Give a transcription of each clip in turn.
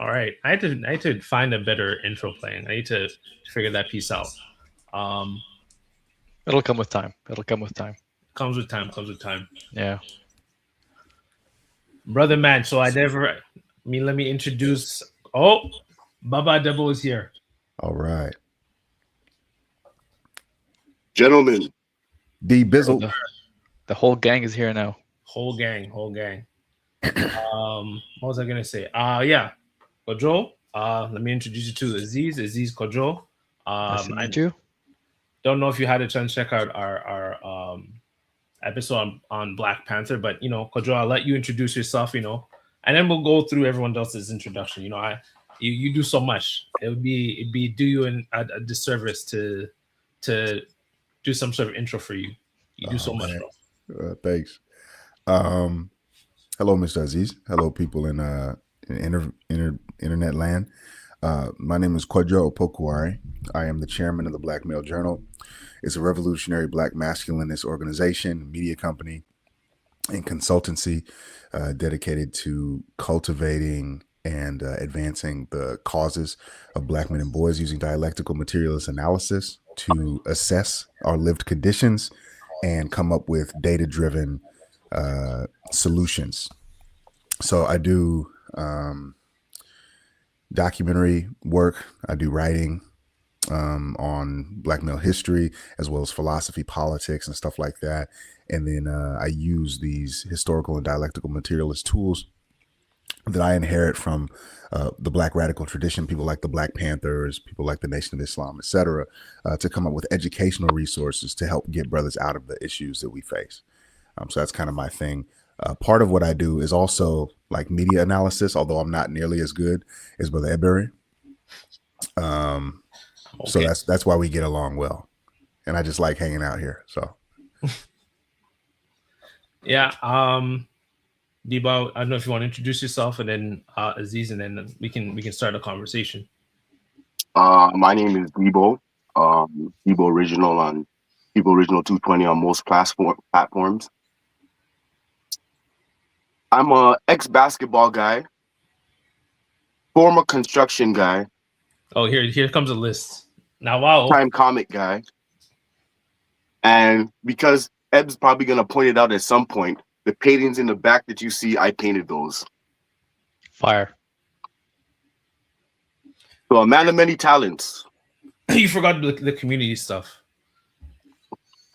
All right. I had to find a better intro playing. I need to figure that piece out. Um, It'll come with time. It'll come with time. comes with time. Comes with time. Yeah. Brother man. So I never. I mean, let me introduce. Oh, Baba Debo is here. All right. Gentlemen, D Oh, Bizzle. the whole gang is here now. Whole gang. Whole gang. What was I gonna say? Yeah, Kojo. Let me introduce you to Aziz. Aziz Kojo. Nice to I meet you. don't know if you had a chance to check out our episode on Black Panther, but Kojo, I'll let you introduce yourself, and then we'll go through everyone else's introduction. You do so much. It'd be do you a disservice to do some sort of intro for you. You do Oh so much, man. bro. Thanks. Um, hello, Mr. Aziz. Hello, people in internet land. My name is Kwadjo Opokuare. I am the chairman of the Black Male Journal. It's a revolutionary black masculinist organization, media company, and consultancy dedicated to cultivating and advancing the causes of black men and boys using dialectical materialist analysis to assess our lived conditions and come up with data-driven solutions. So I do documentary work. I do writing on black male history as well as philosophy, politics, and stuff like that. And then I use these historical and dialectical materialist tools that I inherit from the Black radical tradition, people like the Black Panthers, people like the Nation of Islam, etc., to come up with educational resources to help get brothers out of the issues that we face. So that's kind of my thing. Part of what I do is also like media analysis, although I'm not nearly as good as Brother Eberry. So Okay. that's why we get along well, and I just like hanging out here. So Yeah. Debo, I don't know if you want to introduce yourself, and then Aziz, and then we can start a conversation. my name is Debo. Debo Original on Debo Original 220 on most platforms. I'm a ex basketball guy, former construction guy, Oh, here comes a list. Now, wow. time comic guy, and because Eb's probably gonna point it out at some point, the paintings in the back that you see, I painted those. Fire. So a man of many talents. You forgot the community stuff.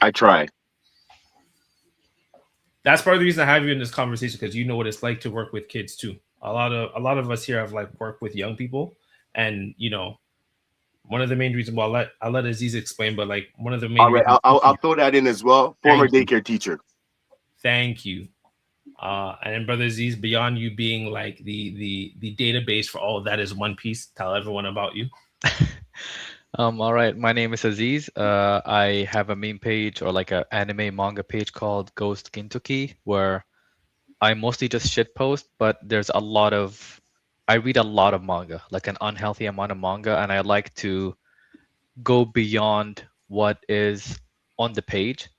I try. That's part of the reason I have you in this conversation, because you know what it's like to work with kids too. A lot of us here have like worked with young people, and one of the main reasons. Well, I'll let Aziz explain, but like one of the main All right, reasons. I'll throw that in as well. Former Thank you. daycare teacher. Thank you. And then Brother Aziz, beyond you being like the database for all of that is One Piece. Tell everyone about you. All right. My name is Aziz. I have a meme page or like a anime manga page called Ghost Gintoki, where I mostly just shit post, but I read a lot of manga, like an unhealthy amount of manga, and I like to go beyond what is on the page.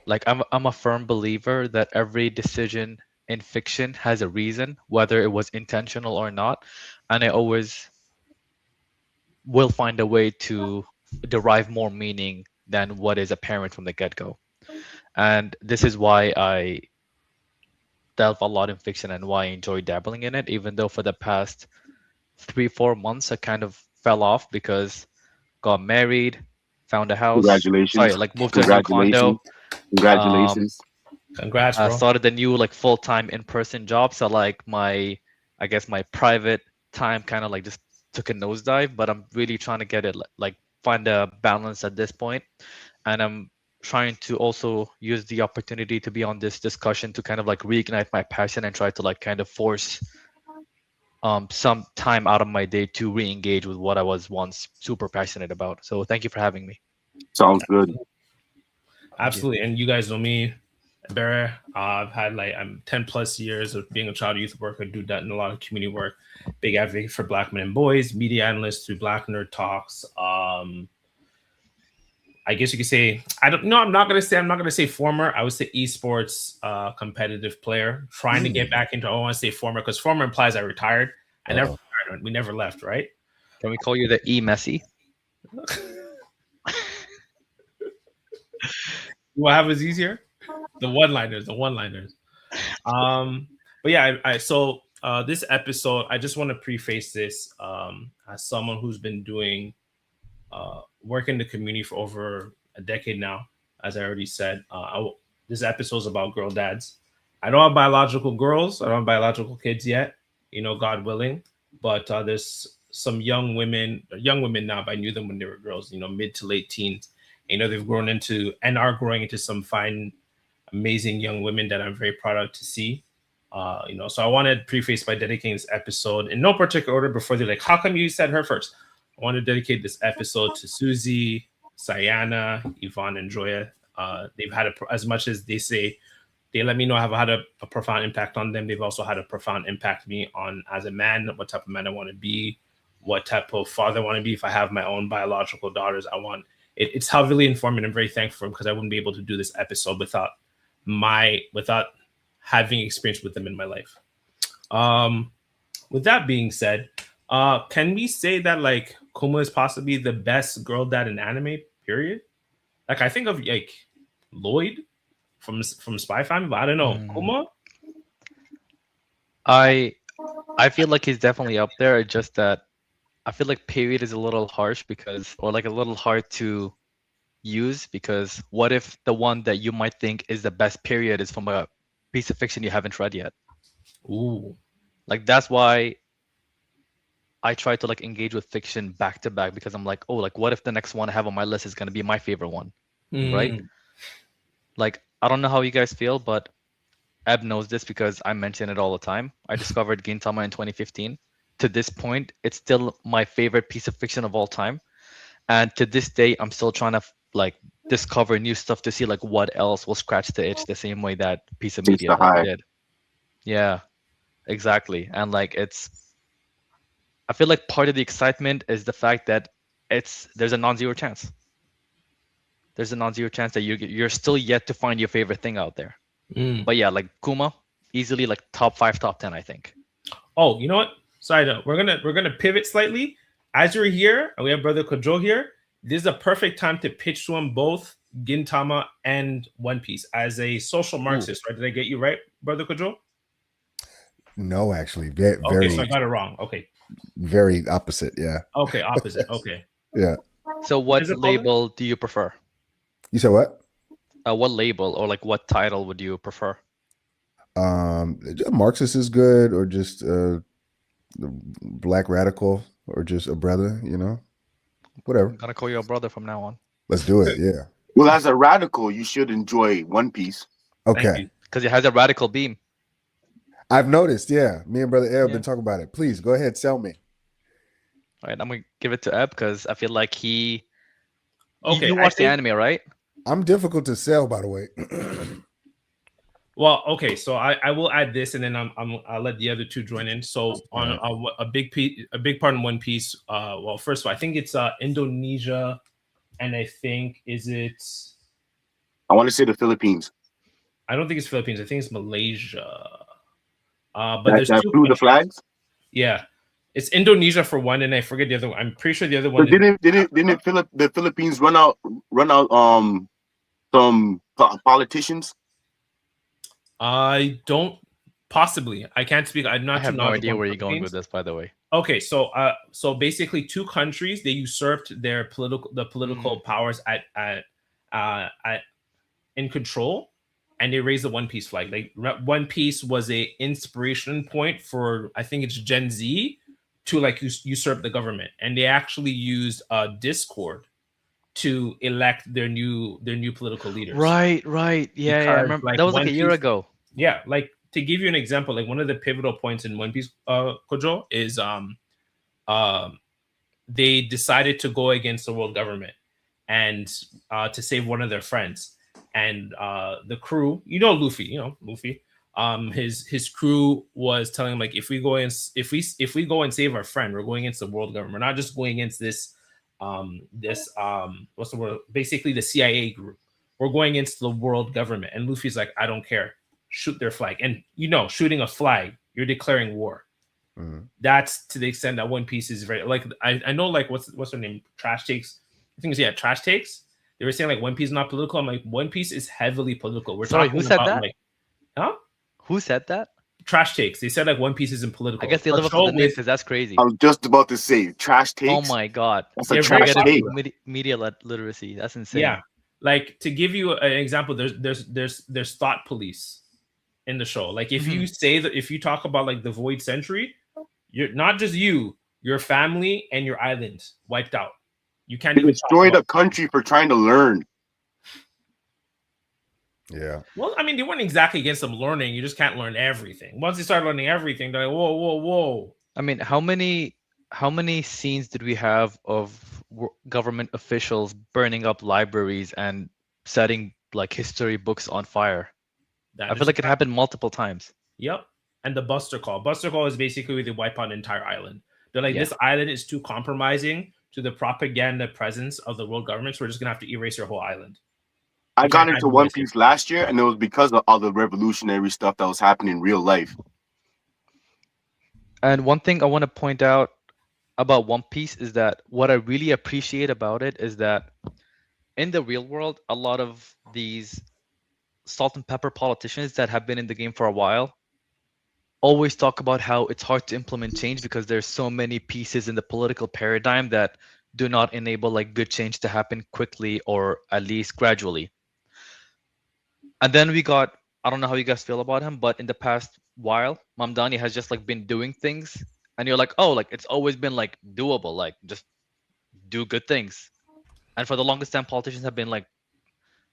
Like I'm a firm believer that every decision in fiction has a reason, whether it was intentional or not, and I always will find a way to derive more meaning than what is apparent from the get-go. And this is why I delve a lot in fiction and why I enjoy dabbling in it, even though for the past 3, 4 months I kind of fell off because got married, found a house, sorry, Congratulations. like moved to a new Congratulations. condo, um, Congratulations. Congrats, bro. started a new like full-time in-person job. So like I guess my private time kind of like just took a nosedive, but I'm really trying to get it like find a balance at this point. And I'm trying to also use the opportunity to be on this discussion to kind of like reignite my passion and try to like kind of force some time out of my day to re-engage with what I was once super passionate about. So thank you for having me. Sounds good. Thank you. Absolutely. And you guys know me, Barry. I've had like I'm 10 plus years of being a child youth worker, do that in a lot of community work, big advocate for black men and boys, media analyst through Black Nerd Talks. I guess you could say I don't know. I'm not gonna say former. I would say esports competitive player trying to get back into. I don't want to say former because former implies I retired. I never uh retired. apartment. We never left, right? Can we call you the E Messi? What happens easier? The one-liners, the one-liners. But yeah, so this episode, I just want to preface this as someone who's been doing work in the community for over a decade now. As I already said, this episode is about girl dads. I don't have biological girls. I don't have biological kids yet. God willing. But there's some young women now. But I knew them when they were girls. Mid to late teens. They've grown into and are growing into some fine, amazing young women that I'm very proud of to see. So I wanted to preface by dedicating this episode in no particular order before they're like, how come you said her first? I want to dedicate this episode to Susie, Sayana, Yvonne, and Joya. They've had as much as they say, they let me know I've had a profound impact on them. They've also had a profound impact me on as a man, what type of man I want to be, what type of father I want to be. If I have my own biological daughters, it's heavily informative. I'm very thankful for them because I wouldn't be able to do this episode without having experience with them in my life. With that being said, can we say that like Kuma is possibly the best girl dad in anime? Period. Like I think of like Lloyd from Spy Family, but I don't know Kuma. I feel like he's definitely up there. It's just that I feel like period is a little harsh or like a little hard to use because what if the one that you might think is the best period is from a piece of fiction you haven't read yet? Ooh. Like that's why I try to like engage with fiction back to back because I'm like, oh, like what if the next one I have on my list is gonna be my favorite one, right? Like I don't know how you guys feel, but Eb knows this because I mention it all the time. I discovered Gintama in 2015. To this point, it's still my favorite piece of fiction of all time, and to this day, I'm still trying to like discover new stuff to see like what else will scratch the itch the same way that piece of media like did. Yeah, exactly, and like I feel like part of the excitement is the fact that there's a non-zero chance. There's a non-zero chance that you're still yet to find your favorite thing out there. But yeah, like Kuma, easily like top 5, top 10, I think. Oh, you know what? Side note, we're gonna pivot slightly. As you're here, and we have Brother Kojo here, this is a perfect time to pitch to him both Gintama and One Piece as a social Marxist, right? Did I get you right, Brother Kojo? No, actually, very. Okay, so I got it wrong. Okay. Very opposite, yeah. Okay, opposite. Okay. Yeah. So what label do you prefer? You said what? What label or like what title would you prefer? Marxist is good, or just black radical, or just a brother, whatever. I'm gonna call you a brother from now on. Let's do it. Yeah. Well, as a radical, you should enjoy One Piece. Okay. Because it has a radical beam. I've noticed. Yeah, me and Brother Eb been talking about it. Please go ahead, sell me. All right, I'm gonna give it to Eb because I feel like he. Okay, you watched the anime, right? I'm difficult to sell, by the way. Well, okay, so I will add this, and then I'll let the other two join in. So on a big part in One Piece. Well, first of all, I think it's Indonesia, and I think I want to say the Philippines. I don't think it's Philippines. I think it's Malaysia. But there's two flew the flags. Yeah, it's Indonesia for one, and I forget the other one. I'm pretty sure the other one. So didn't the Philippines run out some politicians? I don't possibly. I can't speak. I'm not. I have no idea where you're going with this, by the way. Okay, so basically, two countries, they usurped their political powers in control, and they raised the One Piece flag. Like One Piece was a inspiration point for, I think it's Gen Z, to like usurp the government, and they actually used Discord to elect their new political leaders. Right. Yeah, I remember. Like, that was like a year ago. Yeah, like to give you an example, like one of the pivotal points in One Piece, Kojo, is they decided to go against the world government and to save one of their friends. And the crew, Luffy, his crew was telling him, like, if we go and save our friend, we're going against the world government. We're not just going against this what's the word? Basically the CIA group. We're going against the world government. And Luffy's like, I don't care. Shoot their flag. And shooting a flag, you're declaring war. That's to the extent that One Piece is very like I know like what's her name? Trash Takes. I think it's Trash Takes. They were saying like One Piece is not political. I'm like One Piece is heavily political. We're Sorry, who talking said about that? like huh? Who said that? Trash Takes. They said like One Piece isn't I political. guess they A live up to show the name with because that's crazy. I was just about to say trash Oh takes. my god, That's a they're we're very trash getting take. popular. media literacy. That's Yeah. insane. Like to give you an example, there's thought police in the show. Like if you say that if you talk about like the Void Century, you're not just you, your family and your island wiped out. You can't They even talk destroyed about. a country for trying to learn. Yeah. Well, I mean, they weren't exactly against them learning. You just can't learn everything. Once they start learning everything, they're like, whoa, whoa, whoa. I mean, how many scenes did we have of government officials burning up libraries and setting like history books on fire? I That feel is a like it fact. happened multiple times. Yep. And the Buster Call. Buster Call is basically where they wipe out an entire island. They're like, Yeah. this island is too compromising to the propaganda presence of the world government, so we're just gonna have to erase your whole island. I You got can't have into you One guys here. Piece last year, and it was because of all the revolutionary stuff that was happening in real life. And one thing I want to point out about One Piece is that what I really appreciate about it is that in the real world, a lot of these salt and pepper politicians that have been in the game for a while always talk about how it's hard to implement change because there's so many pieces in the political paradigm that do not enable like good change to happen quickly or at least gradually. And then we got, I don't know how you guys feel about him, but in the past while, Mamdani has just like been doing things and you're like, oh, like it's always been like doable, like just do good things. And for the longest time, politicians have been like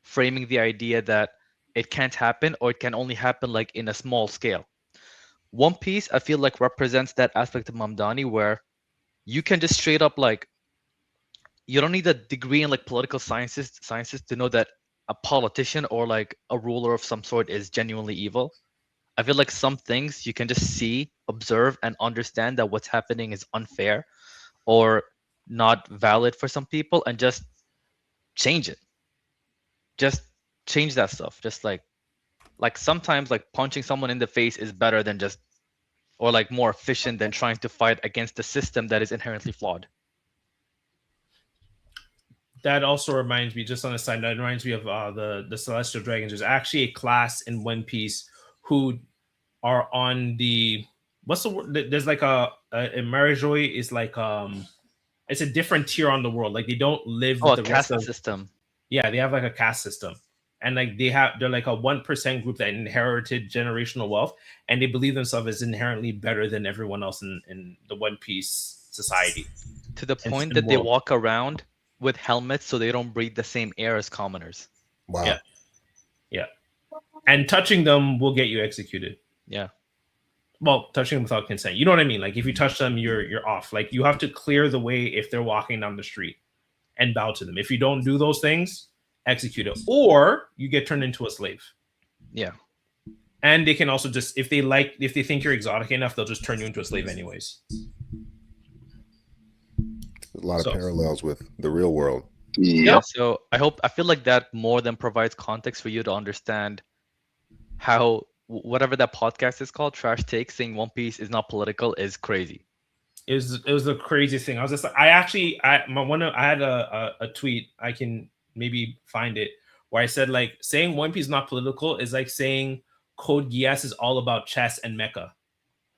framing the idea that it can't happen or it can only happen like in a small scale. One Piece, I feel like represents that aspect of Mamdani where you can just straight up like you don't need a degree in like political sciences to know that a politician or like a ruler of some sort is genuinely evil. I feel like some things you can just see, observe, and understand that what's happening is unfair or not valid for some people and just change it. Just change that stuff. Just like sometimes like punching someone in the face is better than just or like more efficient than trying to fight against the system that is inherently flawed. That also reminds me, just on a side note, it reminds me of the Celestial Dragons. There's actually a class in One Piece who are on the what's the word? There's like a Marijoy is like it's a different tier on the world. Like they don't live Oh, with a the rest caste of system. they have like a caste system. And like they're like a 1% group that inherited generational wealth and they believe themselves as inherently better than everyone else in the One Piece society To the and, point and that they world. walk around with helmets so they don't breathe the same air as commoners. Wow. Yeah. Yeah. And touching them will get you executed. Yeah. Well, touching them without consent. You know what I mean? Like if you touch them, you're off. Like you have to clear the way if they're walking down the street and bow to them. If you don't do those things, execute it. Or you get turned into a slave. Yeah. And they can also just if they think you're exotic enough, they'll just turn you into a slave anyways. A lot of parallels with the real world. Yeah. So I feel like that more than provides context for you to understand how whatever that podcast is called, Trash Take, saying One Piece is not political is crazy. It was the craziest thing. I was just like, I had a tweet. I can maybe find it where I said like saying One Piece is not political is like saying Code Geass is all about chess and mecha.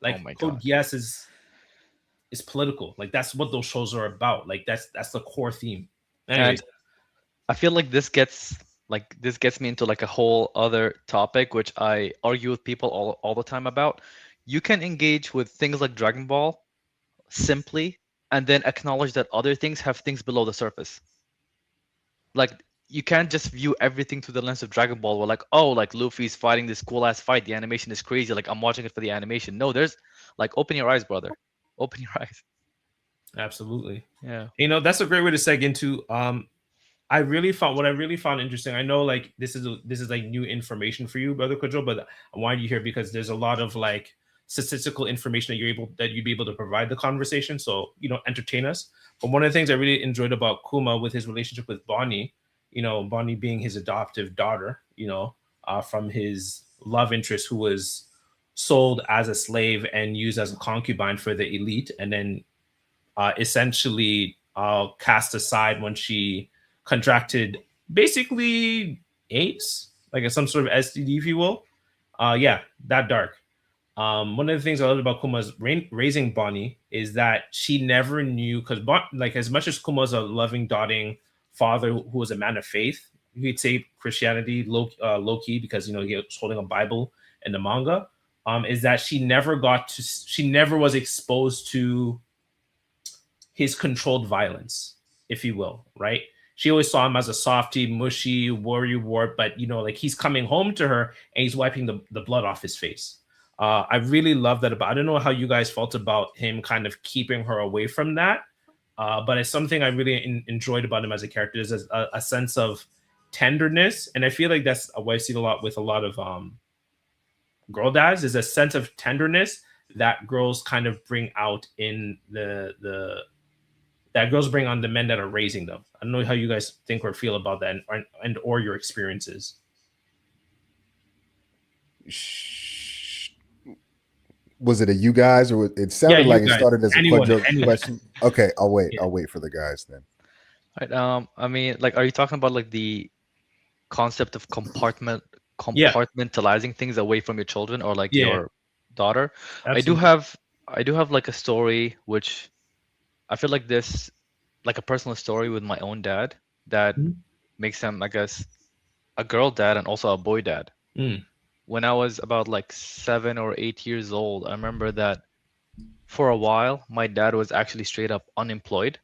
Like Oh my Code God. Geass is political. Like that's what those shows are about. Like that's the core theme. Anyways, And I feel like this gets me into like a whole other topic, which I argue with people all the time about. You can engage with things like Dragon Ball simply and then acknowledge that other things have things below the surface. Like you can't just view everything through the lens of Dragon Ball where like, oh, like Luffy's fighting this cool ass fight, the animation is crazy, like I'm watching it for the animation. No, there's like open your eyes, brother. Open your eyes. absolutely. Yeah. You know, that's a great way to seg into I really found interesting. I know like this is like new information for you, brother Kojo, but I wanted you here because there's a lot of like statistical information that you'd be able to provide the conversation. So, you know, entertain us. But one of the things I really enjoyed about Kuma with his relationship with Bonnie, you know, Bonnie being his adoptive daughter, you know, from his love interest who was sold as a slave and used as a concubine for the elite, and then essentially cast aside when she contracted basically AIDS, like some sort of STD, if you will. Yeah, that dark. One of the things I love about Kuma's raising Bonnie is that she never knew, because like as much as Kuma's a loving, doting father who was a man of faith, he'd say Christianity low key because he was holding a Bible in the manga. Is that she never was exposed to his controlled violence, if you will, right? She always saw him as a softy, mushy, worry wart, but like he's coming home to her and he's wiping the blood off his face. I really love that about. I don't know how you guys felt about him kind of keeping her away from that, but it's something I really enjoyed about him as a character. Is a sense of tenderness, and I feel like that's what I see a lot with a lot of girl dads, is a sense of tenderness that girls kind of bring out in that girls bring on the men that are raising them. I don't know how you guys think or feel about that, and or your experiences. Was it a you guys, or it sounded like it started as a Quadro question? Okay, I'll wait. Yeah. I'll wait for the guys then. Right. I mean, like, are you talking about like the concept of compartmentalizing things away from your children or like your daughter? Absolutely. I do have like a story which I feel like this, like a personal story with my own dad that makes him, I guess, a girl dad and also a boy dad. When I was about like 7 or 8 years old, I remember that for a while my dad was actually straight up unemployed.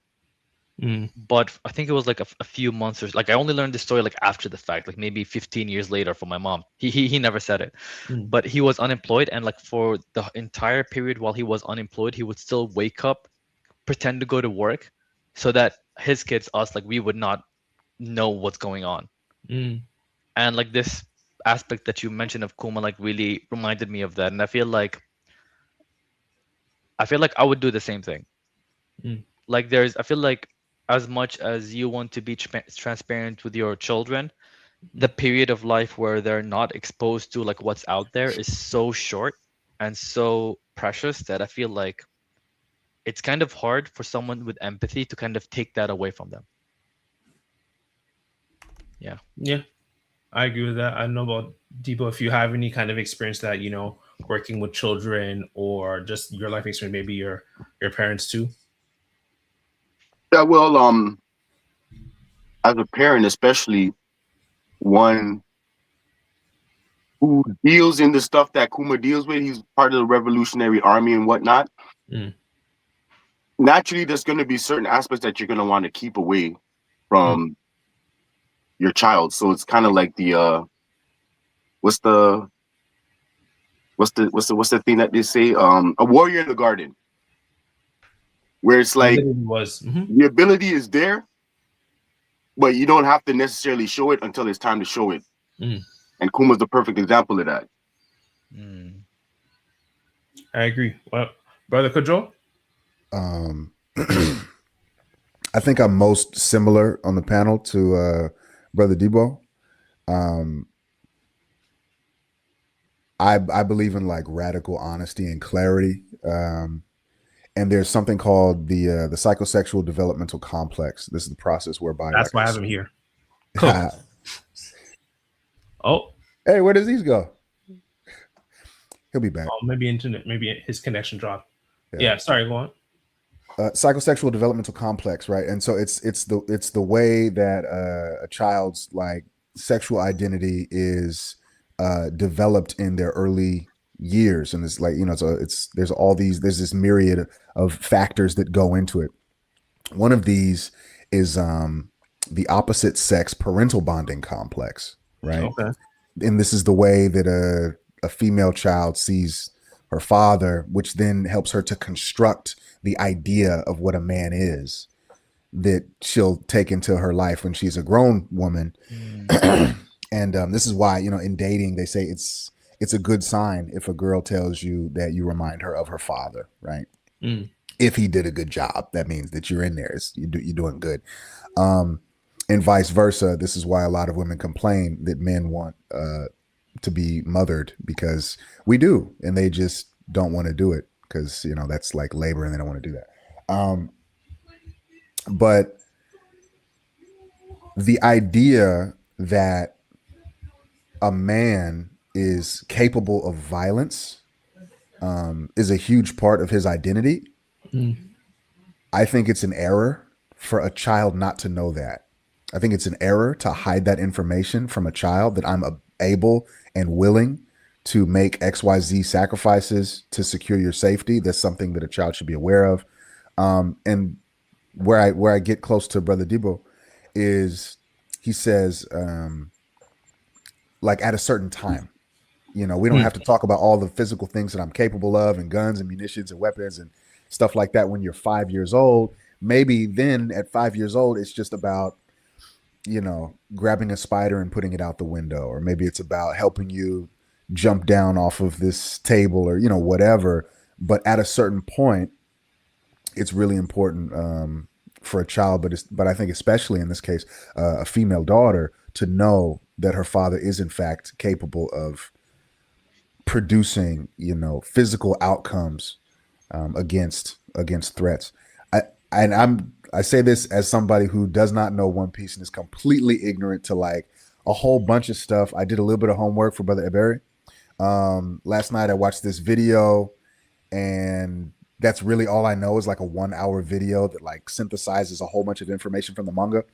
But I think it was like a few months, or like I only learned this story like after the fact, like maybe 15 years later from my mom. He never said it, but he was unemployed, and like for the entire period while he was unemployed, he would still wake up, pretend to go to work, so that his kids, us, like we would not know what's going on. And like this aspect that you mentioned of Kuma like really reminded me of that, and I feel like I would do the same thing. Like I feel like as much as you want to be transparent with your children, the period of life where they're not exposed to like what's out there is so short and so precious that I feel like it's kind of hard for someone with empathy to kind of take that away from them. Yeah. I agree with that. I don't know about Debo, if you have any kind of experience that working with children or just your life experience, maybe your parents too. Yeah, well, as a parent, especially one who deals in the stuff that Kuma deals with, he's part of the Revolutionary Army and whatnot. Naturally, there's going to be certain aspects that you're going to want to keep away from your child. So it's kind of like the what's the thing that they say? A warrior in the garden, where it's like the ability is there, but you don't have to necessarily show it until it's time to show it. And Kuma's the perfect example of that. I agree. Well, Brother Kojo? I think I'm most similar on the panel to Brother Debo. I believe in like radical honesty and clarity. And there's something called the psychosexual developmental complex. This is the process whereby that's why I have him here. Cool. Oh, hey, where does these go? He'll be back. Oh, maybe internet, maybe his connection dropped. Yeah, sorry, go on. Psychosexual developmental complex, right? And so it's the way that a child's like sexual identity is developed in their early years, and it's like there's this myriad of factors that go into it. One of these is the opposite sex parental bonding complex, right? Okay. And this is the way that a female child sees her father, which then helps her to construct the idea of what a man is that she'll take into her life when she's a grown woman. And this is why, in dating, they say it's a good sign if a girl tells you that you remind her of her father, right? If he did a good job, that means that you're in there. You're doing good. And vice versa. This is why a lot of women complain that men want to be mothered because we do, and they just don't want to do it because that's like labor, and they don't want to do that. But the idea that a man is capable of violence is a huge part of his identity. Mm. I think it's an error for a child not to know that. I think it's an error to hide that information from a child, that I'm able and willing to make XYZ sacrifices to secure your safety. That's something that a child should be aware of. And where I get close to Brother Debo is he says, like at a certain time. We don't Mm. have to talk about all the physical things that I'm capable of, and guns and munitions and weapons and stuff like that when you're 5 years old. Maybe then at 5 years old, it's just about, grabbing a spider and putting it out the window. Or maybe it's about helping you jump down off of this table, or, whatever. But at a certain point, it's really important for a child, but I think especially in this case, a female daughter, to know that her father is in fact capable of producing, physical outcomes against threats. I say this as somebody who does not know One Piece and is completely ignorant to like a whole bunch of stuff. I did a little bit of homework for Brother Eberi. Last night I watched this video, and that's really all I know, is like a 1 hour video that like synthesizes a whole bunch of information from the manga.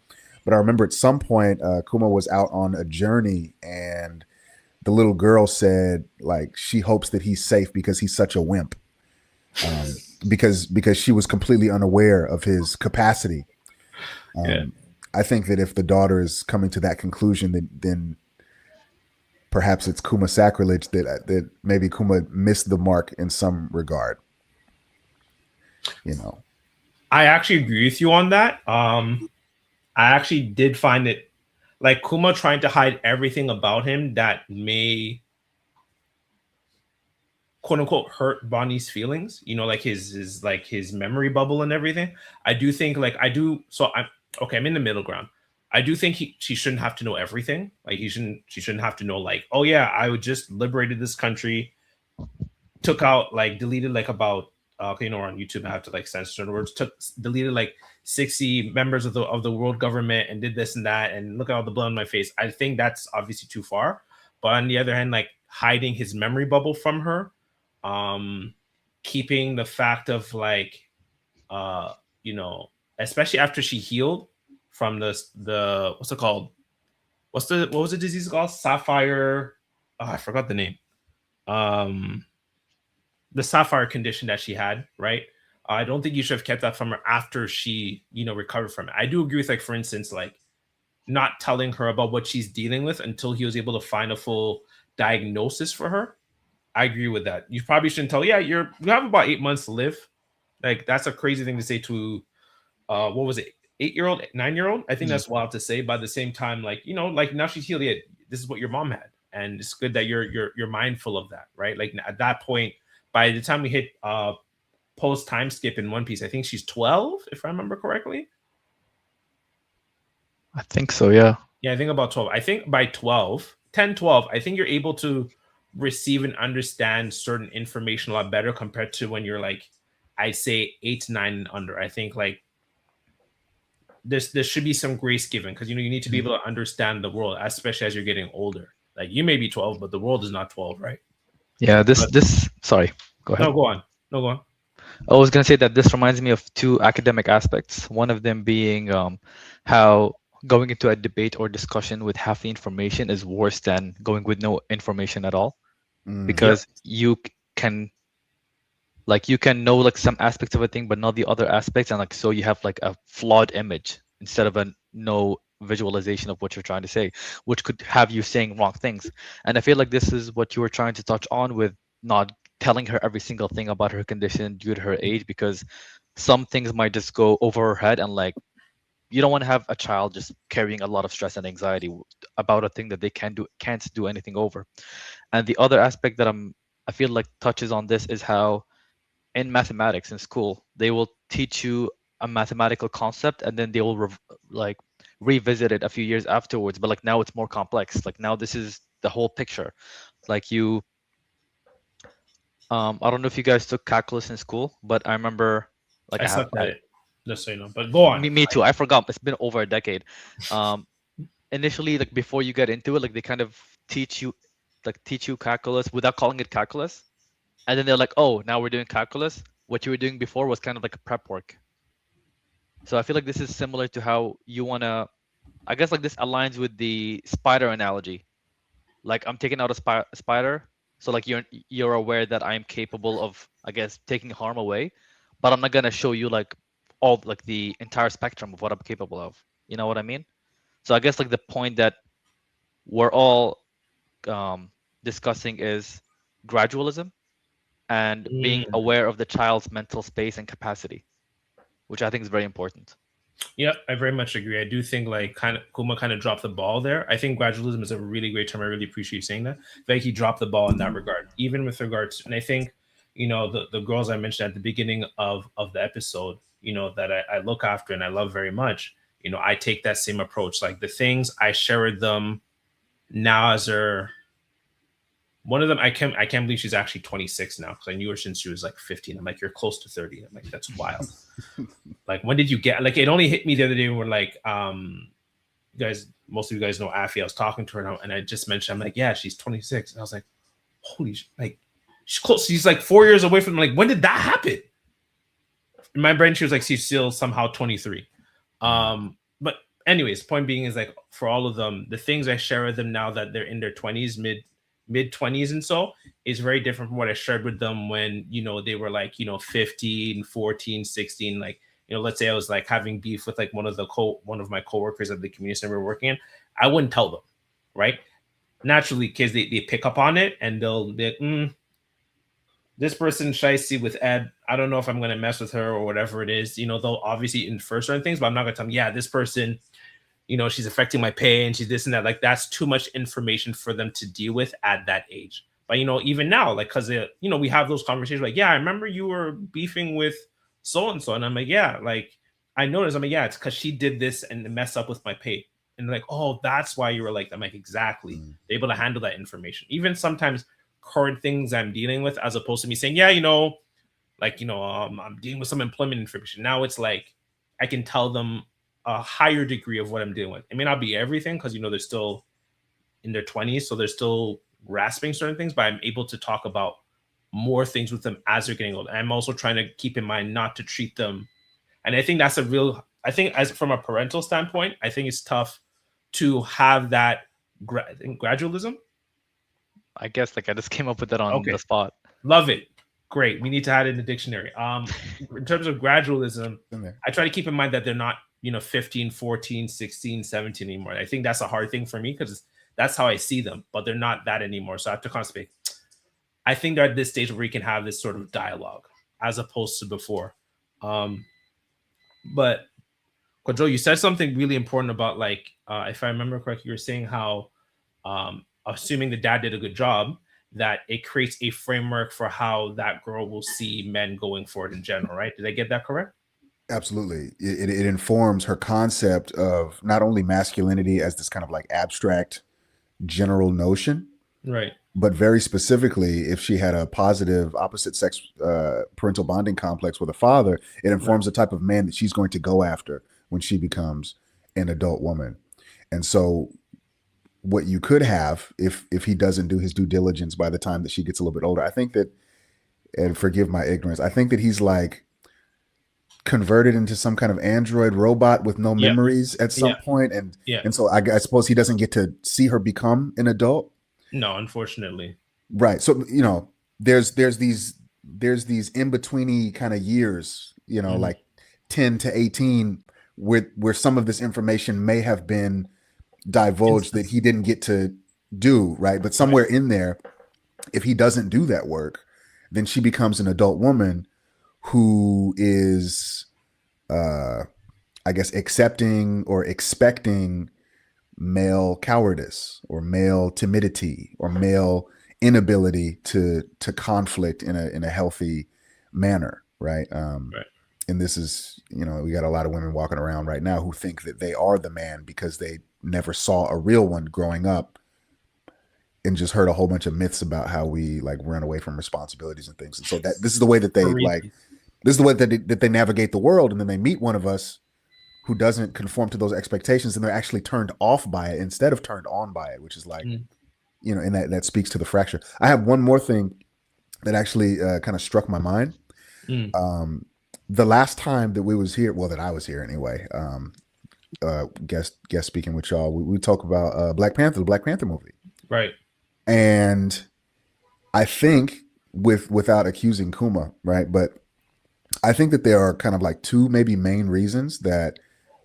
But I remember at some point, Kuma was out on a journey, and the little girl said like she hopes that he's safe because he's such a wimp, because she was completely unaware of his capacity. Yeah. I think that if the daughter is coming to that conclusion, then perhaps it's Kuma sacrilege, that maybe Kuma missed the mark in some regard. I actually agree with you on that. I actually did find it like Kuma trying to hide everything about him that may quote unquote hurt Bonnie's feelings, like his memory bubble and everything. I do think like I do so I'm okay, I'm in the middle ground. I do think she shouldn't have to know everything. Like she shouldn't have to know like, oh yeah, I would just liberated this country, took out like deleted like about on YouTube I have to like censor certain words, deleted like 60 members of the world government and did this and that, and look at all the blood on my face. I think that's obviously too far. But on the other hand, like hiding his memory bubble from her, keeping the fact of like especially after she healed from the what's it called? What was the disease called? Sapphire. Oh, I forgot the name. The sapphire condition that she had, right? I don't think you should have kept that from her after she, recovered from it. I do agree with, like, for instance, like not telling her about what she's dealing with until he was able to find a full diagnosis for her. I agree with that. You probably shouldn't tell. Yeah, you have about 8 months to live. Like that's a crazy thing to say to, what was it, 8-year-old, 9-year-old? I think that's wild to say. But at the same time, like like now she's healed. Yeah, this is what your mom had, and it's good that you're mindful of that, right? Like at that point, by the time we hit post time skip in One Piece, I think she's 12, if I remember correctly. I think so, yeah. Yeah, I think about 12. I think by 12, 10, 12, I think you're able to receive and understand certain information a lot better compared to when you're like, I say 8, 9 and under. I think like there should be some grace given because you need to be able to understand the world, especially as you're getting older. Like you may be 12, but the world is not 12, right? Yeah, this sorry, go ahead. No, go on. I was gonna say that this reminds me of two academic aspects. One of them being how going into a debate or discussion with half the information is worse than going with no information at all, because you can know like some aspects of a thing but not the other aspects, and like so you have like a flawed image instead of a no visualization of what you're trying to say, which could have you saying wrong things. And I feel like this is what you were trying to touch on with not telling her every single thing about her condition due to her age, because some things might just go over her head, and like you don't want to have a child just carrying a lot of stress and anxiety about a thing that they can't do anything over. And the other aspect that I feel like touches on this is how in mathematics in school they will teach you a mathematical concept and then they will like revisit it a few years afterwards, but like now it's more complex. Like now this is the whole picture. Like you, I don't know if you guys took calculus in school, but I remember like I I have sucked at it, just so you know. But go on. me too. I forgot. It's been over a decade. Um, Initially, like before you get into it, like they kind of teach you calculus without calling it calculus, and then they're like, oh, now we're doing calculus. What you were doing before was kind of like a prep work. So I feel like this is similar to how you wanna. I guess like this aligns with the spider analogy. Like I'm taking out a spider, so like you're aware that I'm capable of, I guess, taking harm away, but I'm not gonna show you like all like the entire spectrum of what I'm capable of. You know what I mean? So I guess like the point that we're all discussing is gradualism and being Mm. aware of the child's mental space and capacity, which I think is very important. Yep, I very much agree. I do think like kind of Kuma kind of dropped the ball there. I think gradualism is a really great term. I really appreciate you saying that. I feel like he dropped the ball in that regard, even with regards. And I think the girls I mentioned at the beginning of the episode, that I look after and I love very much. I take that same approach. Like the things I share with them now as they're one of them, I can't believe she's actually 26 now because I knew her since she was like 15. I'm like, you're close to 30. I'm like, that's wild. Like, when did you get like it only hit me the other day when we're like, you guys, most of you guys know Afi. I was talking to her now, and I just mentioned, I'm like, yeah, she's 26. And I was like, holy like she's close. She's like 4 years away from like, when did that happen? In my brain, she was like, she's still somehow 23. But anyways, point being is like for all of them, the things I share with them now that they're in their 20s, mid 20s and so is very different from what I shared with them when they were like 15, 14, 16. Like let's say I was like having beef with like one of my coworkers at the community center we're working in. I wouldn't tell them, right? Naturally, kids they pick up on it and they'll be like, this person shicey with Ed. I don't know if I'm going to mess with her or whatever it is. They'll obviously infer certain things, but I'm not going to tell them, yeah, this person, she's affecting my pay and she's this and that. Like, that's too much information for them to deal with at that age. But, even now, like, because, we have those conversations like, yeah, I remember you were beefing with so-and-so. And I'm like, yeah, like, I noticed. I'm like, yeah, it's because she did this and mess up with my pay. And like, oh, that's why you were like, I'm like, exactly. They're able to handle that information. Even sometimes current things I'm dealing with, as opposed to me saying, yeah, I'm dealing with some employment information. Now it's like I can tell them a higher degree of what I'm dealing with. It may not be everything because they're still in their 20s, so they're still grasping certain things, but I'm able to talk about more things with them as they're getting older. I'm also trying to keep in mind not to treat them. And I think that's as from a parental standpoint, I think it's tough to have that gradualism. I guess like I just came up with that on the spot. Love it. Great. We need to add it in the dictionary. In terms of gradualism, I try to keep in mind that they're not, 15, 14, 16, 17 anymore. I think that's a hard thing for me because that's how I see them, but they're not that anymore. So I have to constantly, I think they're at this stage where we can have this sort of dialogue as opposed to before. But Kodjo, you said something really important about like, if I remember correctly, you were saying how, assuming the dad did a good job, that it creates a framework for how that girl will see men going forward in general, right? Did I get that correct? Absolutely. It informs her concept of not only masculinity as this kind of like abstract general notion, right? But very specifically, if she had a positive opposite sex parental bonding complex with a father, it informs the type of man that she's going to go after when she becomes an adult woman. And so what you could have if he doesn't do his due diligence by the time that she gets a little bit older, I think that, and forgive my ignorance, I think that he's like converted into some kind of android robot with no memories at some point. And so I suppose he doesn't get to see her become an adult. No, unfortunately. Right. So, there's these in-betweeny kind of years, like 10 to 18 where some of this information may have been divulged that he didn't get to do, right? But somewhere in there, if he doesn't do that work, then she becomes an adult woman who is, I guess, accepting or expecting male cowardice or male timidity or male inability to conflict in a healthy manner, right? And this is, we got a lot of women walking around right now who think that they are the man because they never saw a real one growing up. and just heard a whole bunch of myths about how we like run away from responsibilities and things. And so that this is the way that they this is the way that they navigate the world. And then they meet one of us who doesn't conform to those expectations, and they're actually turned off by it instead of turned on by it, which is like, you know, and that speaks to the fracture. I have one more thing that actually kind of struck my mind. The last time that we was here, well, that I was here anyway, guest speaking with y'all, we talk about Black Panther, the Black Panther movie. Right. And I think without accusing Kuma, right? But I think that there are kind of like two maybe main reasons that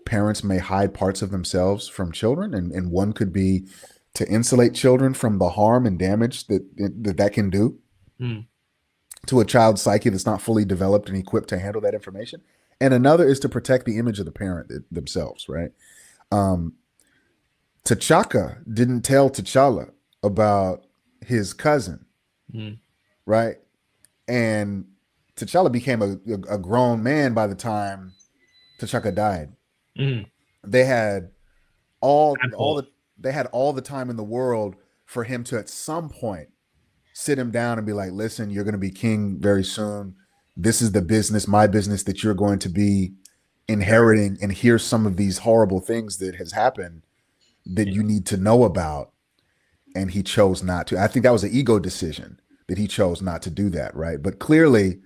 parents may hide parts of themselves from children. And one could be to insulate children from the harm and damage that can do to a child's psyche that's not fully developed and equipped to handle that information. And another is to protect the image of the parent themselves, right? T'Chaka didn't tell T'Challa about his cousin, right? And T'Challa became a grown man by the time T'Chaka died. They had all the time in the world for him to at some point sit him down and be like, listen, you're going to be king very soon. This is the business, my business, that you're going to be inheriting. And here's some of these horrible things that has happened that you need to know about. And he chose not to. I think that was an ego decision that he chose not to do that, right? But clearly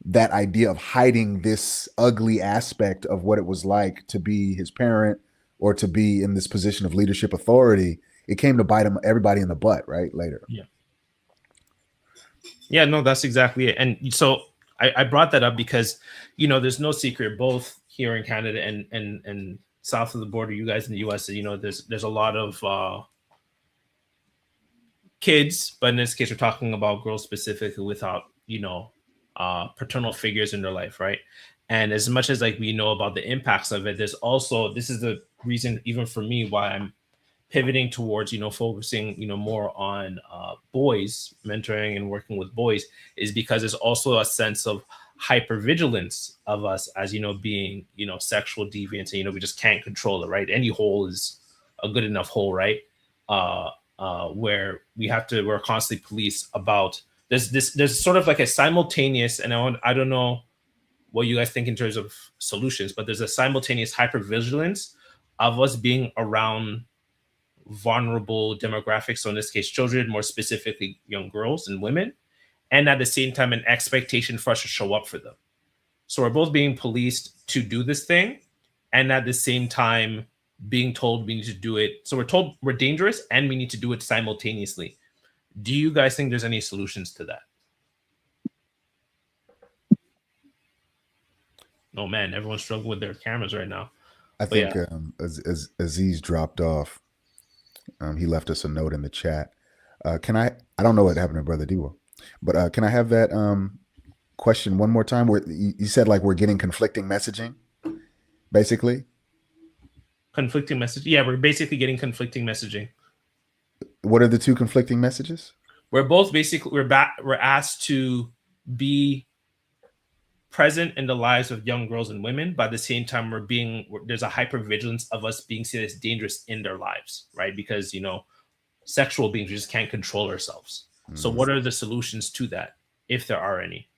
that idea of hiding this ugly aspect of what it was like to be his parent or to be in this position of leadership authority, it came to bite everybody in the butt, right? Later. Yeah, no, that's exactly it. And so I brought that up because, you know, there's no secret, both here in Canada and south of the border, you guys in the US, you know, there's a lot of kids, but in this case, we're talking about girls specifically without, you know, paternal figures in their life, right? And as much as like we know about the impacts of it, there's also, this is the reason even for me why I'm pivoting towards, you know, focusing, you know, more on boys, mentoring and working with boys, is because there's also a sense of hypervigilance of us as, you know, being, you know, sexual deviants, and, you know, we just can't control it, right? Any hole is a good enough hole, right? Where we're constantly police about there's sort of like a simultaneous, and I don't know what you guys think in terms of solutions, but there's a simultaneous hypervigilance of us being around vulnerable demographics. So in this case, children, more specifically young girls and women, and at the same time, an expectation for us to show up for them. So we're both being policed to do this thing, and at the same time being told we need to do it. So we're told we're dangerous and we need to do it simultaneously. Do you guys think there's any solutions to that? Oh man, everyone's struggling with their cameras right now. I think as Aziz dropped off, he left us a note in the chat. Can I don't know what happened to Brother Dewo, but can I have that question one more time? Where you said like we're getting conflicting messaging, basically. Conflicting message. Yeah, we're basically getting conflicting messaging. What are the two conflicting messages? We're both basically we're asked to be present in the lives of young girls and women, but at the same time there's a hypervigilance of us being seen as dangerous in their lives, right? Because, you know, sexual beings, we just can't control ourselves. So what are the solutions to that, if there are any?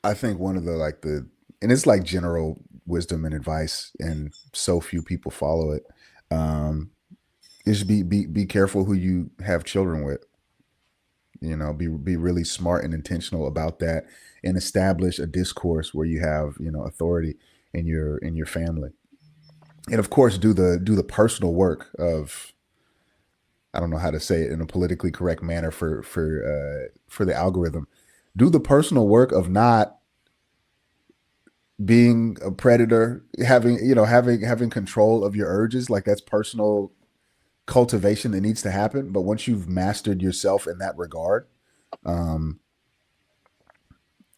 I think one of and it's like general wisdom and advice, and so few people follow it, is be careful who you have children with. You know, be really smart and intentional about that, and establish a discourse where you have, you know, authority in your family, and of course do the personal work of, I don't know how to say it in a politically correct manner for the algorithm. Do the personal work of not being a predator, having control of your urges. Like, that's personal cultivation that needs to happen. But once you've mastered yourself in that regard,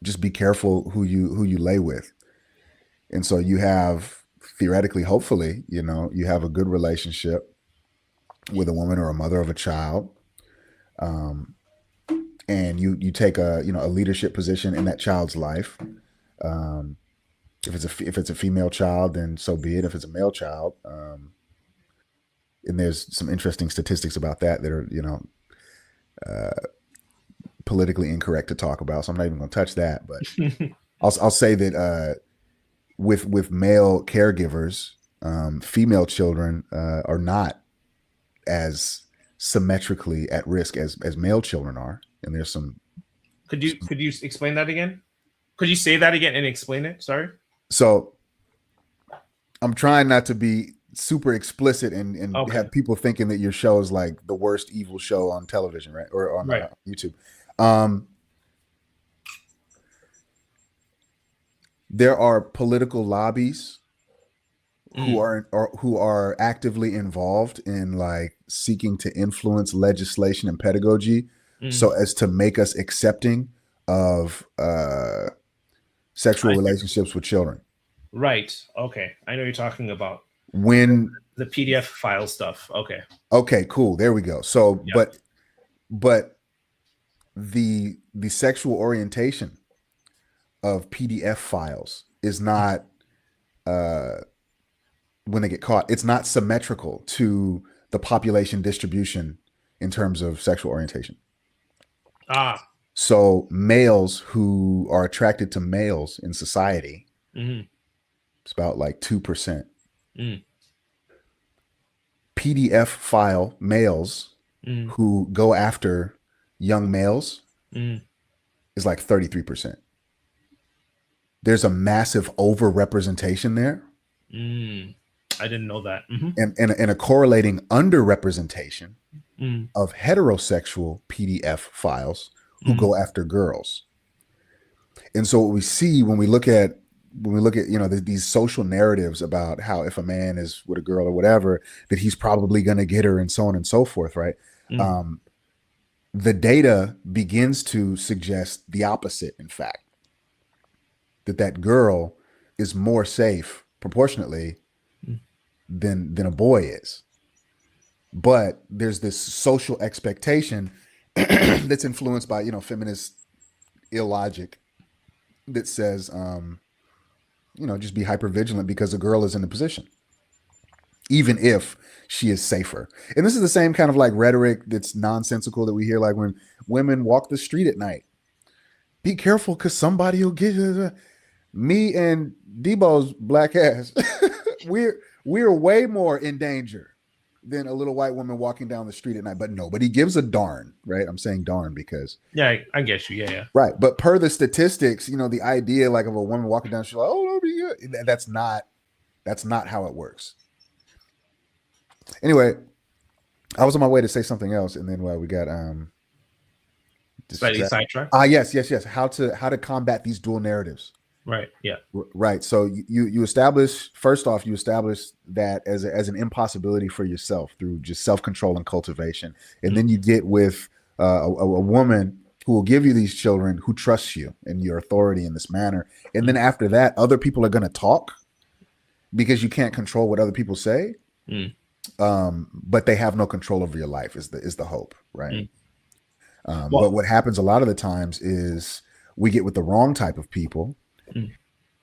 just be careful who you lay with. And so you have, theoretically, hopefully, you know, you have a good relationship with a woman or a mother of a child, and you take a leadership position in that child's life. If it's a female child, then so be it. If it's a male child, and there's some interesting statistics about that are, politically incorrect to talk about. So I'm not even going to touch that. But I'll say that with male caregivers, female children are not as symmetrically at risk as male children are. And there's some. Could you explain that again? Could you say that again and explain it? Sorry. So I'm trying not to be super explicit and Okay. have people thinking that your show is like the worst evil show on television, right? Or on Right. YouTube. There are political lobbies who are actively involved in like seeking to influence legislation and pedagogy so as to make us accepting of sexual relationships with children. Right. Okay. I know you're talking about when the PDF file stuff. Okay. Okay, cool. There we go. So, Yeah. but the sexual orientation of PDF files is not when they get caught, it's not symmetrical to the population distribution in terms of sexual orientation. So males who are attracted to males in society, it's about like 2%. PDF file males who go after young males is like 33%. There's a massive overrepresentation there. I didn't know that. And a correlating underrepresentation of heterosexual PDF files who go after girls. And so what we see when we look at these social narratives about how if a man is with a girl or whatever, that he's probably going to get her and so on and so forth, right? The data begins to suggest the opposite, in fact, that girl is more safe proportionately than a boy is. But there's this social expectation that's influenced by, feminist illogic that says, just be hyper vigilant because a girl is in a position, even if she is safer. And this is the same kind of like rhetoric that's nonsensical that we hear, like when women walk the street at night. Be careful because somebody will get you. Me and Debo's black ass, we're way more in danger than a little white woman walking down the street at night. But nobody gives a darn, right? I'm saying darn because I get you. Yeah. Right. But per the statistics, the idea like of a woman walking down, she's like, oh, that's not how it works. Anyway, I was on my way to say something else, and then we got slightly sidetracked. Yes. How to combat these dual narratives. Right. Yeah. Right. So you establish, first off, that as an impossibility for yourself through just self-control and cultivation. And then you get with a woman who will give you these children who trusts you and your authority in this manner. And then after that, other people are going to talk because you can't control what other people say. But they have no control over your life is the hope. Right. But what happens a lot of the times is we get with the wrong type of people.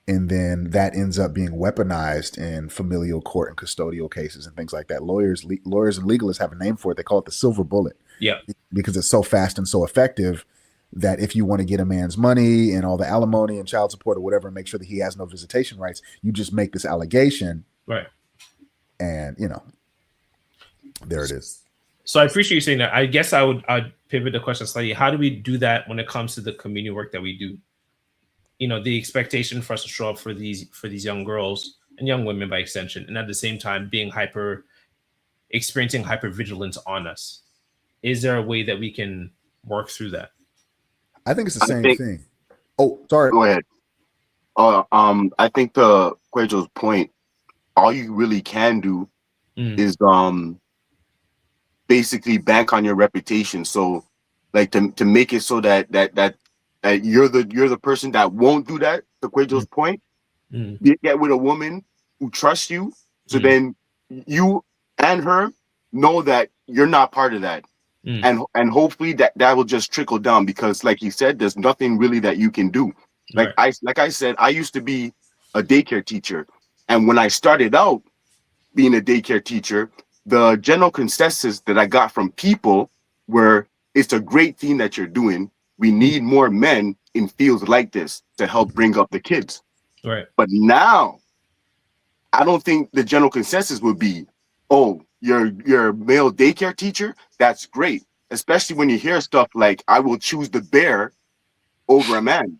And then that ends up being weaponized in familial court and custodial cases and things like that. Lawyers and legalists have a name for it. They call it the silver bullet. Yeah. Because it's so fast and so effective that if you want to get a man's money and all the alimony and child support or whatever, and make sure that he has no visitation rights, you just make this allegation. Right. And, there it is. So I appreciate you saying that. I guess I'd pivot the question slightly. How do we do that when it comes to the community work that we do? The expectation for us to show up for these young girls and young women by extension, and at the same time experiencing hypervigilance on us. Is there a way that we can work through that? I think it's the same thing. Oh, sorry. Go ahead. I think to Kwejo's point, all you really can do is basically bank on your reputation. So like to make it so that you're the person that won't do that, to Kwejo's point. You get with a woman who trusts you, so then you and her know that you're not part of that. And hopefully that will just trickle down, because like you said, there's nothing really that you can do. Like I said, I used to be a daycare teacher. And when I started out being a daycare teacher, the general consensus that I got from people were, it's a great thing that you're doing. We need more men in fields like this to help bring up the kids. Right. But now, I don't think the general consensus would be, oh, you're a male daycare teacher? That's great. Especially when you hear stuff like, I will choose the bear over a man.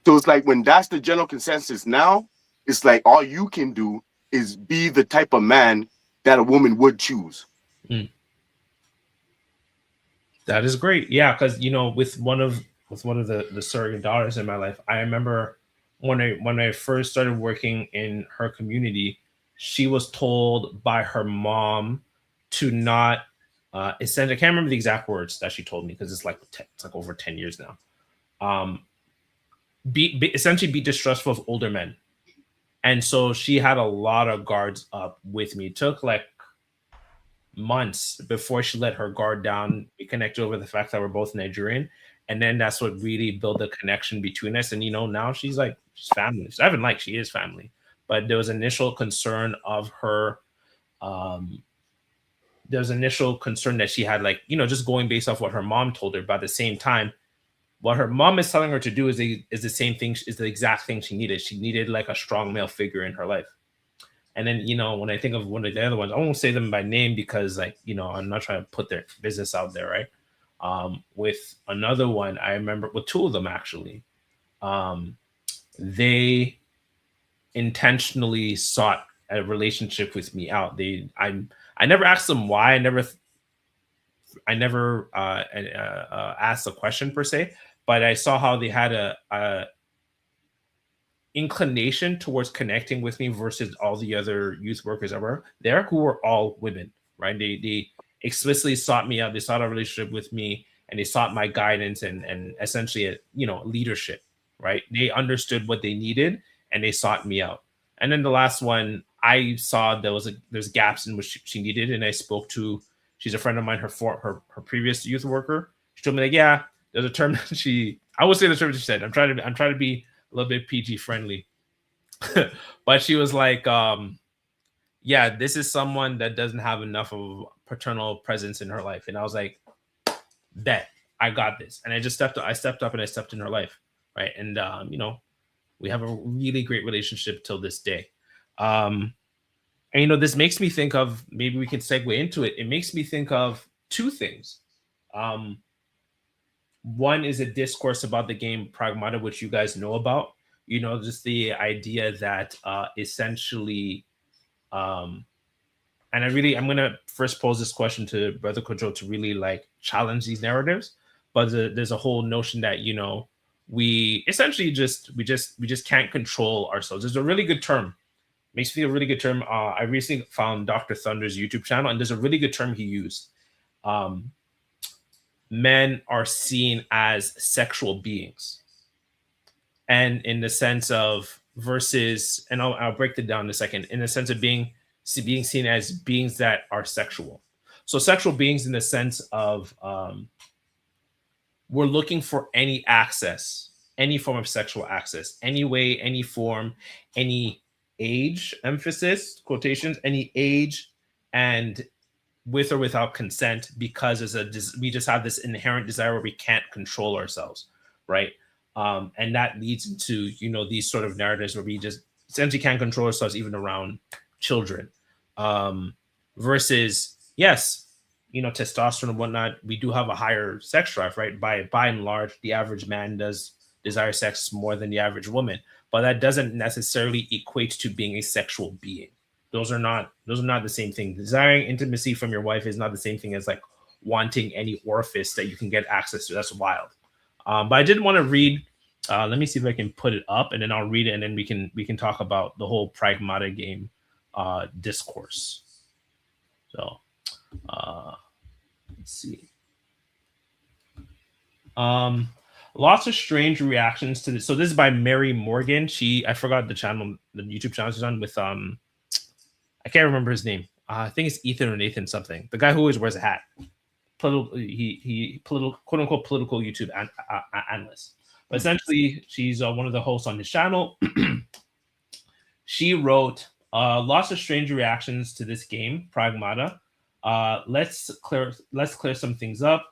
So it's like, when that's the general consensus now, it's like all you can do is be the type of man that a woman would choose. That is great. Yeah, because with one of the surrogate daughters in my life, I remember when I first started working in her community, she was told by her mom to not essentially, I can't remember the exact words that she told me because it's like over 10 years now. Essentially be distrustful of older men. And so she had a lot of guards up with me. It took like months before she let her guard down. We connected over the fact that we're both Nigerian. And then that's what really built a connection between us. And, now she's family. I haven't she is family. But there was initial concern of her. There's initial concern that she had, just going based off what her mom told her. But at the same time, what her mom is telling her to do is the same thing, is the exact thing she needed. She needed like a strong male figure in her life. And then, when I think of one of the other ones, I won't say them by name because, I'm not trying to put their business out there, right? With another one, I remember with two of them actually, they intentionally sought a relationship with me out. I never asked them why. I never asked a question per se, but I saw how they had a inclination towards connecting with me versus all the other youth workers that were there, who were all women, right? They explicitly sought me out. They sought a relationship with me, and they sought my guidance and essentially leadership, right? They understood what they needed and they sought me out. And then the last one, I saw there's gaps in which she needed, and I spoke to. She's a friend of mine. Her previous youth worker. She told me yeah, there's a term that I will say the term that she said. I'm trying to be a little bit PG friendly. But she was like, yeah, this is someone that doesn't have enough of paternal presence in her life. And I was like, bet, I got this. And I stepped up and I stepped in her life. Right. And, we have a really great relationship till this day. And, this makes me think of, maybe we can segue into it. It makes me think of two things. One is a discourse about the game Pragmata, which you guys know about. Just the idea that essentially, and I'm going to first pose this question to Brother Kojo to really challenge these narratives. But there's a whole notion that, we essentially we just can't control ourselves. There's a really good term. Makes me feel a really good term. I recently found Dr. Thunder's YouTube channel, and there's a really good term he used. Men are seen as sexual beings. And in the sense of versus, and I'll break it down in a second, in the sense of being seen as beings that are sexual. So sexual beings in the sense of we're looking for any access, any form of sexual access, any way, any form, any age, emphasis, quotations, any age, and with or without consent, because we just have this inherent desire where we can't control ourselves, right? And that leads into these sort of narratives where we just essentially can't control ourselves even around children. Versus, yes, testosterone and whatnot, we do have a higher sex drive, right? By and large, the average man does desire sex more than the average woman, but that doesn't necessarily equate to being a sexual being. Those are not the same thing. Desiring intimacy from your wife is not the same thing as wanting any orifice that you can get access to. That's wild. But I did want to read. Let me see if I can put it up, and then I'll read it, and then we can talk about the whole Pragmata game discourse. So let's see. Lots of strange reactions to this. So this is by Mary Morgan. I forgot the YouTube channel she's on with I can't remember his name. I think it's Ethan or Nathan something. The guy who always wears a hat. Political, quote unquote, political YouTube analyst. But essentially, she's one of the hosts on his channel. She wrote Lots of strange reactions to this game, Pragmata. Let's clear some things up.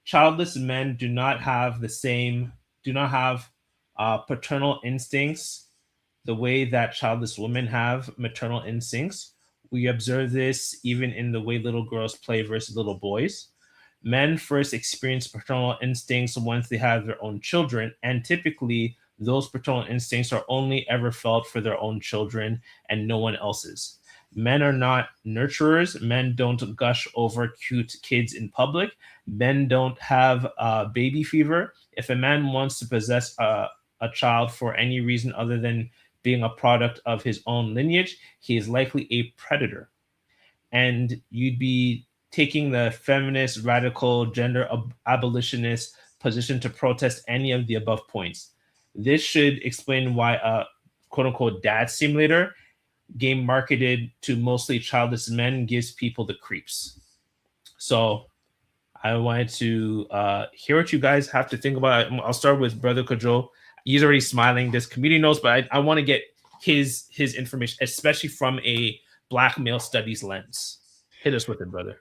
Childless men do not have paternal instincts the way that childless women have maternal instincts. We observe this even in the way little girls play versus little boys. Men first experience paternal instincts once they have their own children, and typically those paternal instincts are only ever felt for their own children and no one else's. Men are not nurturers. Men don't gush over cute kids in public. Men don't have baby fever. If a man wants to possess a child for any reason other than being a product of his own lineage, he is likely a predator. And you'd be taking the feminist, radical, gender abolitionist position to protest any of the above points. This should explain why a quote unquote dad simulator game marketed to mostly childless men gives people the creeps. So I wanted to hear what you guys have to think about. I'll start with Brother Kojo. He's already smiling. There's community notes, but I want to get his information, especially from a Black male studies lens. Hit us with it, brother.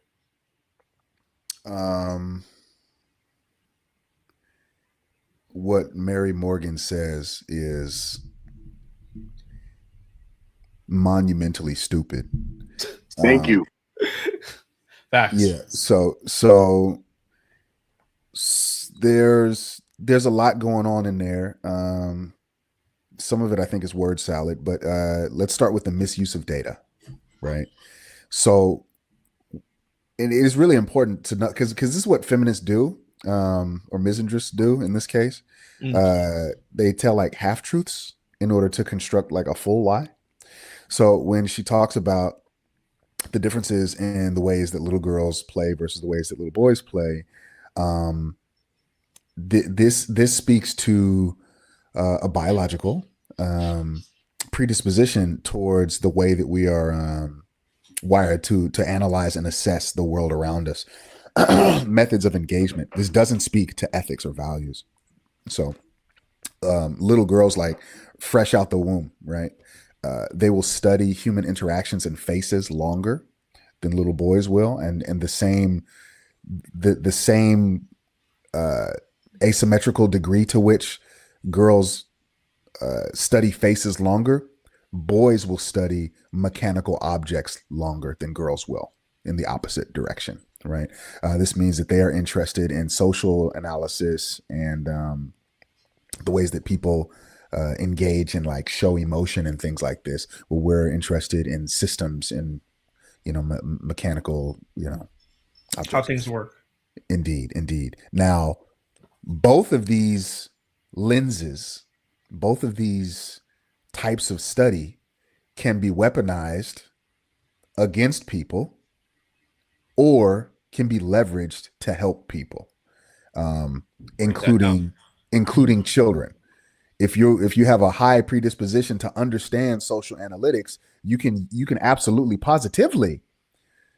What Mary Morgan says is monumentally stupid. Thank you. Facts. Yeah. So there's a lot going on in there. Some of it I think is word salad, but let's start with the misuse of data, right? So it is really important to know because this is what feminists do, or misandrists do in this case. They tell like half truths in order to construct like a full lie. So when she talks about the differences in the ways that little girls play versus the ways that little boys play, this speaks to a biological predisposition towards the way that we are wired to analyze and assess the world around us. Methods of engagement. This doesn't speak to ethics or values. So little girls, like fresh out the womb, right? They will study human interactions and faces longer than little boys will, and the same asymmetrical degree to which girls study faces longer, boys will study mechanical objects longer than girls will, in the opposite direction, right? This means that they are interested in social analysis and the ways that people engage and like show emotion and things like this, where we're interested in systems and mechanical objects. How things work. Indeed. Now, both of these lenses, both of these types of study can be weaponized against people or can be leveraged to help people, including children. If you have a high predisposition to understand social analytics, you can absolutely positively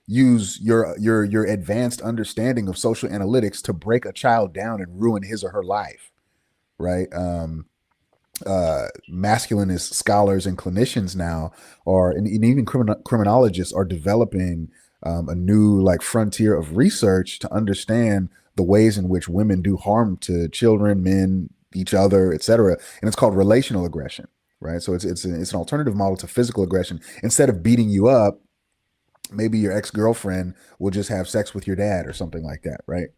use your advanced understanding of social analytics to break a child down and ruin his or her life, right? Masculinist scholars and clinicians now and even criminologists are developing a new like frontier of research to understand the ways in which women do harm to children, men, each other, etc. And it's called relational aggression, right? So it's an alternative model to physical aggression. Instead of beating you up, maybe your ex-girlfriend will just have sex with your dad or something like that, right?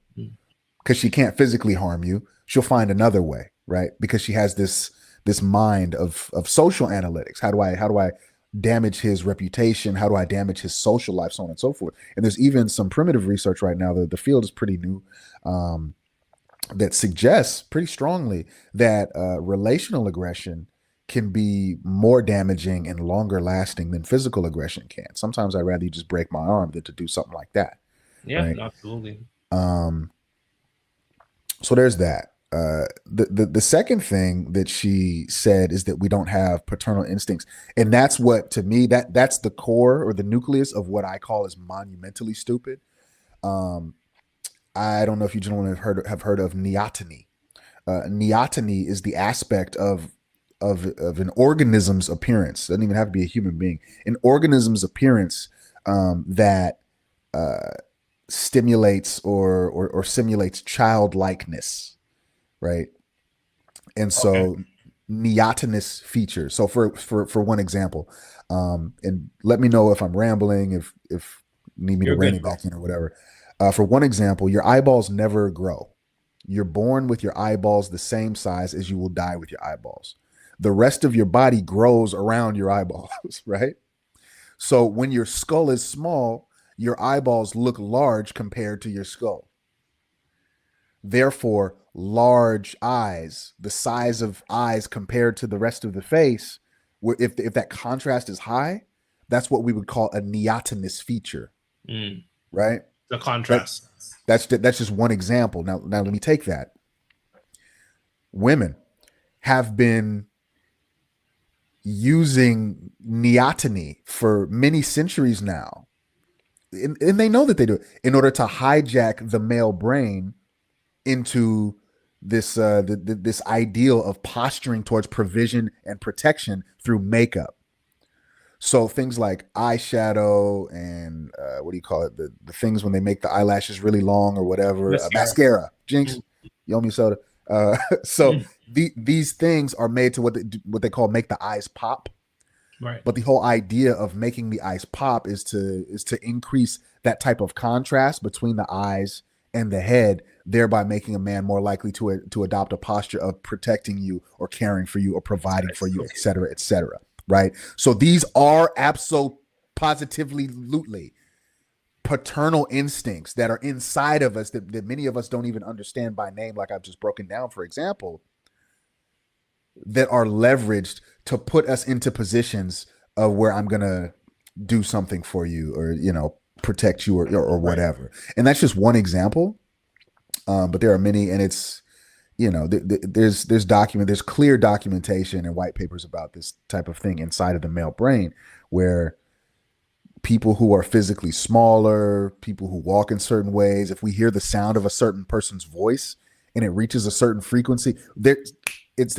Because she can't physically harm you, she'll find another way, right? Because she has this mind of social analytics. How do I damage his reputation? How do I damage his social life? So on and so forth. And there's even some primitive research right now. The field is pretty new, that suggests pretty strongly that relational aggression can be more damaging and longer lasting than physical aggression can. Sometimes I'd rather you just break my arm than to do something like that. Yeah, right? Absolutely. So there's that. The second thing that she said is that we don't have paternal instincts. And that's what, to me, that's the core or the nucleus of what I call is monumentally stupid. I don't know if you gentlemen have heard of neoteny. Neoteny is the aspect of an organism's appearance. Doesn't even have to be a human being. An organism's appearance that stimulates or simulates childlikeness, right? And so neotenous features. So for one example, and let me know if I'm rambling, if need me to rein it back in or whatever. For one example, your eyeballs never grow. You're born with your eyeballs the same size as you will die with your eyeballs. The rest of your body grows around your eyeballs, right? So when your skull is small, your eyeballs look large compared to your skull. Therefore, large eyes, the size of eyes compared to the rest of the face, if that contrast is high, that's what we would call a neotenous feature, right? The contrast. That's just one example. Now let me take that. Women have been using neoteny for many centuries now, and they know that they do it in order to hijack the male brain into this this ideal of posturing towards provision and protection through makeup. So things like eyeshadow and what do you call it? The things when they make the eyelashes really long or whatever. Mascara. Jinx, you owe me soda. So these things are made to what they call make the eyes pop. Right. But the whole idea of making the eyes pop is to increase that type of contrast between the eyes and the head, thereby making a man more likely to adopt a posture of protecting you or caring for you or providing for you, et cetera, et cetera. Right. So these are positively paternal instincts that are inside of us that many of us don't even understand by name, like I've just broken down, for example, that are leveraged to put us into positions of where I'm going to do something for you or, you know, protect you or whatever. Right. And that's just one example. But there are many, and it's, you know, there's clear documentation and white papers about this type of thing inside of the male brain, where people who are physically smaller, people who walk in certain ways, if we hear the sound of a certain person's voice and it reaches a certain frequency, there's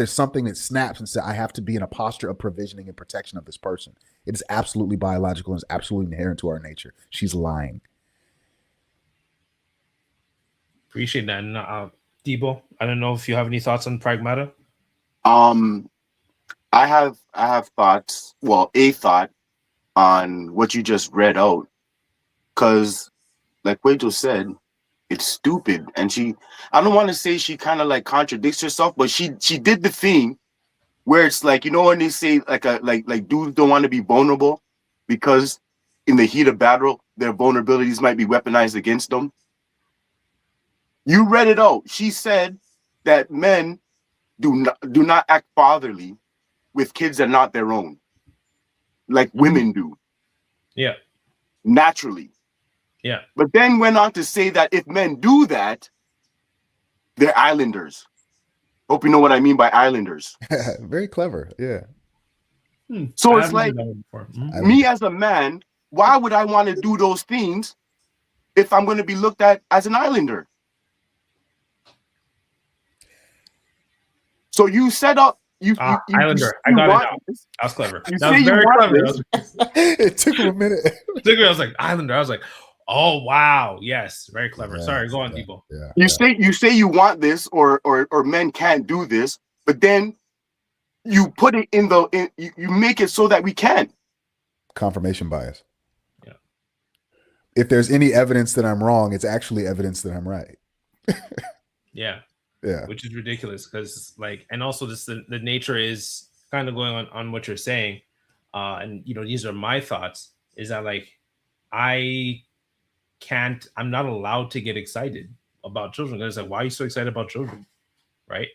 something that snaps and says, I have to be in a posture of provisioning and protection of this person. It is absolutely biological and it's absolutely inherent to our nature. She's lying. Appreciate that. And, Debo, I don't know if you have any thoughts on Pragmata. I have thoughts. Well, a thought on what you just read out, because, like Wajo said, it's stupid, and I don't want to say she kind of like contradicts herself, but she did the thing where it's like, you know, when they say like dudes don't want to be vulnerable because in the heat of battle their vulnerabilities might be weaponized against them. You read it out. She said that men do not act fatherly with kids that are not their own, like women do. Yeah. Naturally. Yeah. But then went on to say that if men do that, they're islanders. Hope you know what I mean by islanders. Very clever. Yeah. So it's like, me as a man, why would I want to do those things if I'm going to be looked at as an islander? So you set up Islander. I got it now. That was clever. That was very clever. It took him a minute. I was like, Islander. I was like, oh wow, yes, very clever. Sorry, go on, Debo. You say you want this, or men can't do this, but then you put it you make it so that we can. Confirmation bias. Yeah. If there's any evidence that I'm wrong, it's actually evidence that I'm right. Yeah. Yeah. Which is ridiculous because, like, and also this the nature is kind of going on what you're saying. And you know, these are my thoughts, is that like I'm not allowed to get excited about children. It's like, why are you so excited about children? Right.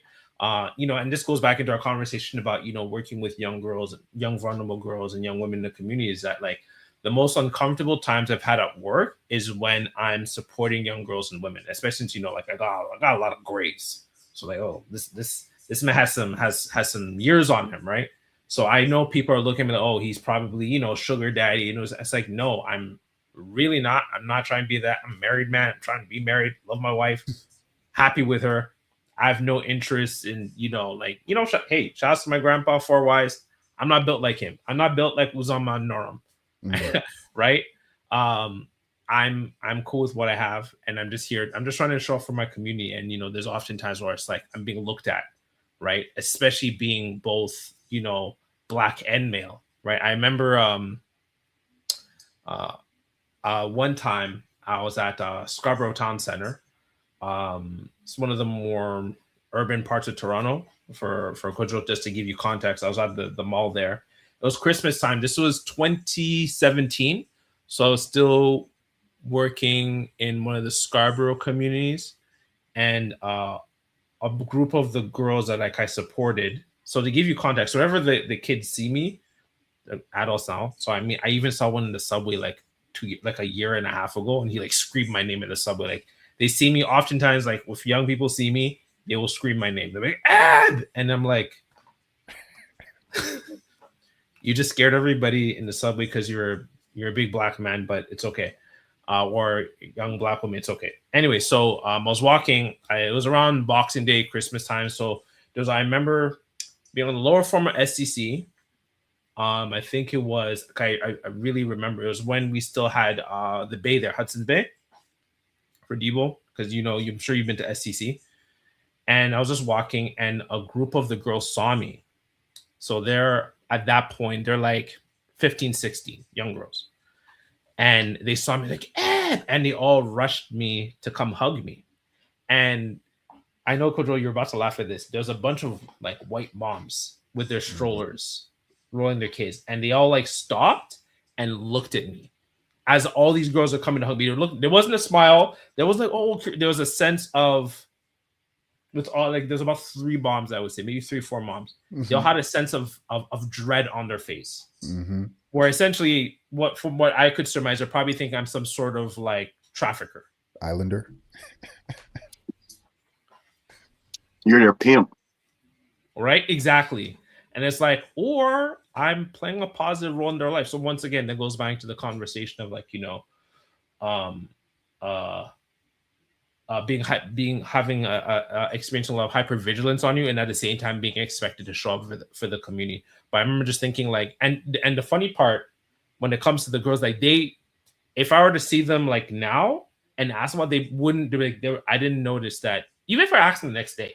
You know, and this goes back into our conversation about, you know, working with young girls, young vulnerable girls and young women in the community, is that like the most uncomfortable times I've had at work is when I'm supporting young girls and women, especially since, you know, like I got a lot of grades. So like, oh, this man has some years on him, right? So I know people are looking at me like, oh, he's probably, you know, sugar daddy. You know, it's like, no, I'm really not. I'm not trying to be that. I'm a married man. I'm trying to be married, love my wife, happy with her. I have no interest in, like, hey, shout out to my grandpa, Four Wise. I'm not built like him. I'm not built like Uzama Noram. Right? I'm cool with what I have, and I'm just here. I'm just trying to show up for my community. And there's often times where it's like I'm being looked at, right? Especially being both, black and male, right? I remember one time I was at Scarborough Town Center. It's one of the more urban parts of Toronto. For Kojo, just to give you context, I was at the mall there. It was Christmas time. This was 2017, so I was still working in one of the Scarborough communities, and a group of the girls that like I supported. So to give you context, whenever the kids see me, the adults now. So I mean, I even saw one in the subway like a year and a half ago, and he like screamed my name in the subway. Like they see me oftentimes, like if young people see me, they will scream my name. They're like, Ad! And I'm like, you just scared everybody in the subway because you're a big black man, but it's okay. Or young black woman, it's okay. Anyway, so I was walking. It was around Boxing Day, Christmas time. So I remember being on the lower form of SCC. I think it was, I really remember, it was when we still had the bay there, Hudson's Bay for Debo, because I'm sure you've been to SCC. And I was just walking, and a group of the girls saw me. So they're, at that point, they're like 15, 16, young girls. And they saw me like, Ed! And they all rushed me to come hug me. And I know, Kojo, you're about to laugh at this. There's a bunch of like white moms with their strollers rolling their kids. And they all like stopped and looked at me as all these girls are coming to hug me. There wasn't a smile. There was like, there was a sense of, with all like, there's about 3 moms, I would say, maybe 3, 4 moms. They all had a sense of dread on their face. Where essentially, from what I could surmise, they're probably thinking I'm some sort of like trafficker. Islander. You're their pimp. Right? Exactly. And it's like, or I'm playing a positive role in their life. So once again, that goes back to the conversation of like, having a experiencing a lot of hypervigilance on you, and at the same time being expected to show up for the community. But I remember just thinking like, and the funny part when it comes to the girls, like if I were to see them like now and ask them what, they wouldn't do it. I didn't notice that. Even if I asked them the next day,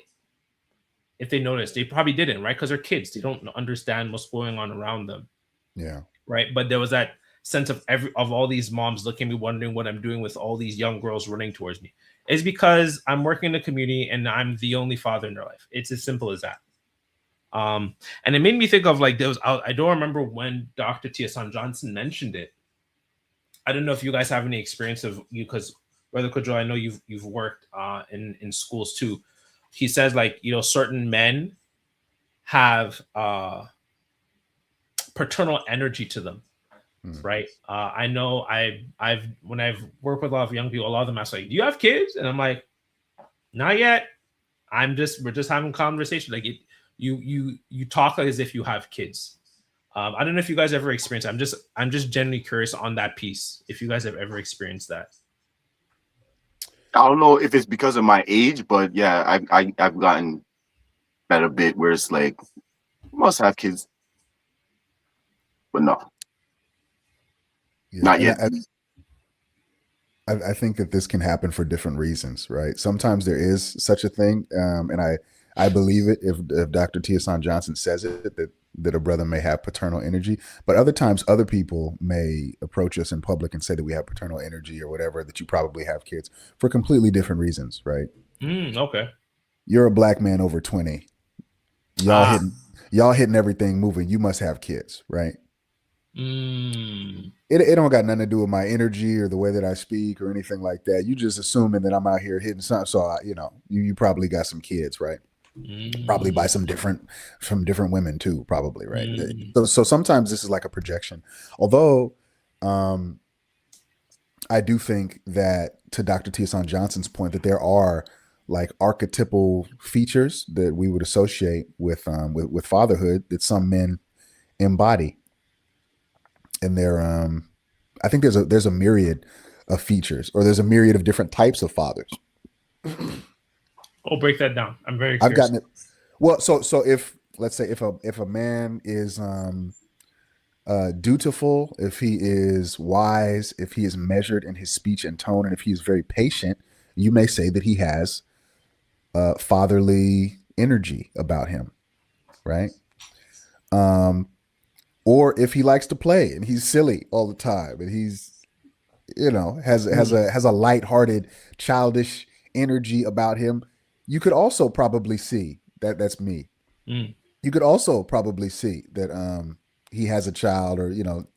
if they noticed, they probably didn't, right? Because they're kids, they don't understand what's going on around them. Yeah. Right. But there was that sense of all these moms looking at me, wondering what I'm doing with all these young girls running towards me. It's because I'm working in the community and I'm the only father in their life. It's as simple as that. And it made me think of like I don't remember when Dr. T.S. Johnson mentioned it. I don't know if you guys have any experience of you, because Brother Kojo, I know you've worked in schools too. He says like, certain men have paternal energy to them. Right. I know when I've worked with a lot of young people, a lot of them ask like, do you have kids? And I'm like, not yet. We're just having conversation. Like you talk as if you have kids. I don't know if you guys ever experienced. I'm just genuinely curious on that piece. If you guys have ever experienced that. I don't know if it's because of my age, but yeah, I've gotten that a bit where it's like, must have kids, but no. Yeah, not yet. I think that this can happen for different reasons, right? Sometimes there is such a thing, and I believe it if Dr. T.S. Johnson says it, that a brother may have paternal energy, but other times other people may approach us in public and say that we have paternal energy or whatever, that you probably have kids for completely different reasons, right? Okay. You're a black man over 20. Y'all hitting everything moving. You must have kids, right? It don't got nothing to do with my energy or the way that I speak or anything like that. You just assuming that I'm out here hitting something. So you probably got some kids, right? Probably by some different women too, probably, right? So sometimes this is like a projection. Although I do think that, to Dr. T.S. Johnson's point, that there are like archetypal features that we would associate with fatherhood that some men embody. And I think there's a myriad of features, or there's a myriad of different types of fathers. Oh, break that down. I'm very I've curious. gotten it. Well, so if let's say if a man is dutiful, if he is wise, if he is measured in his speech and tone, and if he is very patient, you may say that he has fatherly energy about him, right? Or if he likes to play and he's silly all the time, and he's has a lighthearted, childish energy about him, you could also probably see that that's me. Mm. You could also probably see that he has a child, or that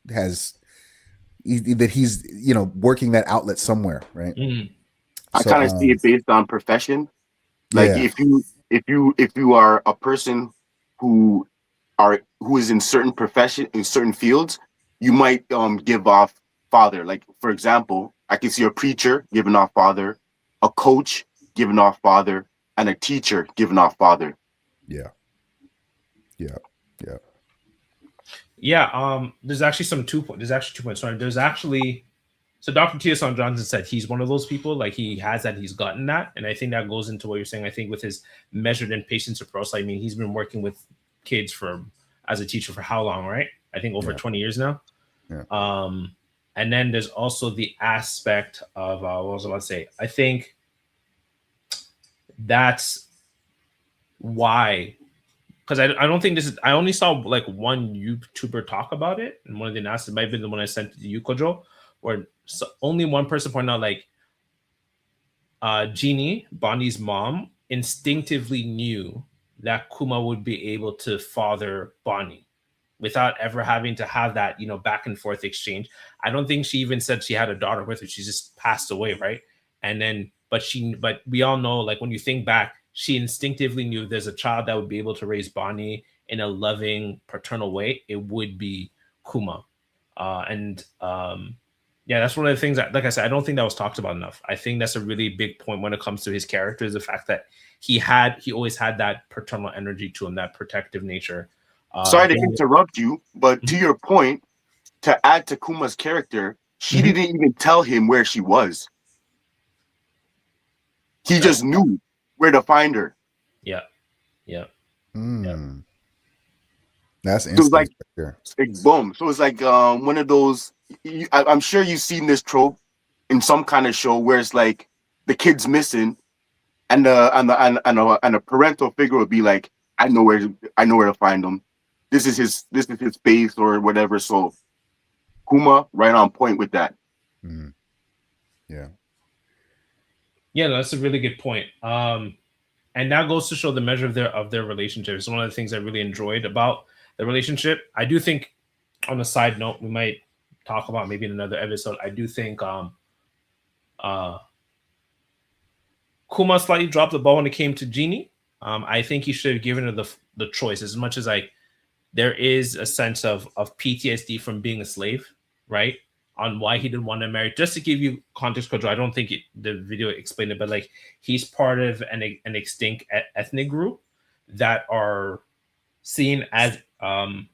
he's working that outlet somewhere, right? Mm. I So kind of see it based on profession. Like yeah, if you are a person who who is in certain profession, in certain fields, you might give off father. Like for example, I can see a preacher giving off father, a coach giving off father, and a teacher giving off father. yeah, yeah, yeah. Yeah. There's actually there's actually 2 points. Sorry. There's actually so Dr. Tioson Johnson said he's one of those people, like he has that, he's gotten that. And I think that goes into what you're saying. I think with his measured and patience approach, I mean, he's been working with kids as a teacher for how long, right? I think over 20 years now. Yeah. And then there's also the aspect of what was I about to say? I think that's why, because I don't think this is, I only saw like one YouTuber talk about it, and one of the announcements might have been the one I sent to you, Kojo, where only one person pointed out like Jeannie, Bonnie's mom, instinctively knew that Kuma would be able to father Bonnie without ever having to have that, back and forth exchange. I don't think she even said she had a daughter with her. She just passed away, right? And then, but we all know, like when you think back, she instinctively knew there's a child that would be able to raise Bonnie in a loving, paternal way. It would be Kuma. And yeah, that's one of the things that, like I said, I don't think that was talked about enough. I think that's a really big point when it comes to his character, is the fact that he always had that paternal energy to him, that protective nature. Sorry to interrupt you, but to your point, to add to Kuma's character, she Mhm. didn't even tell him where she was. He just knew where to find her. Yeah. Yeah. That's So it's like, sure. boom. So it's like one of those. I'm sure you've seen this trope in some kind of show where it's like the kid's missing, and a parental figure would be like, I know where to find him. This is his base or whatever. So Kuma, right on point with that. Yeah. Yeah, no, that's a really good point. And that goes to show the measure of their relationship. It's one of the things I really enjoyed about the relationship. I do think, on a side note, we might talk about maybe in another episode, I do think Kuma slightly dropped the ball when it came to Genie. I think he should have given her the choice. As much as like there is a sense of PTSD from being a slave, right? On why he didn't want to marry. Just to give you context, Kojo, I don't think the video explained it, but like he's part of an extinct ethnic group that are seen as an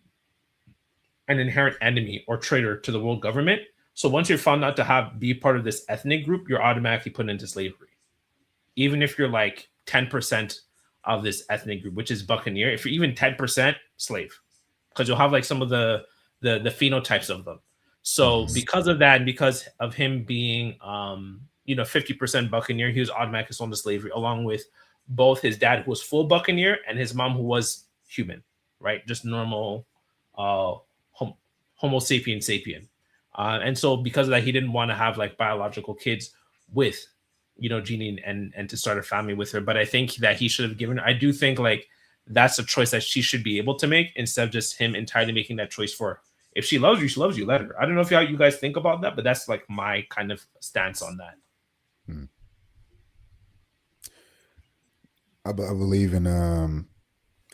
inherent enemy or traitor to the world government. So once you're found out to be part of this ethnic group, you're automatically put into slavery. Even if you're like 10% of this ethnic group, which is Buccaneer, if you're even 10% slave, because you'll have like some of the phenotypes of them. So because of that, and because of him being 50% Buccaneer, he was automatically sold into slavery, along with both his dad, who was full Buccaneer, and his mom, who was human, right? Just normal Homo sapien. And so because of that, he didn't want to have like biological kids with Jeannie and to start a family with her. But I think that he should have given her, I do think like that's a choice that she should be able to make, instead of just him entirely making that choice for her. If she loves you, she loves you. Let her. I don't know if you guys think about that, but that's like my kind of stance on that. I believe in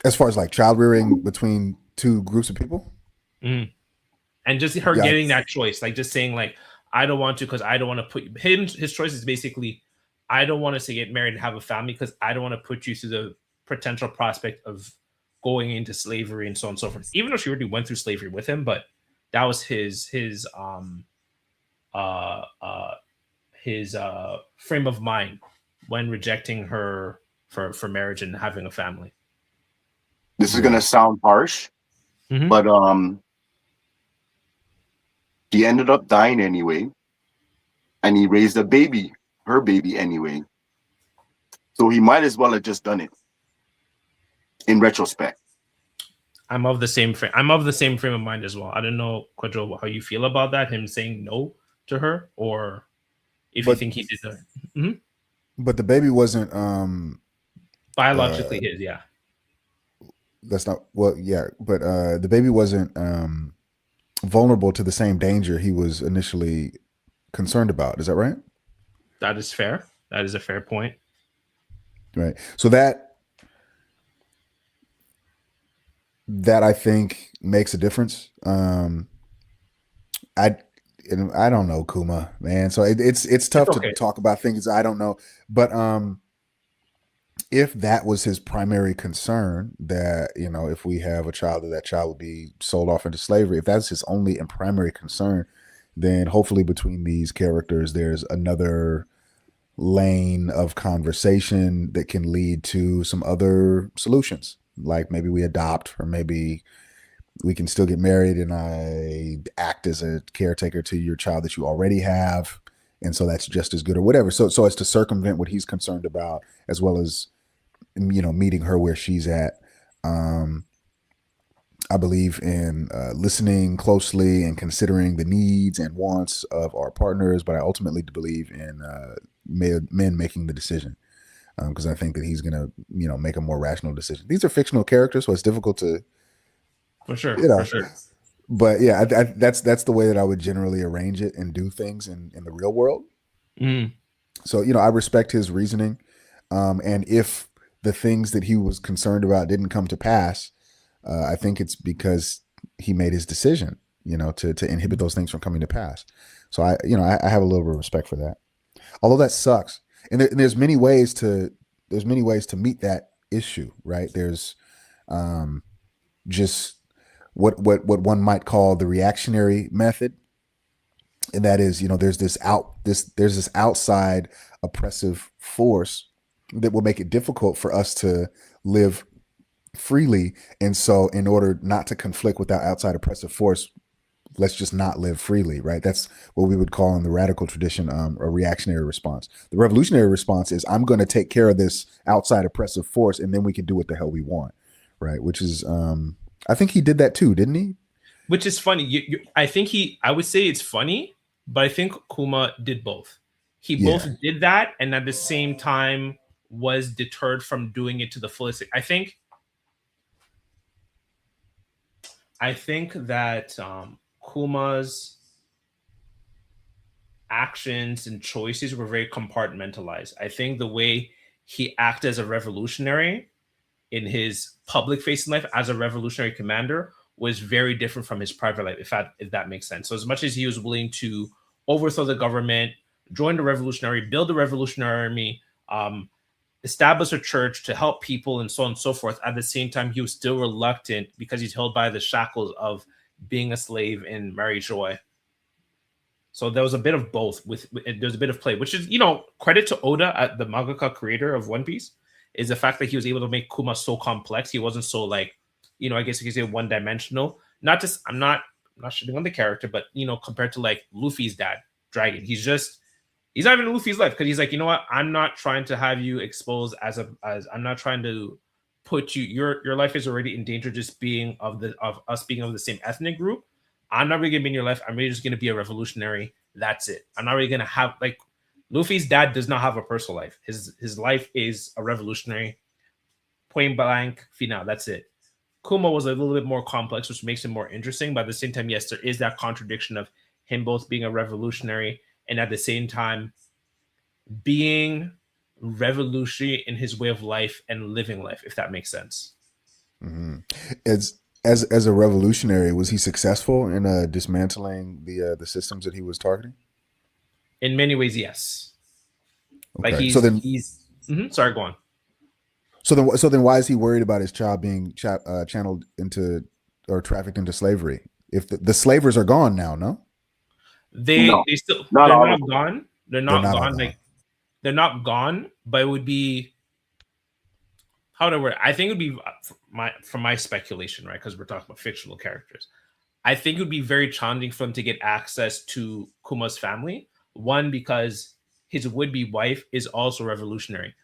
as far as like child rearing between two groups of people. And just her getting that choice, like just saying like, I don't want to, because I don't want to put him. His choice is basically, I don't want us to get married and have a family because I don't want to put you through the potential prospect of going into slavery and so on and so forth. Even though she already went through slavery with him, but that was his frame of mind when rejecting her for marriage and having a family. This is gonna sound harsh, but he ended up dying anyway, and he raised a baby, her baby anyway. So he might as well have just done it. In retrospect, I'm of the same frame. I'm of the same frame of mind as well. I don't know, Quadro, how you feel about that. Him saying no to her, or if you think he did that. Mm-hmm. But the baby wasn't biologically his. Yeah, that's not well. Yeah, but the baby wasn't vulnerable to the same danger he was initially concerned about. Is that right? That is fair. That is a fair point. Right. So that I think makes a difference. I don't know, Kuma, man. So it's tough to talk about things I don't know. But if that was his primary concern, that if we have a child, that child would be sold off into slavery. If that's his only and primary concern, then hopefully between these characters, there's another lane of conversation that can lead to some other solutions. Like maybe we adopt, or maybe we can still get married and I act as a caretaker to your child that you already have. And so that's just as good, or whatever. So as to circumvent what he's concerned about, as well as, meeting her where she's at. I believe in listening closely and considering the needs and wants of our partners, but I ultimately believe in men making the decision, because I think that he's going to, make a more rational decision. These are fictional characters, so it's difficult to, for sure, for sure. But yeah, that's the way that I would generally arrange it and do things in the real world. So I respect his reasoning, and if the things that he was concerned about didn't come to pass, I think it's because he made his decision, to inhibit those things from coming to pass. So I have a little bit of respect for that. Although that sucks, and there's many ways to meet that issue, right? There's just what one might call the reactionary method, and that is, there's this outside oppressive force that will make it difficult for us to live freely. And so in order not to conflict with that outside oppressive force, let's just not live freely, right? That's what we would call in the radical tradition a reactionary response. The revolutionary response is, I'm going to take care of this outside oppressive force, and then we can do what the hell we want, right? Which is, I think he did that too, didn't he? Which is funny. I would say it's funny, but I think Kuma did both. He both did that, and at the same time was deterred from doing it to the fullest. I think that Kuma's actions and choices were very compartmentalized. I think the way he acted as a revolutionary in his public facing life as a revolutionary commander was very different from his private life, if that makes sense. So as much as he was willing to overthrow the government, join the revolutionary, build the revolutionary army, establish a church to help people, and so on and so forth, at the same time, he was still reluctant because he's held by the shackles of being a slave in Mary Joy. So there was a bit of both. There's a bit of play, which is, credit to Oda, the mangaka creator of One Piece, is the fact that he was able to make Kuma so complex. He wasn't so I guess you could say one-dimensional. I'm not shitting on the character, but compared to Luffy's dad, Dragon, he's not even in Luffy's life, because he's like, you know what? I'm not trying to have you exposed as I'm not trying to put you. Your life is already in danger just being of us being of the same ethnic group. I'm not really gonna be in your life. I'm really just gonna be a revolutionary. That's it. I'm not really gonna have Luffy's dad does not have a personal life. His life is a revolutionary. Point blank final. That's it. Kuma was a little bit more complex, which makes him more interesting. But at the same time, yes, there is that contradiction of him both being a revolutionary and at the same time being revolutionary in his way of life and living life, if that makes sense. Mm-hmm. As a revolutionary, was he successful in dismantling the systems that he was targeting? In many ways, yes. Okay. Sorry, go on. So then why is he worried about his child being channeled into or trafficked into slavery? If the slavers are gone now, no? They're not gone. They're not gone. They're not gone, but it would be how to word. I think it would be from my speculation, right? Because we're talking about fictional characters. I think it would be very challenging for him to get access to Kuma's family. One, because his would-be wife is also revolutionary.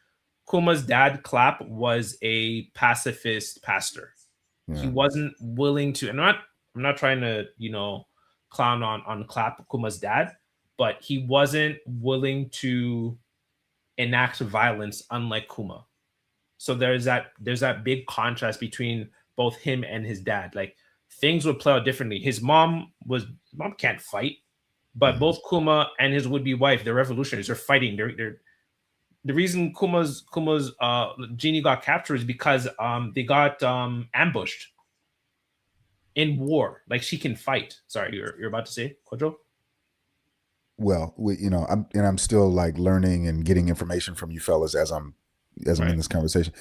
Kuma's dad, Clap, was a pacifist pastor. He wasn't willing to, and I'm not trying to, clown on Clap, Kuma's dad, but he wasn't willing to enact violence, unlike Kuma. So there's that big contrast between both him and his dad. Like, things would play out differently. His mom can't fight, but both Kuma and his would-be wife, they're revolutionaries. They're fighting. They're the reason Kuma's genie got captured is because they got ambushed in war. Like, she can fight. Sorry, you're about to say, Kojo? Well, I'm still like learning and getting information from you fellas as I'm in this conversation.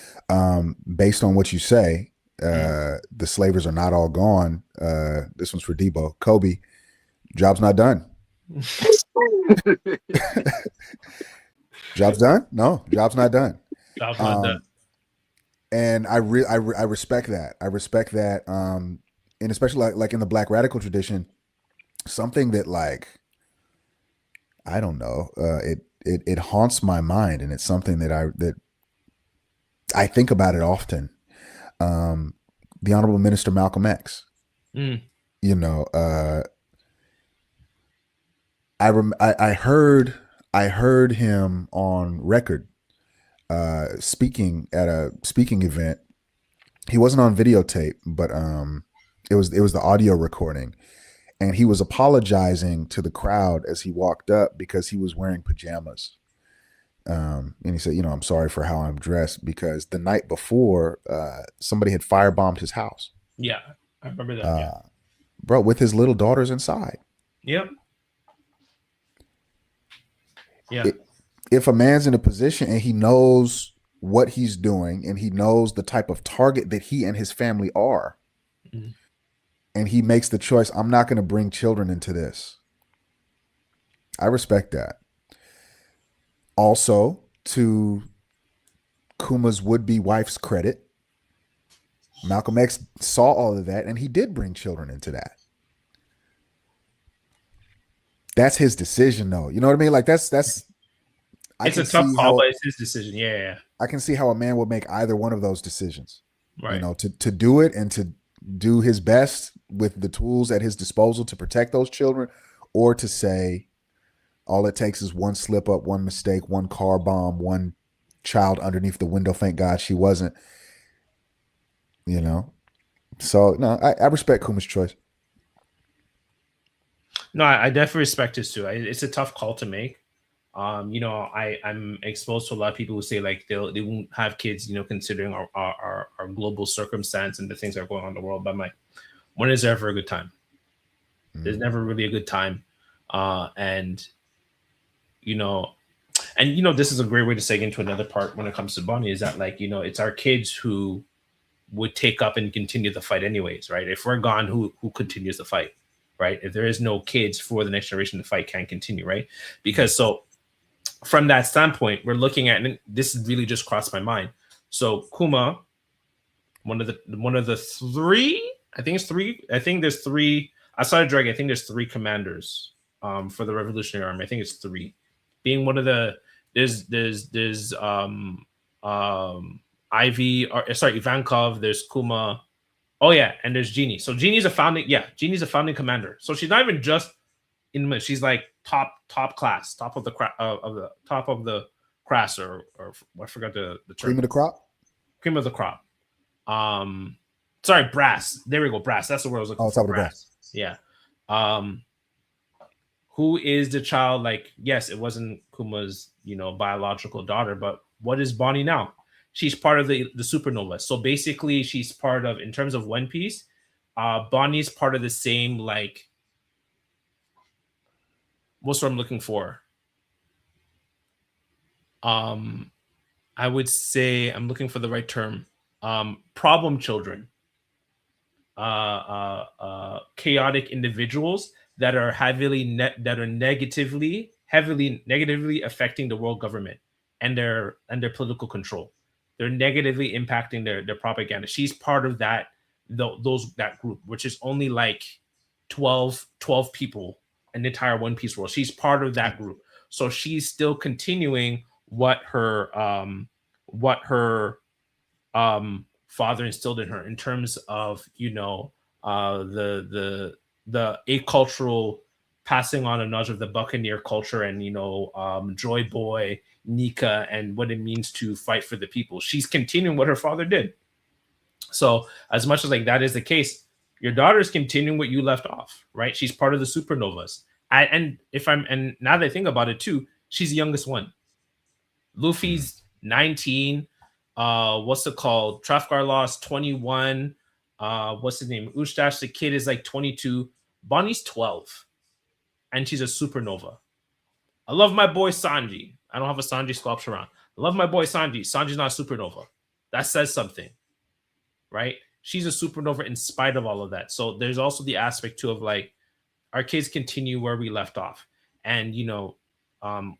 Based on what you say, the slavers are not all gone. This one's for Debo. Kobe, job's not done. Job's done? No, job's not done. Job's not done. And I respect that. I respect that. And especially like in the Black radical tradition, something that, like, I don't know, it haunts my mind, and it's something that I think about it often. The Honorable Minister Malcolm X. I heard him on record speaking at a speaking event. He wasn't on videotape, but it was the audio recording, and he was apologizing to the crowd as he walked up because he was wearing pajamas. And he said, I'm sorry for how I'm dressed, because the night before, somebody had firebombed his house. Yeah, I remember that. Bro, with his little daughters inside. Yep. Yeah. If a man's in a position and he knows what he's doing and he knows the type of target that he and his family are, and he makes the choice, I'm not going to bring children into this, I respect that. Also, to Kuma's would-be wife's credit, Malcolm X saw all of that and he did bring children into that. That's his decision, though. You know what I mean? Like, that's it's a tough call, but it's his decision. Yeah. I can see how a man would make either one of those decisions. Right. To do it and to do his best with the tools at his disposal to protect those children, or to say, all it takes is one slip up, one mistake, one car bomb, one child underneath the window. Thank God she wasn't. So no, I respect Kuma's choice. No, I definitely respect his too. It's a tough call to make. I'm exposed to a lot of people who say, like, they won't have kids, considering our global circumstance and the things that are going on in the world. But I'm like, when is there ever a good time? There's never really a good time. And this is a great way to segue into another part when it comes to Bonnie, is that, like, it's our kids who would take up and continue the fight anyways, right? If we're gone, who continues the fight, right? If there is no kids for the next generation, the fight can't continue, right? Because so from that standpoint, we're looking at, and this really just crossed my mind. So Kuma, one of the three, I think it's three. I think there's three outside of Drake. I think there's three commanders for the Revolutionary Army. I think it's three. Being one of the there's Ivankov, there's Kuma. Oh yeah, and there's Jeannie. So Jeannie's a founding commander. So she's not even just she's like top class, top of the class, or I forgot the term. Cream of the crop. Cream of the crop. Sorry, brass. There we go, brass. That's the word I was looking for. Brass. Yeah. Who is the child? Like, yes, it wasn't Kuma's, biological daughter, but what is Bonnie now? She's part of the supernova. So basically, she's part of, in terms of One Piece, Bonnie's part of the same, like, what's what I'm looking for? I would say I'm looking for the right term. Problem children. Chaotic individuals that are heavily negatively affecting the world government and their political control. they're negatively impacting their propaganda. She's part of that that group, which is only like 12 people in the entire One Piece world. She's part of that group, so she's still continuing what her father instilled in her in terms of the acultural passing on of knowledge of the Buccaneer culture and Joy Boy, Nika, and what it means to fight for the people. She's continuing what her father did. So as much as like that is the case, your daughter is continuing what you left off, right? She's part of the supernovas. And now that I think about it too, she's the youngest one. Luffy's 19. What's it called? Trafalgar Lost 21. What's his name? Ustash, the kid, is like 22. Bonnie's 12. And she's a supernova. I love my boy Sanji. I don't have a Sanji sculpture around. I love my boy Sanji. Sanji's not a supernova. That says something, right? She's a supernova in spite of all of that. So there's also the aspect too of like our kids continue where we left off, and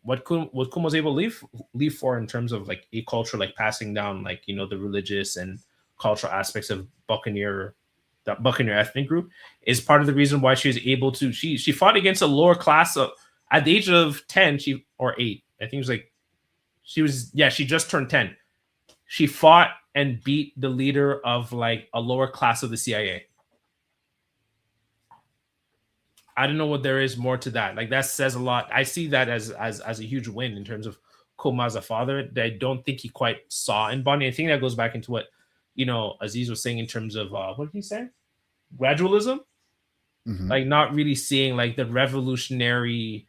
what Kuma was able to leave for in terms of like a culture, like passing down like the religious and cultural aspects of that Buccaneer ethnic group, is part of the reason why she was able to she fought against a lower class at the age of 10 or 8. I think it was like she just turned 10. She fought and beat the leader of like a lower class of the CIA. I don't know what there is more to that. Like that says a lot. I see that as a huge win in terms of Kuma as a father that I don't think he quite saw in Bonnie. I think that goes back into what Aziz was saying in terms of what did he say? Gradualism. Mm-hmm. Like not really seeing like the revolutionary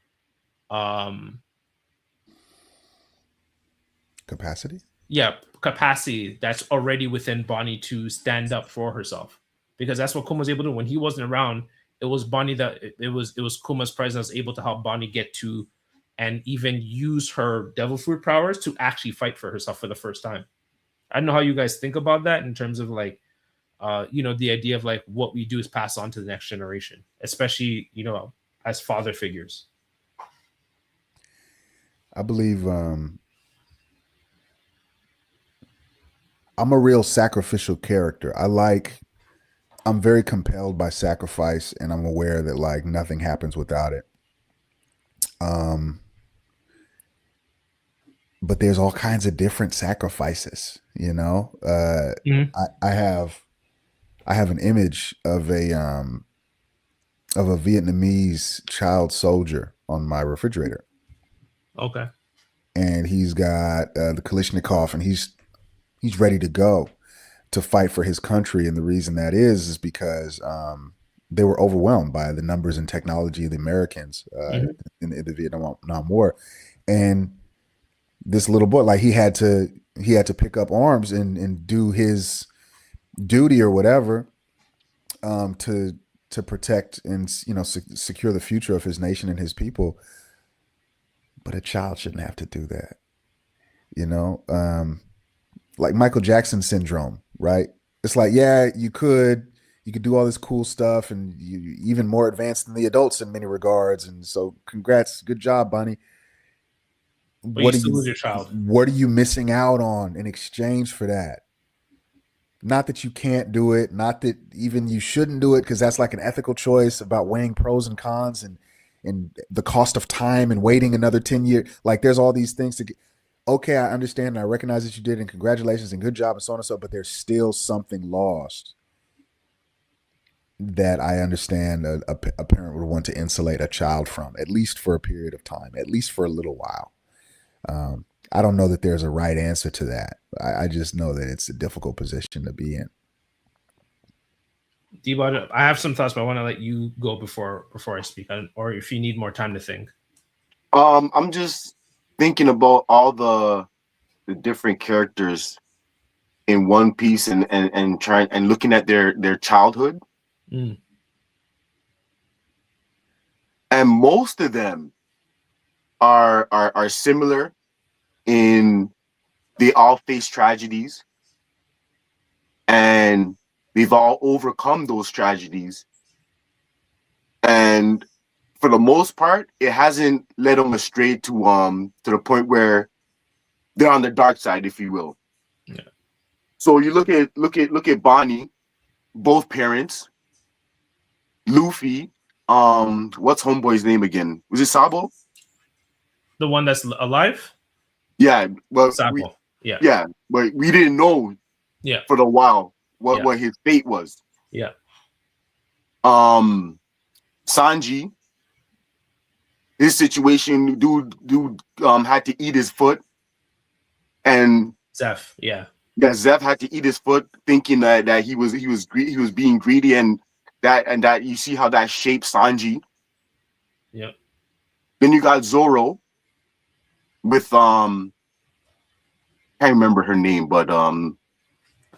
capacity. Yeah, capacity that's already within Bonnie to stand up for herself, because that's what Kuma was able to do when he wasn't around. It was Bonnie it was Kuma's presence able to help Bonnie get to and even use her devil fruit powers to actually fight for herself for the first time. I don't know how you guys think about that in terms of like the idea of like what we do is pass on to the next generation, especially as father figures. I believe I'm a real sacrificial character. I'm very compelled by sacrifice, and I'm aware that like nothing happens without it. But there's all kinds of different sacrifices, mm-hmm. I have an image of a Vietnamese child soldier on my refrigerator. Okay. And he's got the Kalashnikov, and he's ready to go to fight for his country. And the reason that is because they were overwhelmed by the numbers and technology of the Americans in the Vietnam War. And this little boy, like he had to pick up arms and do his duty or whatever to protect and secure the future of his nation and his people. But a child shouldn't have to do that, like Michael Jackson syndrome, right? It's like, yeah, you could do all this cool stuff, and you even more advanced than the adults in many regards. And so, congrats, good job, Bonnie. But what you lose your child. What are you missing out on in exchange for that? Not that you can't do it, not that even you shouldn't do it, because that's like an ethical choice about weighing pros and cons and the cost of time and waiting another 10 years. Like there's all these things to get. Okay, I understand and I recognize that you did, and congratulations and good job and so on and so, but there's still something lost that I understand a parent would want to insulate a child from, at least for a period of time, at least for a little while. I don't know that there's a right answer to that. I just know that it's a difficult position to be in. Debo, I have some thoughts, but I want to let you go before I speak, or if you need more time to think. I'm just thinking about all the different characters in One Piece and trying and looking at their childhood. And most of them are similar in they all face tragedies and they've all overcome those tragedies. And for the most part, it hasn't led them astray to the point where they're on the dark side, if you will. Yeah. So you look at Bonnie, both parents, Luffy. What's homeboy's name again? Was it Sabo? The one that's alive? Yeah, but Sabo. Yeah. yeah, but we didn't know Yeah. for a while Yeah. what his fate was. Yeah. Sanji, his situation, dude had to eat his foot, and Zeph. Yeah. yeah, Zeph had to eat his foot, thinking that he was being greedy, and that you see how that shaped Sanji. Yeah. Then you got Zoro with can't remember her name, but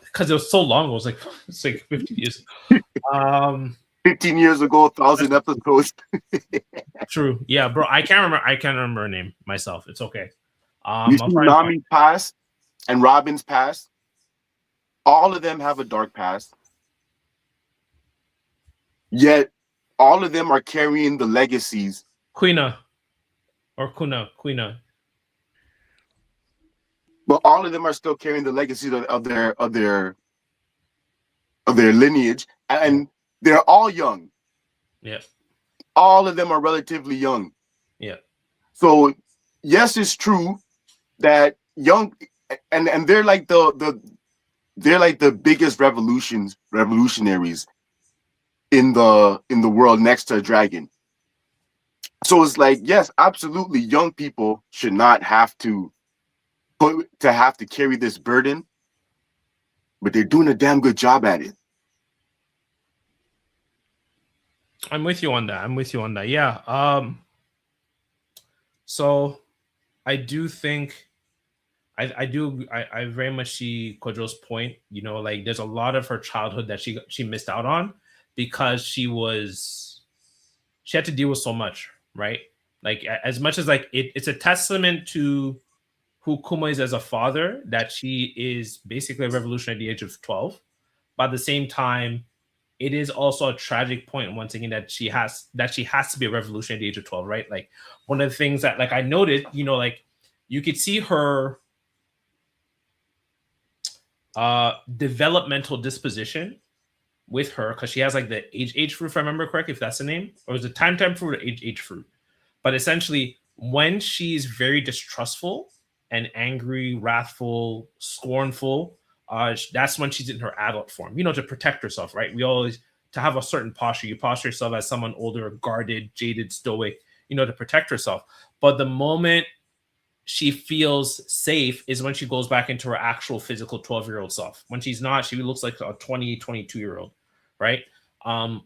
because it was so long. It was like it's like 50 years. 15 years ago, 1,000 episodes. True. Yeah, bro. I can't remember her name myself. It's okay. You see Nami's past and Robin's past. All of them have a dark past. Yet all of them are carrying the legacies. Kuna. But all of them are still carrying the legacies of their lineage. And they're all young. Yeah. All of them are relatively young. Yeah. So yes, it's true that young and they're like the biggest revolutionaries in the world next to a dragon. So it's like, yes, absolutely, young people should not have to carry this burden, but they're doing a damn good job at it. I'm with you on that. Yeah. So I do think I very much see Kojo's point. You know, like there's a lot of her childhood that she missed out on because she had to deal with so much, right? Like as much as like it's a testament to who Kuma is as a father that she is basically a revolutionary at the age of 12. But at the same time, it is also a tragic point once again that she has to be a revolutionary at the age of 12, right? Like one of the things that like I noted, you know, like you could see her developmental disposition with her because she has like the age fruit, if I remember correctly, if that's the name, or is it time fruit or age fruit? But essentially, when she's very distrustful and angry, wrathful, scornful, that's when she's in her adult form. You know, to protect herself, right? We always to have a certain posture. You posture yourself as someone older, guarded, jaded, stoic. You know, to protect herself. But the moment she feels safe is when she goes back into her actual physical 12-year-old self. When she's not, she looks like a 20, 22-year-old, right?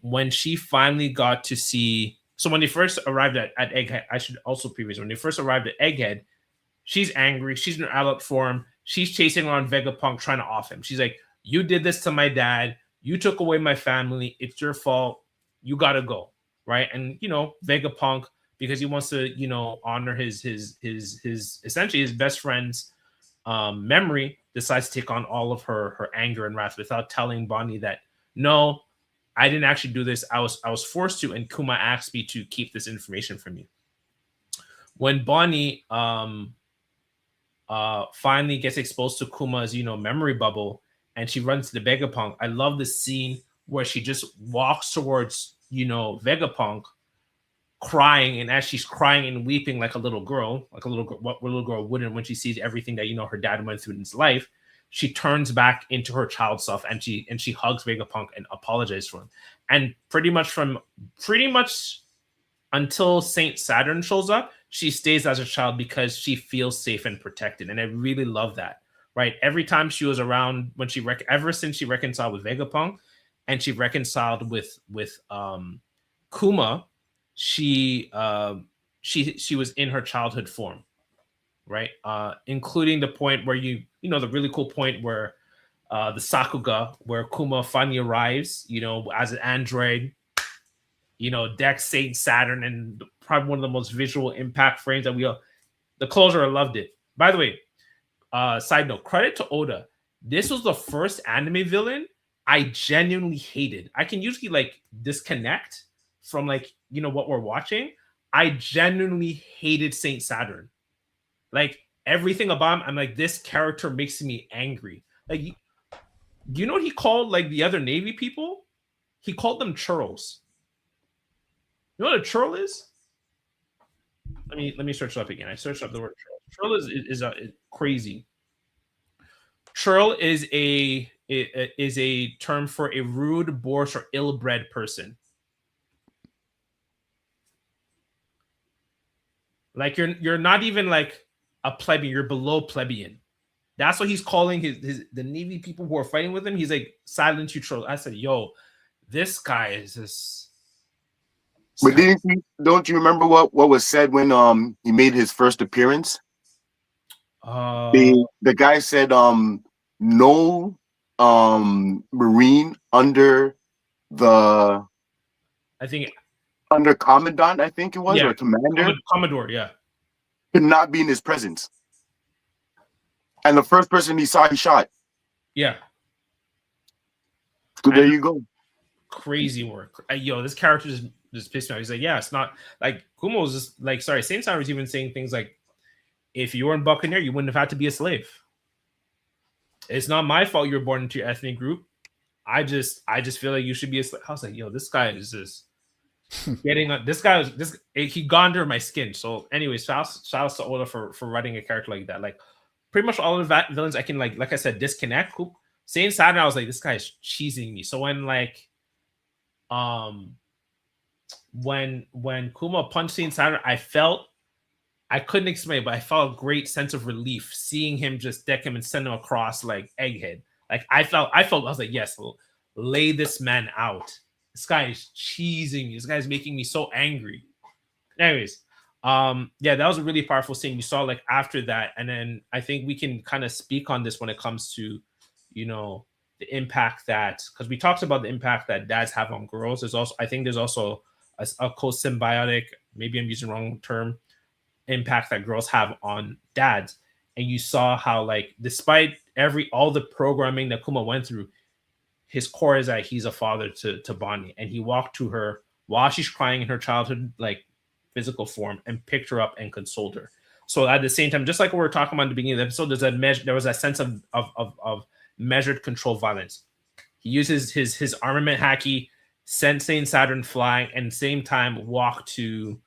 When she finally got to see, so when they first arrived at Egghead, I should also previous, when they first arrived at Egghead, she's angry, she's in her adult form, she's chasing around Vegapunk trying to off him. She's like, you did this to my dad, you took away my family, it's your fault, you gotta go, right? And you know, Vegapunk, because he wants to, you know, honor his essentially his best friend's memory, decides to take on all of her anger and wrath without telling Bonnie that no, I didn't actually do this. I was forced to, and Kuma asked me to keep this information from you. When Bonnie finally gets exposed to Kuma's, you know, memory bubble, and she runs to the Vegapunk, I love the scene where she just walks towards, you know, Vegapunk, crying, and as she's crying and weeping like a little girl, what little girl wouldn't when she sees everything that, you know, her dad went through in his life, she turns back into her child self and she hugs Vegapunk and apologizes for him. And pretty much until Saint Saturn shows up, she stays as a child because she feels safe and protected. And I really love that. Right? Every time she was around, when ever since she reconciled with Vegapunk and she reconciled with Kuma, she was in her childhood form, right? Including the point where you know, the really cool point where the Sakuga, where Kuma finally arrives, you know, as an android, you know, Dex, Saint Saturn, and probably one of the most visual impact frames that the closure, I loved it. By the way, side note, credit to Oda. This was the first anime villain I genuinely hated. I can usually like disconnect from like, you know, what we're watching. I genuinely hated Saint Saturn. Like everything about him, I'm like, this character makes me angry. Like, do you know what he called like the other Navy people? He called them churls. You know what a churl is? Let me search it up again. I searched up the word churl. Churl is crazy. Churl is a term for a rude, boorish, or ill-bred person. Like you're not even like a plebeian, you're below plebeian. That's what he's calling the Navy people who are fighting with him. He's like, silence you trolls. I said, yo, this guy is just. But don't you remember what was said when he made his first appearance? The guy said no Marine under the, I think under Commandant, I think it was, or Commander, Commodore, yeah, could not be in his presence. And the first person he saw, he shot. Yeah. So there you go. Crazy work. Yo, this character just pissed me off. He's like, yeah, it's not like Kuma was just like, sorry, Saint Seiya was even saying things like, if you weren't Buccaneer, you wouldn't have had to be a slave. It's not my fault you were born into your ethnic group. I just feel like you should be a slave. I was like, yo, this guy is just getting on. This guy was he got under my skin. So, anyways, shout out to Oda for writing a character like that. Like, pretty much all of the villains I can like I said, disconnect. Saint Saturn, I was like, this guy is cheesing me. So when like, when Kuma punched Saint Saturn, I couldn't explain it, but I felt a great sense of relief seeing him just deck him and send him across like Egghead. Like I was like, yes, lay this man out. This guy is cheesing me. This guy's making me so angry. Anyways, yeah, that was a really powerful scene. You saw like after that, and then I think we can kind of speak on this when it comes to, you know, the impact that, because we talked about the impact that dads have on girls. I think there's also a co-symbiotic, maybe I'm using the wrong term, impact that girls have on dads. And you saw how like despite all the programming that Kuma went through, his core is that he's a father to Bonnie, and he walked to her while she's crying in her childhood like physical form and picked her up and consoled her. So at the same time, just like we were talking about at the beginning of the episode, there was a sense of measured controlled violence. He uses his armament haki, sent Saint Saturn flying, and same time walk to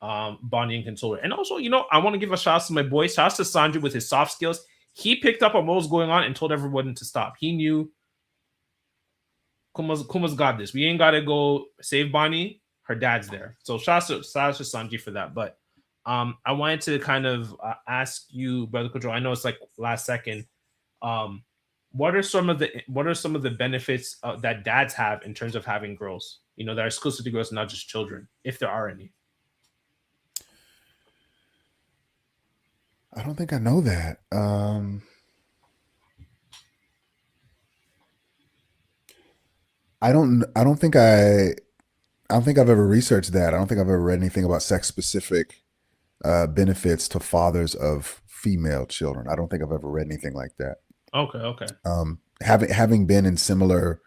Bonnie and console her. And also, you know, I want to give a shout out to my boy. Shout out to Sanju with his soft skills. He picked up on what was going on and told everyone to stop. He knew Kuma's got this. We ain't got to go save Bonnie. Her dad's there. So shout out to Sanji for that. But I wanted to kind of ask you, Brother Kojo, I know it's like last second. What are some of the benefits that dads have in terms of having girls? You know, that are exclusive to girls, not just children, if there are any. I don't think I know that. I don't think I've ever researched that. I don't think I've ever read anything about sex specific benefits to fathers of female children. I don't think I've ever read anything like that. Okay. Having been in similar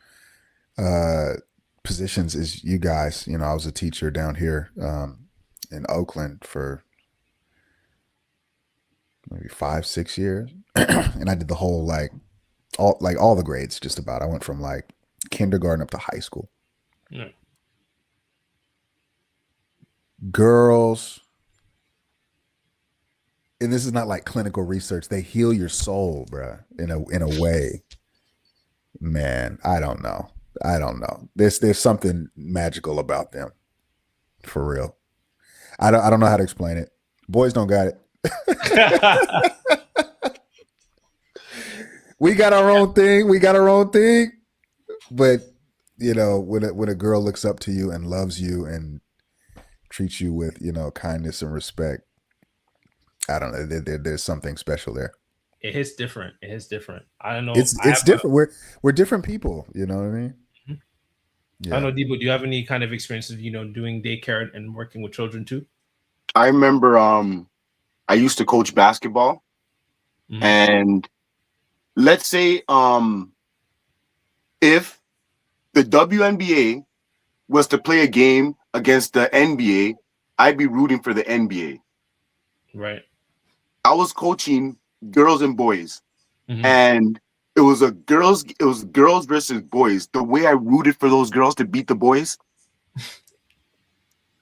positions as you guys, you know, I was a teacher down here in Oakland for maybe 5-6 years, and I did the whole all the grades just about. I went from like kindergarten up to high school. Yeah. Girls, and this is not like clinical research, they heal your soul, bruh, in a way. Man, I don't know. There's something magical about them, for real. I don't know how to explain it. Boys don't got it. We got our own thing. But you know, when a girl looks up to you and loves you and treats you with, you know, kindness and respect, I don't know. There's something special there. It hits different. I don't know. It's different. We're different people. You know what I mean? Mm-hmm. Yeah. I don't know, Debo. Do you have any kind of experiences, you know, doing daycare and working with children too? I remember I used to coach basketball, mm-hmm. and let's say if the WNBA was to play a game against the NBA, I'd be rooting for the NBA. Right. I was coaching girls and boys, Mhm. and it was girls versus boys. The way I rooted for those girls to beat the boys.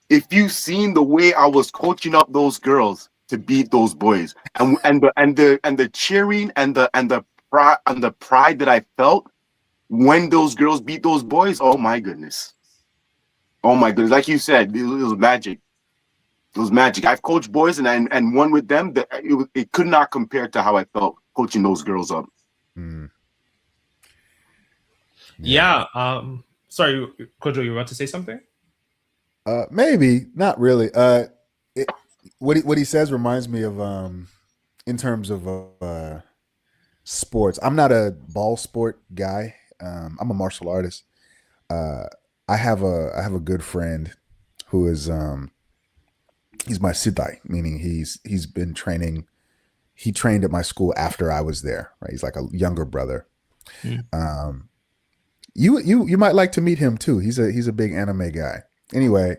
If you've seen the way I was coaching up those girls to beat those boys, and the cheering and the pride that I felt when those girls beat those boys, oh my goodness. Oh my goodness. Like you said, it was magic. It was magic. I've coached boys and won with them. That it could not compare to how I felt coaching those girls up. Mm. Yeah. Sorry, Kojo, you were about to say something? Maybe not really. What he says reminds me of in terms of sports. I'm not a ball sport guy. I'm a martial artist. Uh, I have a good friend who is he's my sitai, meaning he's been training. He trained at my school after I was there. Right, he's like a younger brother. Mm. You might like to meet him too. He's a big anime guy. Anyway,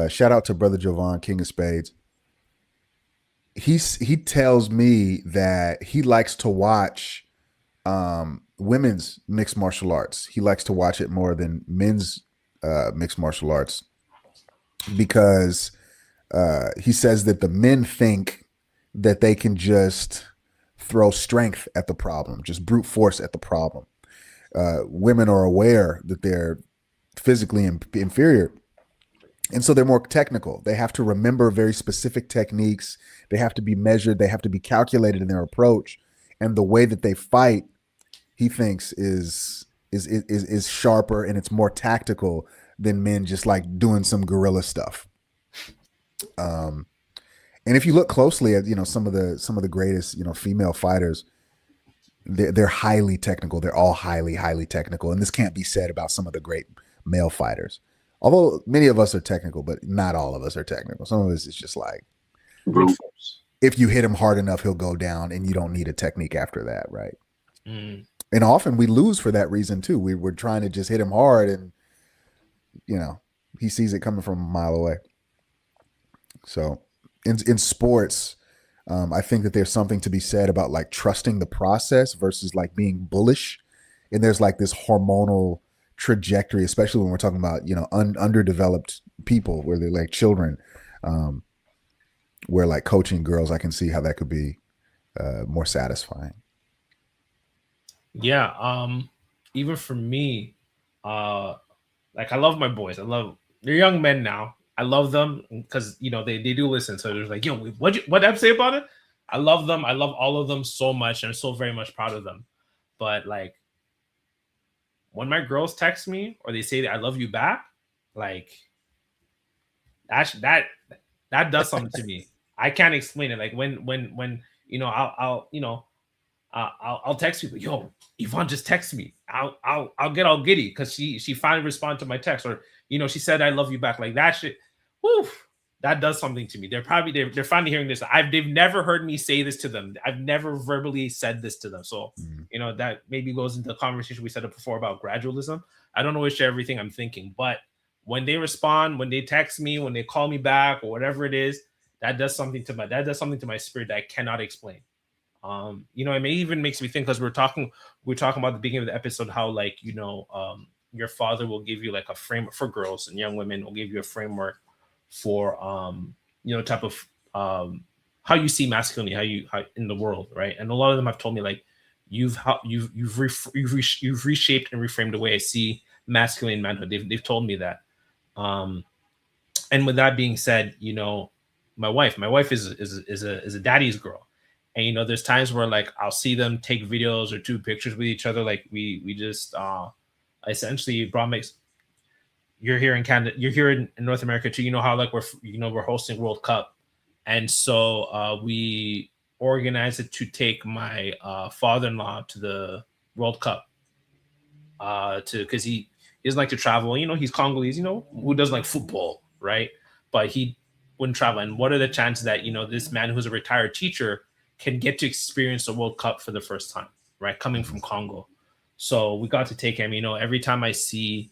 shout out to brother Jovan, King of Spades. He tells me that he likes to watch women's mixed martial arts. He likes to watch it more than men's mixed martial arts because he says that the men think that they can just throw strength at the problem, just brute force at the problem. Women are aware that they're physically inferior, and so they're more technical. They have to remember very specific techniques. They have to be measured. They have to be calculated in their approach, and the way that they fight, he thinks, is sharper and it's more tactical than men just like doing some guerrilla stuff. And if you look closely at some of the greatest female fighters, they're highly technical. They're all highly technical, and this can't be said about some of the great male fighters. Although many of us are technical, but not all of us are technical. Some of us is just like, if you hit him hard enough, he'll go down, and you don't need a technique after that, right? Mm. And often we lose for that reason too. We're trying to just hit him hard, and he sees it coming from a mile away. So in sports, I think that there's something to be said about like trusting the process versus like being bullish. And there's like this hormonal trajectory, especially when we're talking about underdeveloped people where they're like children, where like coaching girls, I can see how that could be more satisfying. Yeah. Even for me, like I love my boys. They're young men now. I love them because they do listen. So they're like, yo, what I say about it? I love them. I love all of them so much, and I'm so very much proud of them. But like when my girls text me or they say that I love you back, like that does something to me. I can't explain it. Like when I'll text people, yo, Yvonne just text me. I'll get all giddy because she finally responded to my text, or she said I love you back. Like that shit, whew, that does something to me. They're finally hearing this. They've never heard me say this to them. I've never verbally said this to them. So that maybe goes into the conversation we said it before about gradualism. I don't always share everything I'm thinking, but when they respond, when they text me, when they call me back, or whatever it is, that does something to my spirit that I cannot explain. It even makes me think, because we're talking about the beginning of the episode, how like your father will give you like a framework for girls, and young women will give you a framework for type of how you see masculinity, how in the world, right? And a lot of them have told me like you've reshaped and reframed the way I see masculine manhood. They've told me that. And with that being said, my wife is a daddy's girl. And there's times where like I'll see them take videos or two pictures with each other. Like we just essentially brought makes. You're here in Canada. You're here in North America too. You know how like we're hosting World Cup, and so we organized it to take my father-in-law to the World Cup. Because he doesn't like to travel. He's Congolese. Who doesn't like football, right? But he wouldn't travel. And what are the chances that this man who's a retired teacher can get to experience the World Cup for the first time, right? Coming from Congo. So we got to take him. Every time I see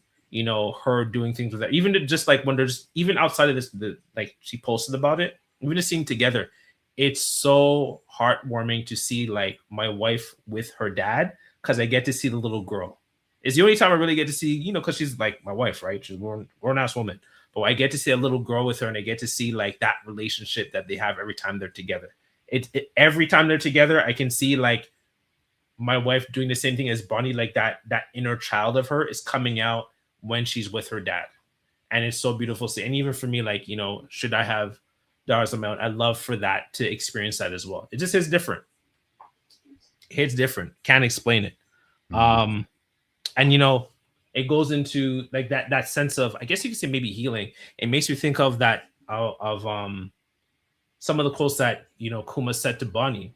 her doing things with that, even just like when there's even outside of this, like she posted about it, even just seeing together, it's so heartwarming to see like my wife with her dad, because I get to see the little girl. It's the only time I really get to see, you know, because she's like my wife, right? She's a grown ass woman. But I get to see a little girl with her, and I get to see like that relationship that they have every time they're together. Every time they're together, I can see like my wife doing the same thing as Bonnie, like that inner child of her is coming out when she's with her dad. And it's so beautiful to see. And even for me, like, you know, should I have daughters of my own, I love for that to experience that as well. It just is different. It's different. Can't explain it. And you know, it goes into like that sense of, I guess you could say maybe healing. It makes me think of that of some of the quotes that, you know, Kuma said to Bonnie,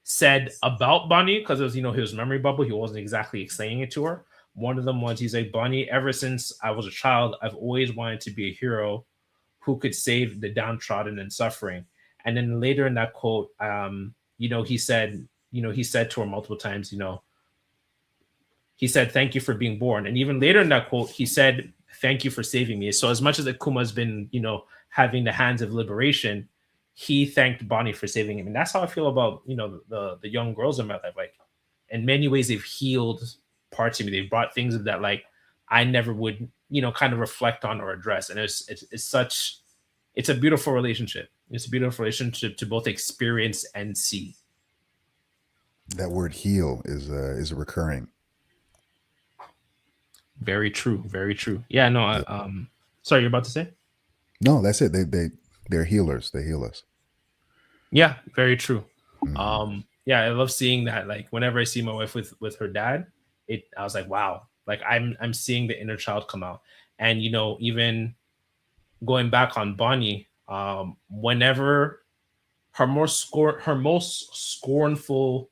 said about Bonnie, because it was, you know, his memory bubble. He wasn't exactly explaining it to her. One of them was, he's like, Bonnie, ever since I was a child, I've always wanted to be a hero who could save the downtrodden and suffering. And then later in that quote, you know, he said to her multiple times, you know, he said, thank you for being born. And even later in that quote, he said, thank you for saving me. So as much as Akuma's been, you know, having the hands of liberation, he thanked Bonnie for saving him. And that's how I feel about, you know, the young girls in my life. Like, in many ways, they've healed parts of me. They've brought things that like I never would, you know, kind of reflect on or address. And it's a beautiful relationship. It's a beautiful relationship to both experience and see. That word "heal" is a recurring. Very true. Very true. Yeah. No. Sorry, you're about to say? No, that's it. They're healers. They heal us. Yeah. Very true. Yeah, I love seeing that. Like whenever I see my wife with her dad, I was like, wow. Like I'm seeing the inner child come out. And you know, even going back on Bonnie, whenever her most scornful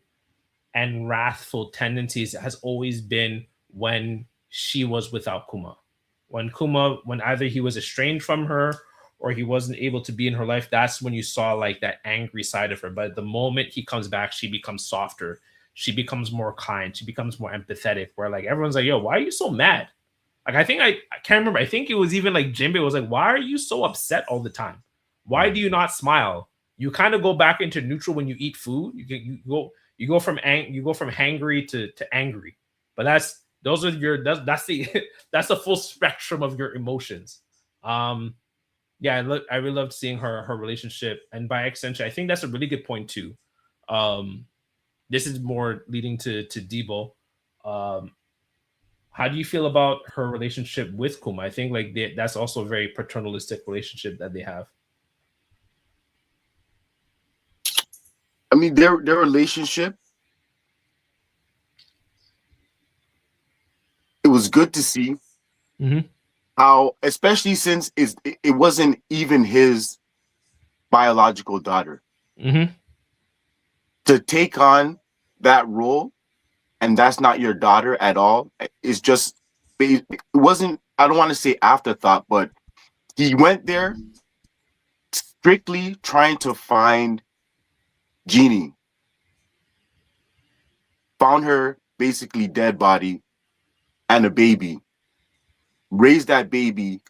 and wrathful tendencies has always been when she was without Kuma. When either he was estranged from her or he wasn't able to be in her life, that's when you saw like that angry side of her. But the moment he comes back, she becomes softer. She becomes more kind. She becomes more empathetic, where like everyone's like, yo, why are you so mad? Like, I can't remember. I think it was even like Jinbei was like, why are you so upset all the time? Why do you not smile? You kind of go back into neutral when you eat food. You go from hangry to angry. But that's the full spectrum of your emotions. Yeah, I really loved seeing her relationship, and by extension, I think that's a really good point too. This is more leading to Debo. How do you feel about her relationship with Kuma? I think like that's also a very paternalistic relationship that they have. I mean, their relationship, it was good to see how, especially since it wasn't even his biological daughter, to take on that role, and that's not your daughter at all. It's just, it wasn't, I don't want to say afterthought, but he went there strictly trying to find Jeannie. Found her basically dead body and a baby. Raised that baby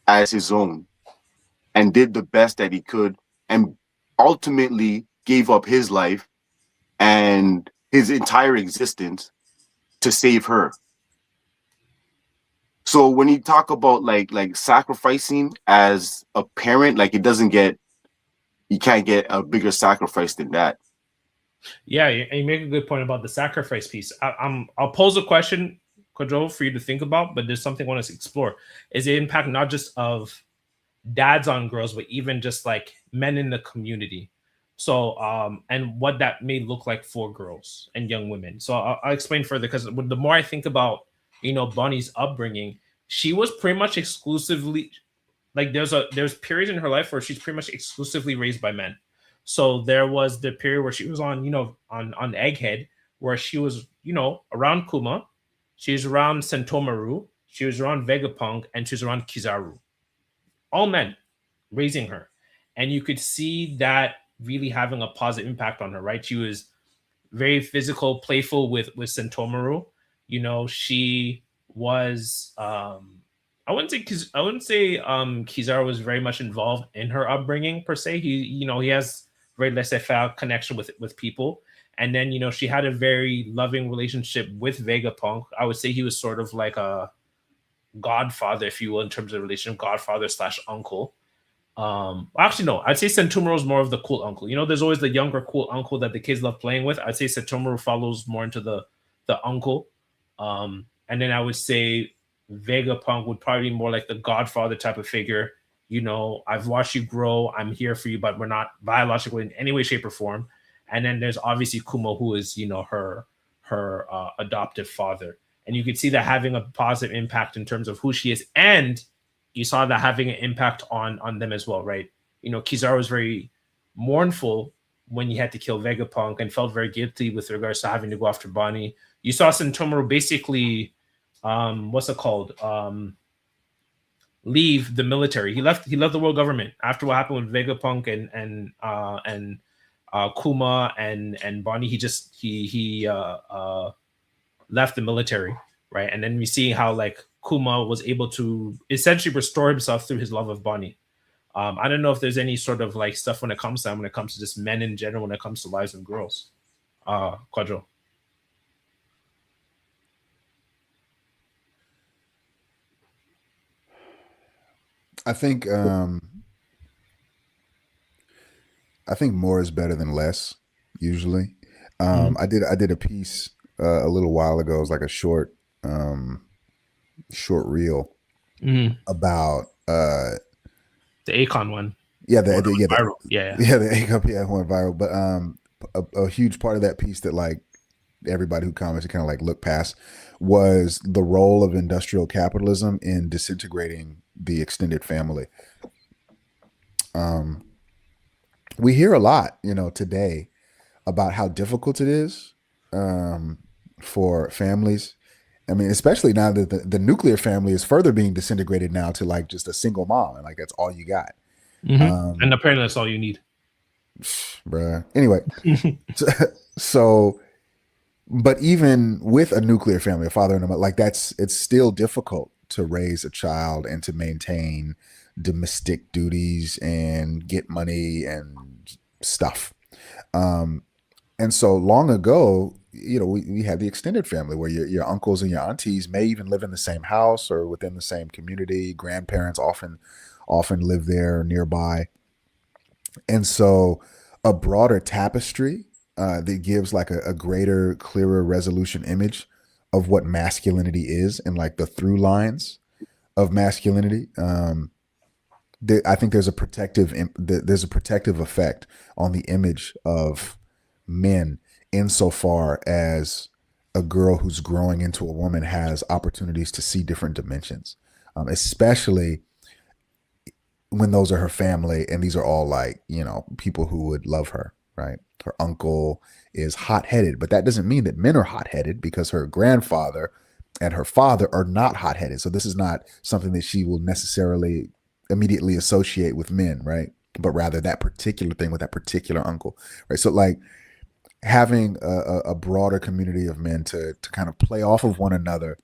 as his own and did the best that he could, and ultimately gave up his life and his entire existence to save her. So when you talk about like sacrificing as a parent, like you can't get a bigger sacrifice than that. Yeah, and you make a good point about the sacrifice piece. I'll pose a question, Kodro, for you to think about, but there's something I want to explore. Is the impact not just of dads on girls, but even just like men in the community? So, and what that may look like for girls and young women. So I'll explain further, because the more I think about, you know, Bonnie's upbringing, she was pretty much exclusively like there's periods in her life where she's pretty much exclusively raised by men. So there was the period where she was on, you know, on Egghead, where she was, you know, around Kuma, she was around Sentomaru, she was around Vegapunk, and she was around Kizaru. All men raising her. And you could see that really having a positive impact on her, right? She was very physical, playful with Sentomaru. You know, she was I wouldn't say Kizaru was very much involved in her upbringing per se. He has very laissez-faire connection with people. And then, she had a very loving relationship with Vegapunk. I would say he was sort of like a godfather, if you will, in terms of relationship, godfather / uncle. Actually, no, I'd say Sentomaru is more of the cool uncle. There's always the younger cool uncle that the kids love playing with. I'd say Sentomaru follows more into the uncle. And then I would say Vegapunk would probably be more like the godfather type of figure. I've watched you grow. I'm here for you, but we're not biological in any way, shape, or form. And then there's obviously Kuma, who is, her adoptive father. And you can see that having a positive impact in terms of who she is. And you saw that having an impact on them as well, right? Kizaru was very mournful when he had to kill Vegapunk and felt very guilty with regards to having to go after Bonnie. You saw Sentomaru basically, what's it called? Leave the military. He left the world government after what happened with Vegapunk and Kuma and Bonnie. He left the military, right? And then we see how like Kuma was able to essentially restore himself through his love of Bonnie. I don't know if there's any sort of like stuff when it comes to just men in general, when it comes to lives of girls. Quadro. I think more is better than less. Usually, I did a piece a little while ago. It was like a short reel about the Akon one. Yeah, the viral. The Akon went viral. But a huge part of that piece that like everybody who commented kind of like looked past was the role of industrial capitalism in disintegrating the extended family. We hear a lot, today about how difficult it is for families. I mean, especially now that the nuclear family is further being disintegrated now to like just a single mom, and like that's all you got. And apparently that's all you need. Bruh. Anyway, so but even with a nuclear family, a father and a mother, like it's still difficult to raise a child and to maintain domestic duties and get money and stuff. And so long ago, we had the extended family where your uncles and your aunties may even live in the same house or within the same community. Grandparents often live there nearby. And so a broader tapestry that gives like a greater, clearer resolution image of what masculinity is and like the through lines of masculinity. I think there's a protective effect on the image of men insofar as a girl who's growing into a woman has opportunities to see different dimensions, especially when those are her family and these are all like, people who would love her, right? Her uncle is hot-headed, but that doesn't mean that men are hot-headed because her grandfather and her father are not hot-headed. So this is not something that she will necessarily immediately associate with men, right? But rather that particular thing with that particular uncle, right? So like having a broader community of men to kind of play off of one another,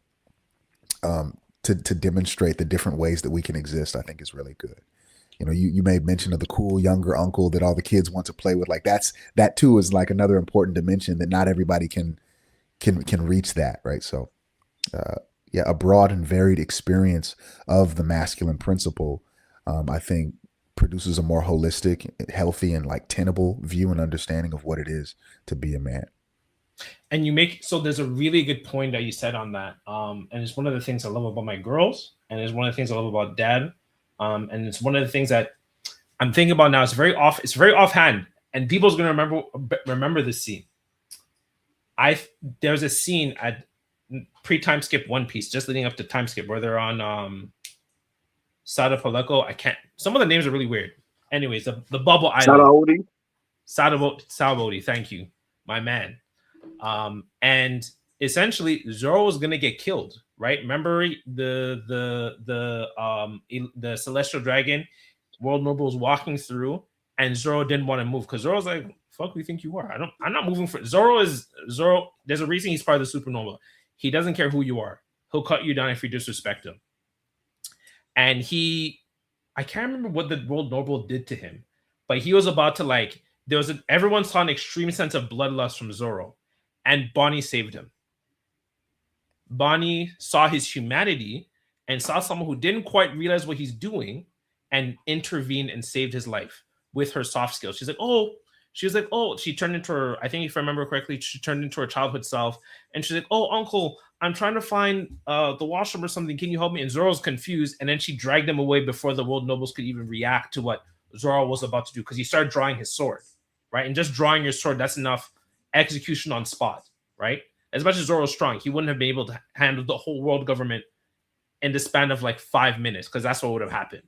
to demonstrate the different ways that we can exist, I think is really good. You made mention of the cool younger uncle that all the kids want to play with. Like that too is like another important dimension that not everybody can reach that, right? So, a broad and varied experience of the masculine principle, I think produces a more holistic, healthy, and like tenable view and understanding of what it is to be a man. And so there's a really good point that you said on that. And it's one of the things I love about my girls, and it's one of the things I love about Dad. And it's one of the things that I'm thinking about now. It's very offhand, and people's gonna remember this scene. There's a scene at pre-time skip One Piece, just leading up to time skip, where they're on Sada Paleco. Some of the names are really weird. Anyways, the bubble island. Sabaody. Thank you, my man. And essentially Zoro is gonna get killed, right? Remember the celestial dragon world noble was walking through, and Zoro didn't want to move because Zoro's like, fuck, we think you are. I'm not moving for Zoro. There's a reason he's part of the supernova. He doesn't care who you are. He'll cut you down if you disrespect him. and I can't remember what the world noble did to him, but he was about to like everyone saw an extreme sense of bloodlust from Zoro, and Bonnie saved him. Bonnie saw his humanity and saw someone who didn't quite realize what he's doing and intervened and saved his life with her soft skills. She's like, oh, she turned into her, I think if I remember correctly, she turned into her childhood self. And she's like, oh, uncle, I'm trying to find the washroom or something. Can you help me? And Zoro's confused. And then she dragged him away before the world nobles could even react to what Zoro was about to do, because he started drawing his sword, right? And just drawing your sword, that's enough execution on spot, right? As much as Zoro's strong, he wouldn't have been able to handle the whole world government in the span of like 5 minutes, because that's what would have happened.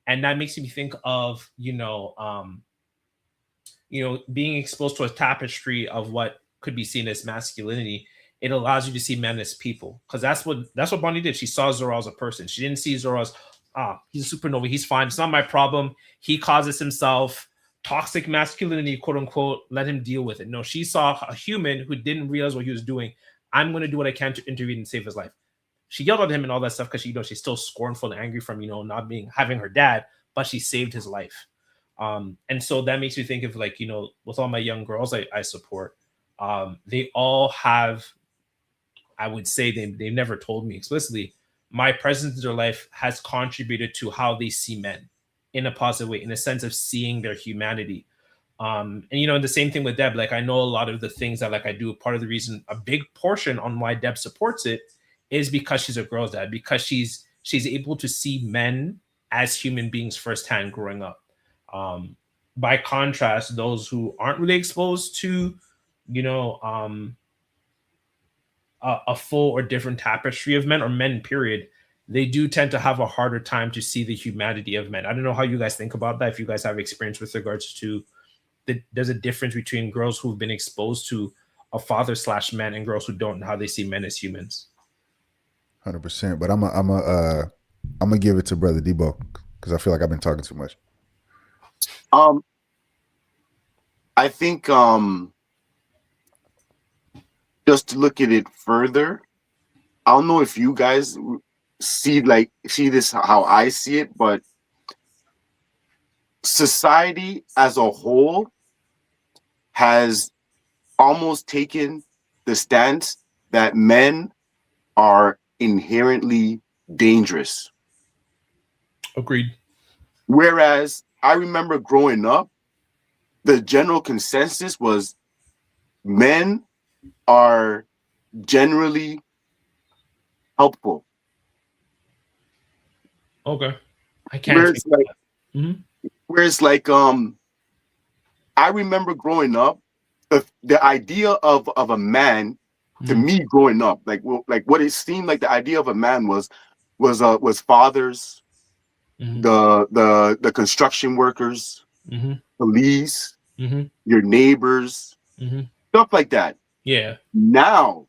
And that makes me think of, being exposed to a tapestry of what could be seen as masculinity. It allows you to see men as people, because that's what Bonnie did. She saw Zoro as a person. She didn't see Zoro as, he's a supernova, he's fine, it's not my problem, he causes himself toxic masculinity, quote unquote, let him deal with it. No, she saw a human who didn't realize what he was doing. I'm going to do what I can to intervene and save his life. She yelled at him and all that stuff because she's still scornful and angry from not having her dad, but she saved his life. And so that makes me think of like, with all my young girls I support, they all have, I would say they've never told me explicitly, my presence in their life has contributed to how they see men in a positive way, in a sense of seeing their humanity. And the same thing with Deb, like I know a lot of the things that like I do, part of the reason, a big portion on why Deb supports it is because she's a girl's dad, because she's able to see men as human beings firsthand growing up. By contrast, those who aren't really exposed to, a full or different tapestry of men, or men period, they do tend to have a harder time to see the humanity of men. I don't know how you guys think about that, if you guys have experience with regards to there's a difference between girls who've been exposed to a father/man and girls who don't, and how they see men as humans. 100%. But I'm gonna give it to Brother Debo, because I feel like I've been talking too much. I think just to look at it further, I don't know if you guys see this how I see it, but society as a whole has almost taken the stance that men are inherently dangerous. Agreed. Whereas I remember growing up, the general consensus was men are generally helpful. Okay. I can't. Whereas I remember growing up, the idea of a man, to me growing up, like what it seemed like the idea of a man was fathers, the construction workers, police, your neighbors, stuff like that. Yeah. Now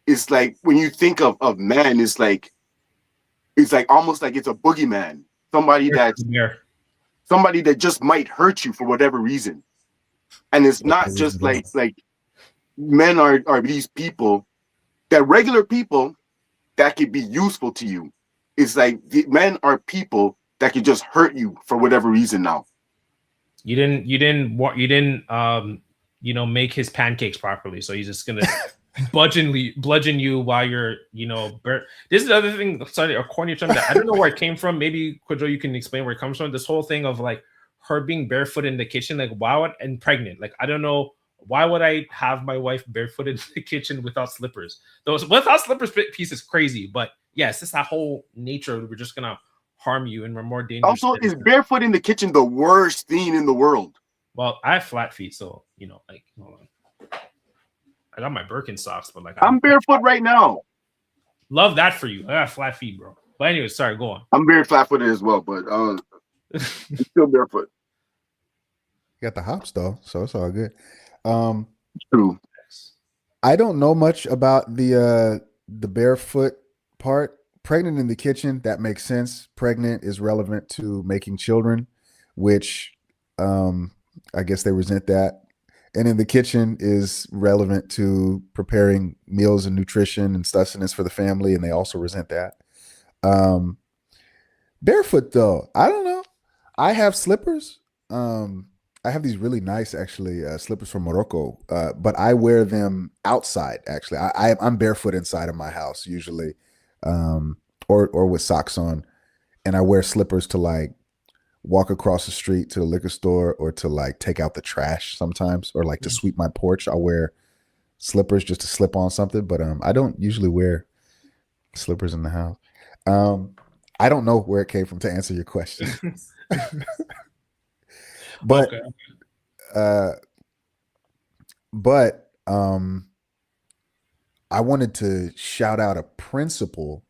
it's like when you think of man, it's like almost like it's a boogeyman, somebody that just might hurt you for whatever reason. And it's not just like men are these people, that regular people that could be useful to you. It's like men are people that could just hurt you for whatever reason now. You didn't make his pancakes properly, so he's just gonna bludgeon you while you're this is the other thing. Sorry, a corny term that I don't know where it came from. Maybe Kodjo, you can explain where it comes from. This whole thing of like her being barefoot in the kitchen, like and pregnant. Like I don't know, why would I have my wife barefoot in the kitchen without slippers? Those without slippers piece is crazy, but yes, it's that whole nature. We're just gonna harm you and we're more dangerous. Also, is barefoot in the kitchen the worst thing in the world? Well, I have flat feet, so like hold on. I got my Birkenstocks, but like I'm barefoot right now. Love that for you. I got flat feet, bro. But anyway, sorry, go on. I'm very flat-footed as well, but I'm still barefoot. You got the hops though, so it's all good. True. I don't know much about the barefoot part. Pregnant in the kitchen, that makes sense. Pregnant is relevant to making children, which I guess they resent that. And in the kitchen is relevant to preparing meals and nutrition and sustenance for the family, and they also resent that. Barefoot though, I don't know. I have slippers. I have these really nice, actually, slippers from Morocco, but I wear them outside. Actually, I'm barefoot inside of my house usually, or with socks on, and I wear slippers to like walk across the street to the liquor store or to like take out the trash sometimes, or like to sweep my porch. I'll wear slippers just to slip on something, but I don't usually wear slippers in the house. I don't know where it came from to answer your question. But Okay. uh but I wanted to shout out a principle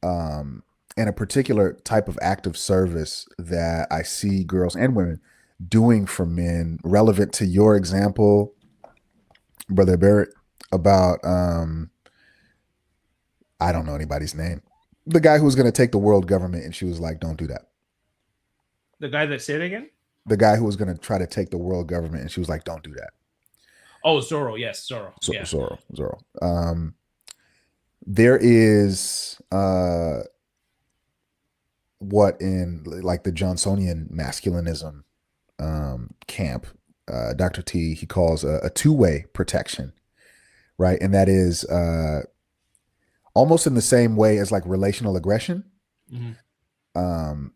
and a particular type of act of service that I see girls and women doing for men, relevant to your example, Brother Barrett, about I don't know anybody's name. The guy who was going to take the world government, and she was like, "Don't do that." The guy that said it again? The guy who was going to try to take the world government, and she was like, "Don't do that." Oh, Zorro. Yes, Zorro. Yeah. Zorro. There is what in like the Johnsonian masculinism camp, Dr. T, he calls a two-way protection, right? And that is almost in the same way as like relational aggression. Mm-hmm.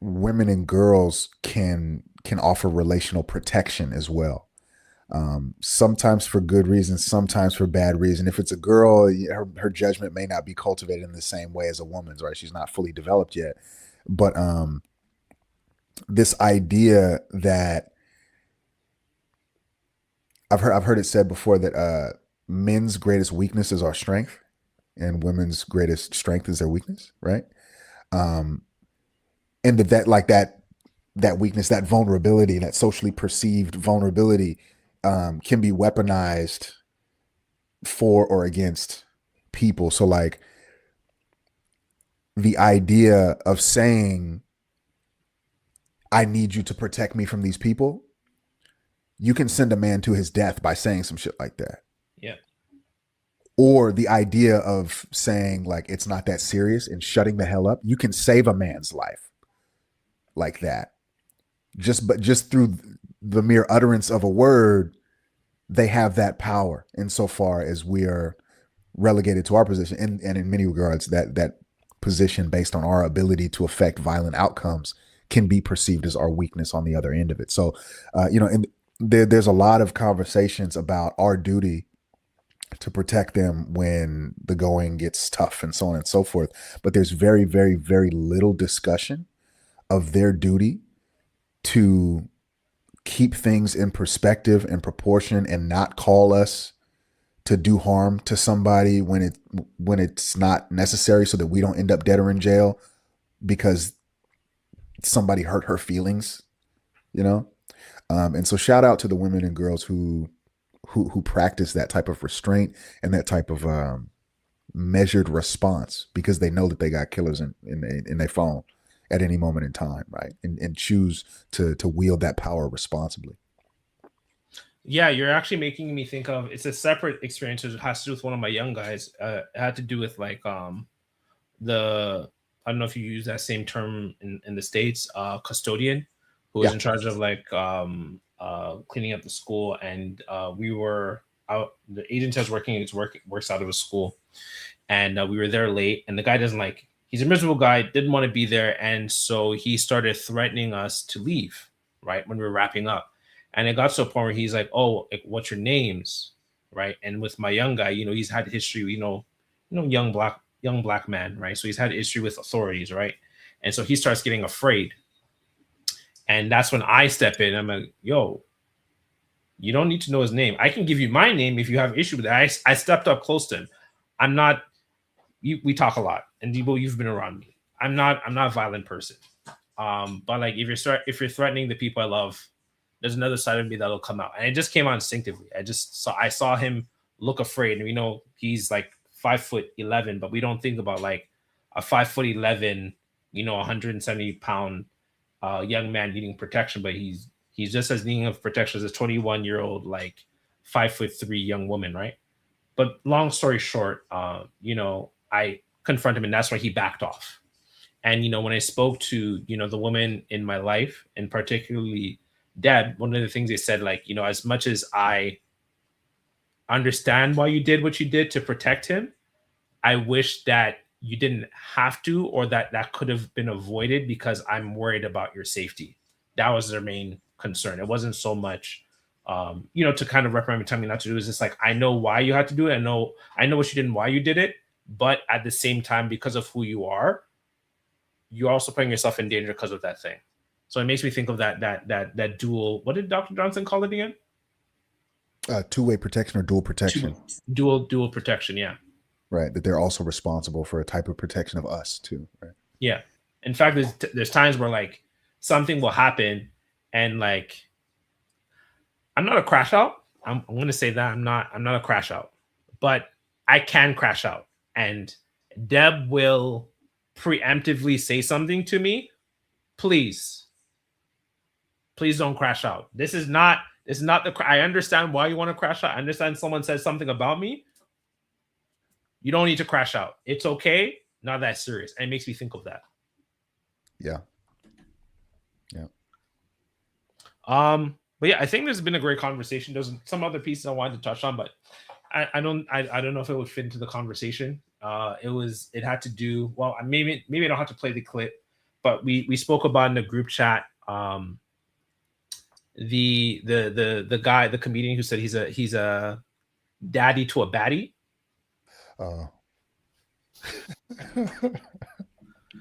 Women and girls can offer relational protection as well. Sometimes for good reasons, sometimes for bad reason. If it's a girl, her judgment may not be cultivated in the same way as a woman's, right? She's not fully developed yet. But this idea that I've heard it said before that men's greatest weakness is our strength, and women's greatest strength is their weakness, right? And that weakness, that vulnerability, that socially perceived vulnerability, can be weaponized for or against people. So like the idea of saying, I need you to protect me from these people, you can send a man to his death by saying some shit like that. Yeah. Or the idea of saying like, it's not that serious and shutting the hell up. You can save a man's life like that. Just through the mere utterance of a word, they have that power insofar as we are relegated to our position. And in many regards, that position based on our ability to affect violent outcomes can be perceived as our weakness on the other end of it. So, and there's a lot of conversations about our duty to protect them when the going gets tough and so on and so forth. But there's very, very, very little discussion of their duty to keep things in perspective and proportion and not call us to do harm to somebody when it's not necessary, so that we don't end up dead or in jail because somebody hurt her feelings, and so shout out to the women and girls who practice that type of restraint and that type of measured response, because they know that they got killers in their phone at any moment in time, right? And choose to wield that power responsibly. Yeah, you're actually making me think of, it's a separate experience. It has to do with one of my young guys. It had to do with like the, I don't know if you use that same term in the States, custodian, who was in charge of like cleaning up the school. And we were out, the agent I was working works out of a school, and we were there late, and the guy doesn't like, he's a miserable guy, didn't want to be there. And so he started threatening us to leave right when we were wrapping up. And it got to a point where he's like, oh, like, what's your names? Right. And with my young guy, he's had history, young black man. Right. So he's had history with authorities. Right. And so he starts getting afraid. And that's when I step in. I'm like, yo, you don't need to know his name. I can give you my name if you have issue with that. I stepped up close to him. I'm not, we talk a lot, and you've been around me. I'm not a violent person. But like if you're threatening the people I love, there's another side of me that'll come out. And it just came out instinctively. I saw him look afraid. And he's like 5'11", but we don't think about like a 5'11", 170-pound young man needing protection, but he's just as needing of protection as a 21-year-old, like 5'3" young woman, right? But long story short, I confront him, and that's why he backed off. And when I spoke to the women in my life, and particularly Deb, one of the things they said, like, as much as I understand why you did what you did to protect him, I wish that you didn't have to, or that could have been avoided, because I'm worried about your safety. That was their main concern. It wasn't so much, to kind of reprimand me, tell me not to do. It's just like, I know why you had to do it. I know what you did and why you did it. But at the same time, because of who you are, you're also putting yourself in danger because of that thing. So it makes me think of that dual. What did Dr. Johnson call it again? Two-way protection or dual protection. Dual protection. Yeah. Right. That they're also responsible for a type of protection of us too. Right. Yeah. In fact, there's times where like something will happen, and like, I'm not a crash out. I'm going to say that I'm not a crash out, but I can crash out, and Deb will preemptively say something to me. Please don't crash out. This is not I understand why you want to crash out. I understand someone says something about me. You don't need to crash out. It's okay. Not that serious. And it makes me think of that. Yeah. But yeah, I think there's been a great conversation. There's some other pieces I wanted to touch on, but I don't know if it would fit into the conversation. It had to do, well, maybe I don't have to play the clip, but we spoke about in the group chat, the guy, the comedian who said he's a daddy to a baddie.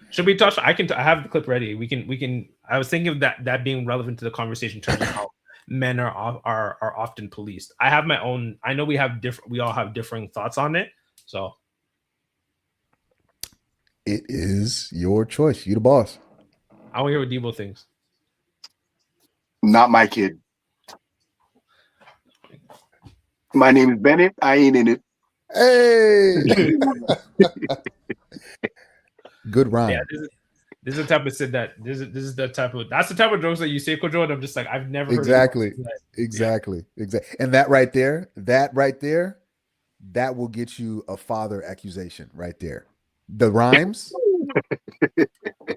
Should we touch? I have the clip ready. We can. I was thinking of that being relevant to the conversation in terms of how men are often policed. I have my own. I know we all have differing thoughts on it. So it is your choice. You the boss. I want to hear what Debo thinks. Not my kid. My name is Bennett. I ain't in it. Hey. Good rhyme. Yeah, this is the type of shit that that's the type of jokes that you say, Kojo, and I'm just like, I've never heard exactly. And that right there, that will get you a father accusation right there. The rhymes.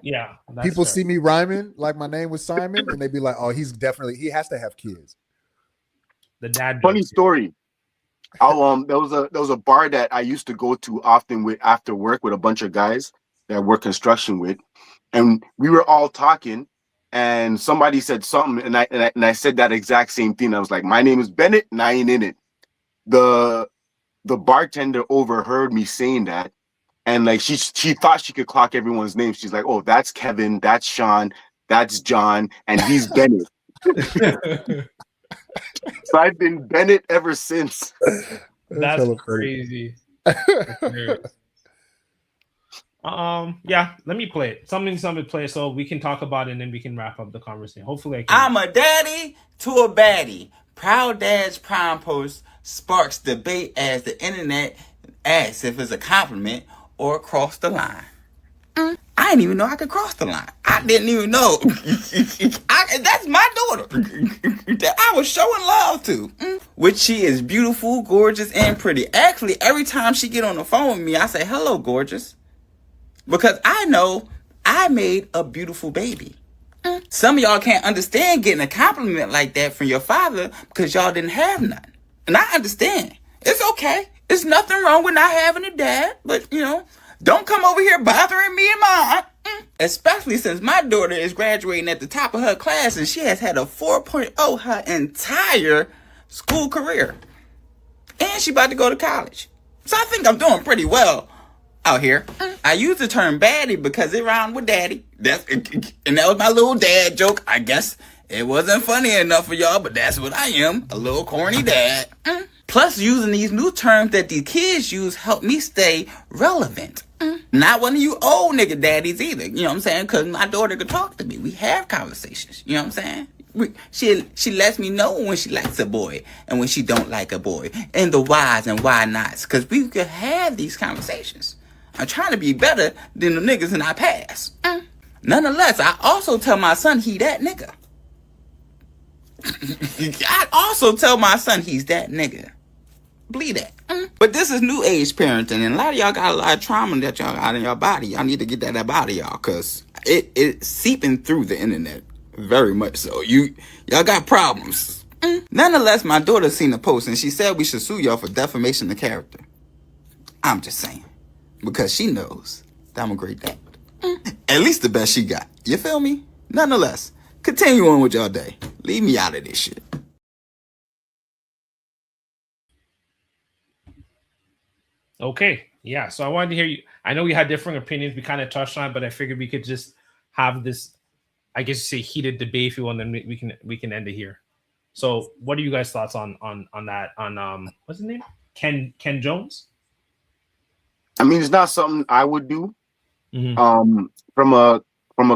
Yeah. People see me rhyming like my name was Simon, and they be like, oh, he has to have kids. The dad. Funny story. There was a bar that I used to go to often after work with a bunch of guys that I work construction with, and we were all talking, and somebody said something, and I said that exact same thing. I was like, my name is Bennett, and I ain't in it. The bartender overheard me saying that, and like she thought she could clock everyone's name. She's like, oh, that's Kevin, that's Sean, that's John, and he's Bennett. So I've been Bennett ever since. That's crazy. Yeah, let me play it. Something play so we can talk about it, and then we can wrap up the conversation. Hopefully I'm a daddy to a baddie. Proud Dad's Prime Post sparks debate as the internet asks if it's a compliment or cross the line. I didn't even know I could cross the line. I didn't even know. That's my daughter that I was showing love to. Which she is beautiful, gorgeous, and pretty. Actually, every time she get on the phone with me, I say, hello, gorgeous. Because I know I made a beautiful baby. Some of y'all can't understand getting a compliment like that from your father because y'all didn't have none. And I understand. It's okay. There's nothing wrong with not having a dad. But, don't come over here bothering me and mine. Especially since my daughter is graduating at the top of her class and she has had a 4.0 her entire school career. And she about to go to college. So I think I'm doing pretty well out here. I use the term baddie because it rhymed with daddy. And that was my little dad joke. I guess it wasn't funny enough for y'all, but that's what I am. A little corny dad. Plus, using these new terms that these kids use help me stay relevant. Not one of you old nigga daddies either. You know what I'm saying? Because my daughter could talk to me. We have conversations. You know what I'm saying? She lets me know when she likes a boy and when she don't like a boy. And the whys and why nots. Because we could have these conversations. I'm trying to be better than the niggas in our past. Nonetheless, I also tell my son he that nigga. I also tell my son he's that nigga. Believe that. But this is new age parenting, and a lot of y'all got a lot of trauma that y'all got in your body. Y'all need to get that up out of y'all, cause it's seeping through the internet very much so. Y'all got problems. Nonetheless, my daughter seen the post and she said we should sue y'all for defamation of character. I'm just saying, because she knows that I'm a great dad. At least the best she got. You feel me? Nonetheless, continue on with y'all day. Leave me out of this shit. Okay. Yeah. So I wanted to hear you. I know we had different opinions. We kind of touched on it, but I figured we could just have this, I guess you say, heated debate if you want, and then we can end it here. So what are you guys' thoughts on that? On what's his name? Ken Jones? I mean, it's not something I would do. Mm-hmm. From a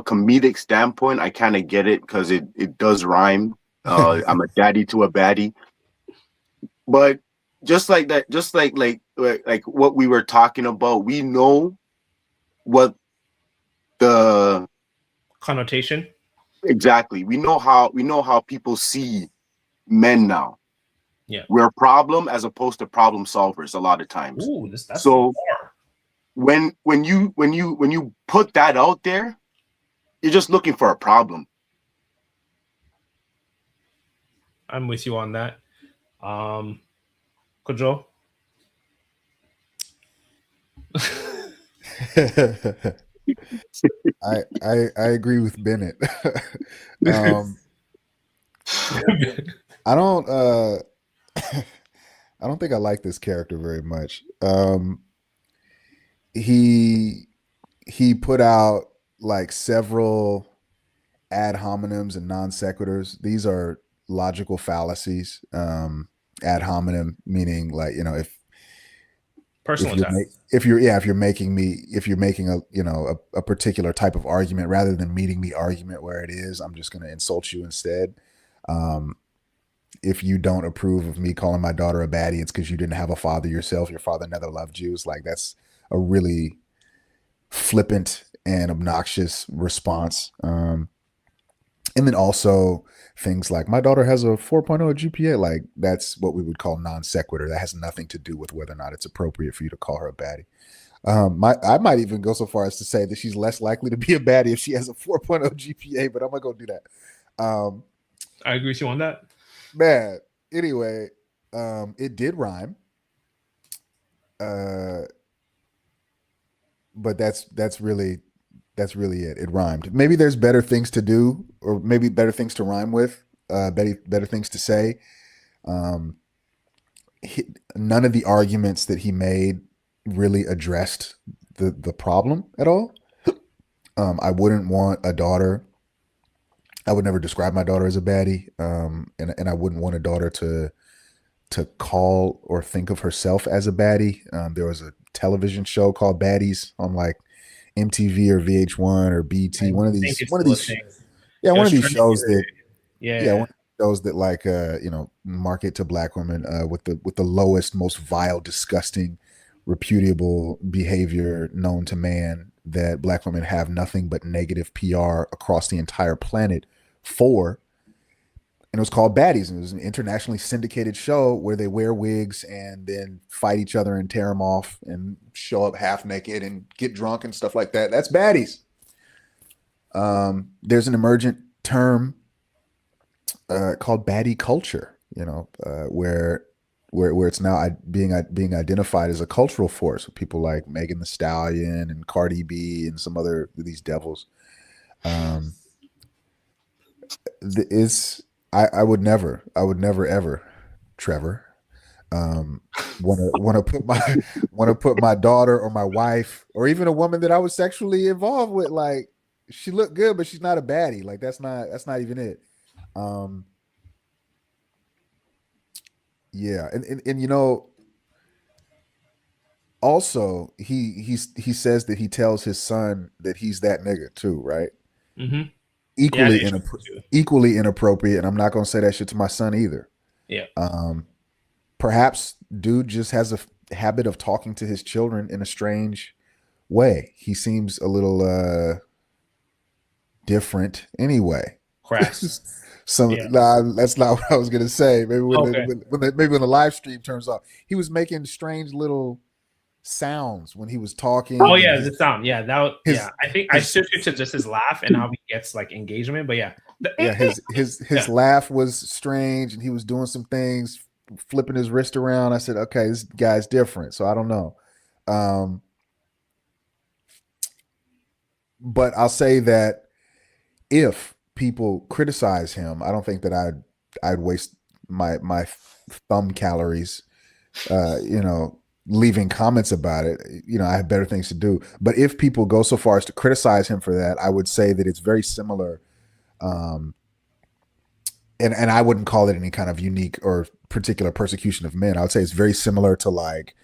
comedic standpoint, I kind of get it because it does rhyme. I'm a daddy to a baddie. But just like that, just like what we were talking about, we know what the connotation. Exactly. We know how people see men now. Yeah. We're a problem as opposed to problem solvers a lot of times. Ooh, that's so when you put that out there, you're just looking for a problem. I'm with you on that. Kojo? I agree with Bennett. I don't I don't think I like this character very much. He put out like several ad hominems and non sequiturs. These are logical fallacies. Ad hominem meaning like, you know, if you're making a particular type of argument, rather than meeting the argument where it is, I'm just going to insult you instead. If you don't approve of me calling my daughter a baddie, it's because you didn't have a father yourself. Your father never loved you. It's like, that's a really flippant and obnoxious response. And then also things like, my daughter has a 4.0 GPA. Like, that's what we would call non sequitur. That has nothing to do with whether or not it's appropriate for you to call her a baddie. I might even go so far as to say that she's less likely to be a baddie if she has a 4.0 GPA, but I'm gonna go do that. I agree with you on that. Man, anyway, it did rhyme. But that's really it. It rhymed. Maybe there's better things to do, or maybe better things to rhyme with, better things to say. None of the arguments that he made really addressed the problem at all. I wouldn't want a daughter. I would never describe my daughter as a baddie, and I wouldn't want a daughter to call or think of herself as a baddie. There was a television show called Baddies on like MTV or VH1 or BT. One of these shows that one of these shows that like market to black women with the lowest, most vile, disgusting, reputable behavior known to man, that black women have nothing but negative PR across the entire planet for. And it was called Baddies, and it was an internationally syndicated show where they wear wigs and then fight each other and tear them off and show up half naked and get drunk and stuff like that. That's Baddies. There's an emergent term called baddie culture, where it's now being identified as a cultural force with people like Megan Thee Stallion and Cardi B and some other of these devils. I would never ever, Trevor, want to put my daughter or my wife or even a woman that I was sexually involved with, like, she looked good, but she's not a baddie. Like, that's not even it. Yeah, and also he says that he tells his son that he's that nigga too, right? Mm-hmm. Equally inappropriate, and I'm not gonna say that shit to my son either. Yeah. Perhaps dude just has a habit of talking to his children in a strange way. He seems a little different anyway. Crass. Nah, that's not what I was gonna say. Maybe Okay. maybe when the live stream turns off, he was making strange little sounds when he was talking. Oh and yeah, the sound. Yeah, his I think I switched to just his laugh and how he gets like engagement. But yeah, his laugh was strange, and he was doing some things, flipping his wrist around. I said, okay, this guy's different. So I don't know. But I'll say that if people criticize him, I don't think that I'd waste my thumb calories, leaving comments about it. I have better things to do. But if people go so far as to criticize him for that, I would say that it's very similar. And I wouldn't call it any kind of unique or particular persecution of men. I would say it's very similar to like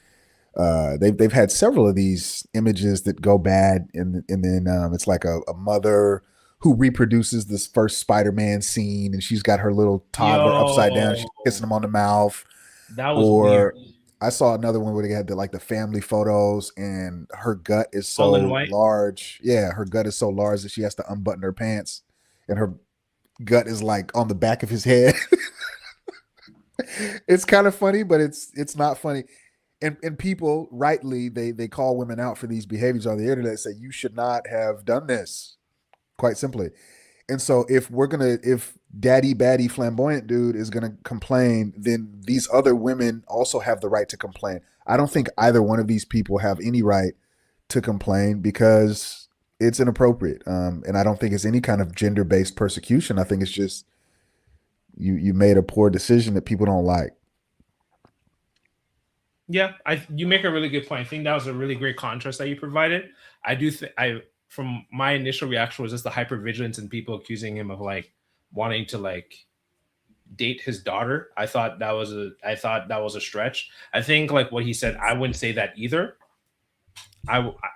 they've had several of these images that go bad, and then it's like a mother who reproduces this first Spider-Man scene, and she's got her little toddler upside down, she's kissing him on the mouth. That was or weird. I saw another one where they had the family photos, and her gut is All in so white. large. Yeah, her gut is so large that she has to unbutton her pants, and her gut is like on the back of his head. It's kind of funny, but it's not funny. And people rightly they call women out for these behaviors on the internet, say you should not have done this, quite simply. And so if daddy baddie flamboyant dude is gonna complain, then these other women also have the right to complain. I don't think either one of these people have any right to complain because it's inappropriate. And I don't think it's any kind of gender-based persecution. I think it's just you made a poor decision that people don't like. Yeah, you make a really good point. I think that was a really great contrast that you provided. I do think from my initial reaction was just the hypervigilance and people accusing him of like wanting to like date his daughter. I thought that was a stretch. I think like what he said, I wouldn't say that either.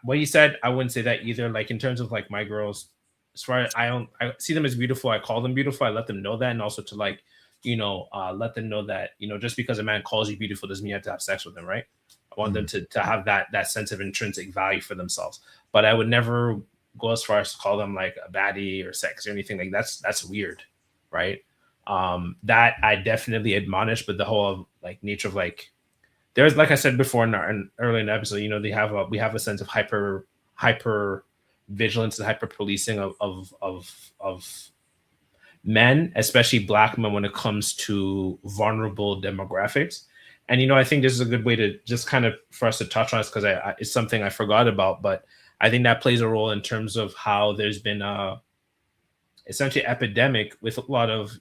What he said, I wouldn't say that either. Like in terms of like my girls, as far as I see them as beautiful. I call them beautiful. I let them know that, and also to like let them know that just because a man calls you beautiful doesn't mean you have to have sex with them, right? I want them to have that sense of intrinsic value for themselves. But I would never go as far as to call them like a baddie or sex or anything like that's weird, right? That I definitely admonish, but the whole like nature of like there's like I said before early in the episode, we have a sense of hyper vigilance and hyper policing of men, especially black men, when it comes to vulnerable demographics. And I think this is a good way to just kind of for us to touch on this because it's something I forgot about, but I think that plays a role in terms of how there's been essentially epidemic with a lot of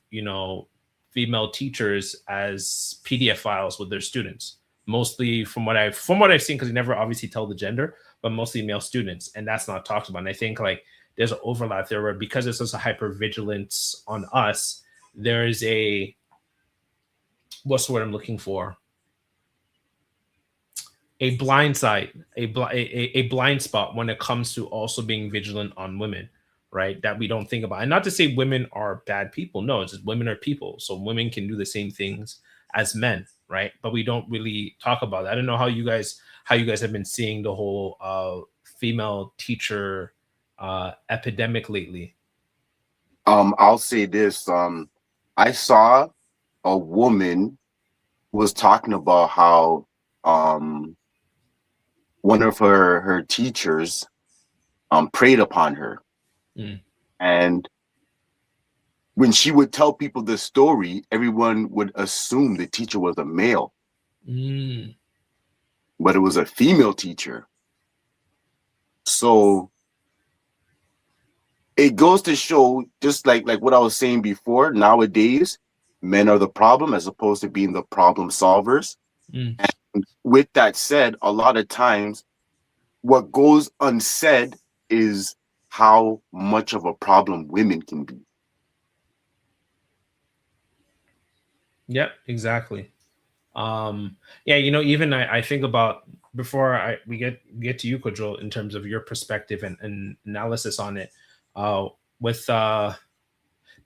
female teachers as PDF files with their students, mostly from what I've seen, because you never obviously tell the gender, but mostly male students, and that's not talked about. And I think like there's an overlap there where because there's such a hyper vigilance on us, there is a what's the word I'm looking for? A blind side, a blind spot when it comes to also being vigilant on women, right? That we don't think about. And not to say women are bad people. No, it's just women are people. So women can do the same things as men, right? But we don't really talk about that. I don't know how you guys have been seeing the whole female teacher epidemic lately. I'll say this. I saw a woman was talking about how one of her teachers preyed upon her. And when she would tell people the story, everyone would assume the teacher was a male. But it was a female teacher. So it goes to show, just like what I was saying before, nowadays men are the problem as opposed to being the problem solvers. And with that said, a lot of times what goes unsaid is how much of a problem women can be. Yep, exactly. Yeah, even I think about before we get to you, Kodro, in terms of your perspective and analysis on it, with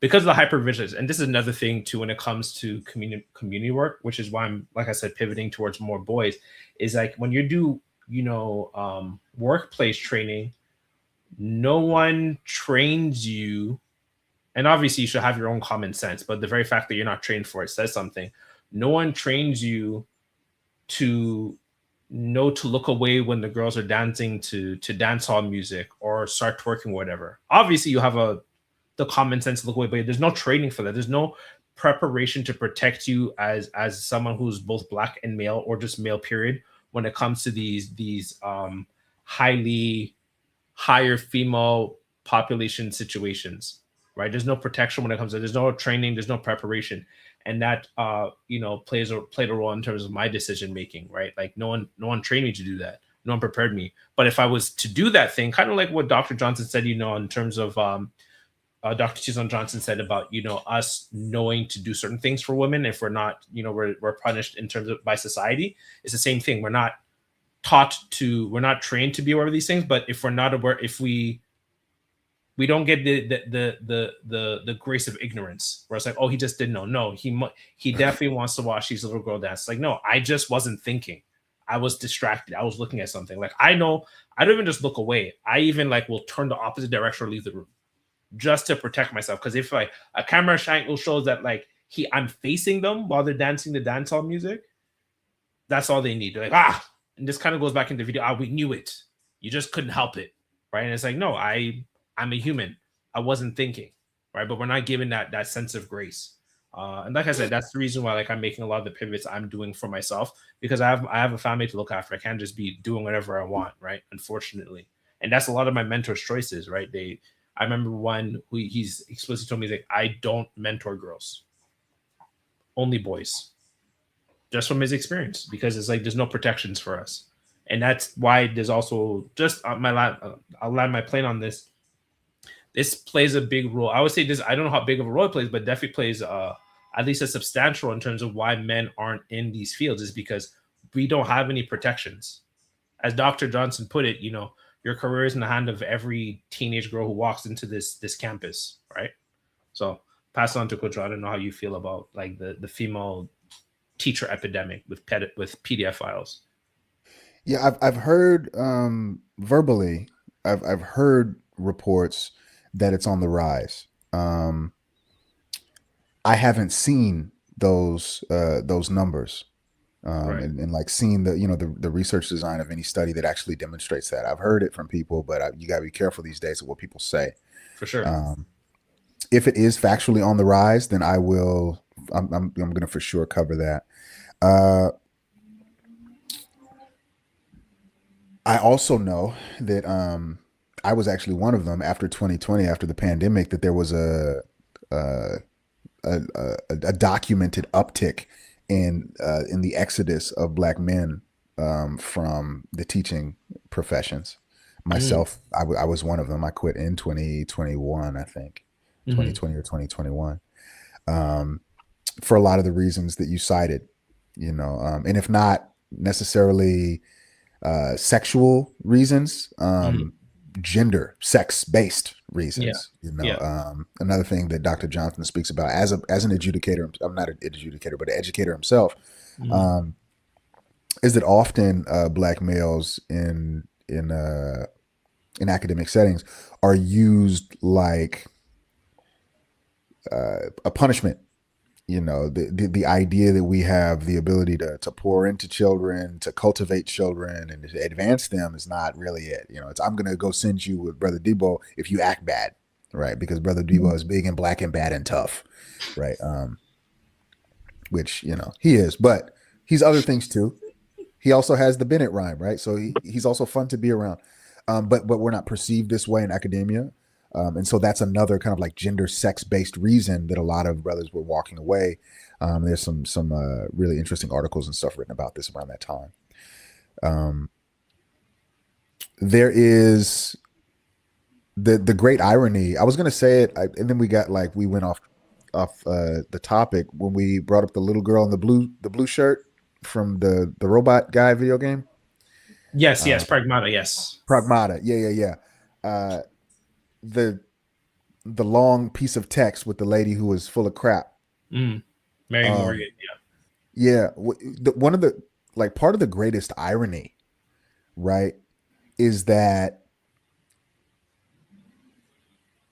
because of the hypervigilance, and this is another thing too when it comes to community work, which is why I'm, like I said, pivoting towards more boys, is like when you do workplace training, no one trains you and obviously you should have your own common sense, but the very fact that you're not trained for it says something. No one trains you to know to look away when the girls are dancing to dance hall music or start twerking, whatever. Obviously you have the common sense to look away, but there's no training for that. There's no preparation to protect you as someone who's both black and male, or just male period, when it comes to these highly higher female population situations, right? There's no protection when it comes to, there's no training, there's no preparation, and that played a role in terms of my decision making, right? Like no one trained me to do that, no one prepared me. But if I was to do that thing, kind of like what Dr. Johnson said, in terms of Dr. Susan Johnson said about us knowing to do certain things for women, if we're not, we're punished in terms of by society. It's the same thing. We're not we're not trained to be aware of these things, but if we're not aware, if we don't get the grace of ignorance, where it's like, oh, he just didn't know. No, he definitely wants to watch these little girl dance. Like, no, I just wasn't thinking. I was distracted. I was looking at something. Like, I know I don't even just look away. I even will turn the opposite direction or leave the room, just to protect myself. Because if a camera angle shows that I'm facing them while they're dancing the dancehall music, that's all they need. They're like, and this kind of goes back into the video. We knew it. You just couldn't help it, right? And it's like, no, I'm a human. I wasn't thinking, right? But we're not given that sense of grace. And like I said, that's the reason why I'm making a lot of the pivots I'm doing for myself, because I have a family to look after. I can't just be doing whatever I want, right? Unfortunately, and that's a lot of my mentors' choices, right? I remember one who he's explicitly told me, like, I don't mentor girls, only boys, just from his experience, because it's like there's no protections for us. And that's why there's also just I'll land my plane on this. This plays a big role. I would say this, I don't know how big of a role it plays, but definitely plays at least a substantial in terms of why men aren't in these fields, is because we don't have any protections. As Dr. Johnson put it, your career is in the hand of every teenage girl who walks into this campus, right? So pass on to Coach. I don't know how you feel about the female teacher epidemic with PDF files. Yeah, I've heard verbally. I've heard reports that it's on the rise. I haven't seen those numbers, Right. and seen the research design of any study that actually demonstrates that. I've heard it from people, but you got to be careful these days of what people say. For sure. If it is factually on the rise, then I will. I'm going to for sure cover that. I also know that I was actually one of them after 2020, after the pandemic, that there was a documented uptick in the exodus of Black men from the teaching professions. Myself, I was one of them. I quit in 2021, I think, 2020 or 2021, for a lot of the reasons that you cited, and if not necessarily sexual reasons, gender, sex-based reasons. Another thing that Dr. Johnson speaks about as an educator, I'm not an educator, but an educator himself, is that often Black males in academic settings are used like a punishment. The idea that we have the ability to pour into children, to cultivate children, and to advance them is not really it. It's, I'm going to go send you with Brother Debo if you act bad, right? Because Brother Debo is big and black and bad and tough, right? Which, he is, but he's other things too. He also has the Bennett rhyme, right? So he's also fun to be around. But we're not perceived this way in academia. And so that's another kind of gender sex-based reason that a lot of brothers were walking away. There's some really interesting articles and stuff written about this around that time. There is the great irony. I was going to say it, and then we went off the topic when we brought up the little girl in the blue shirt from the robot guy video game. Yes, Pragmata. Yes, Pragmata. Yeah. The long piece of text with the lady who was full of crap. Mary Morgan. Yeah. One of the part of the greatest irony, right, is that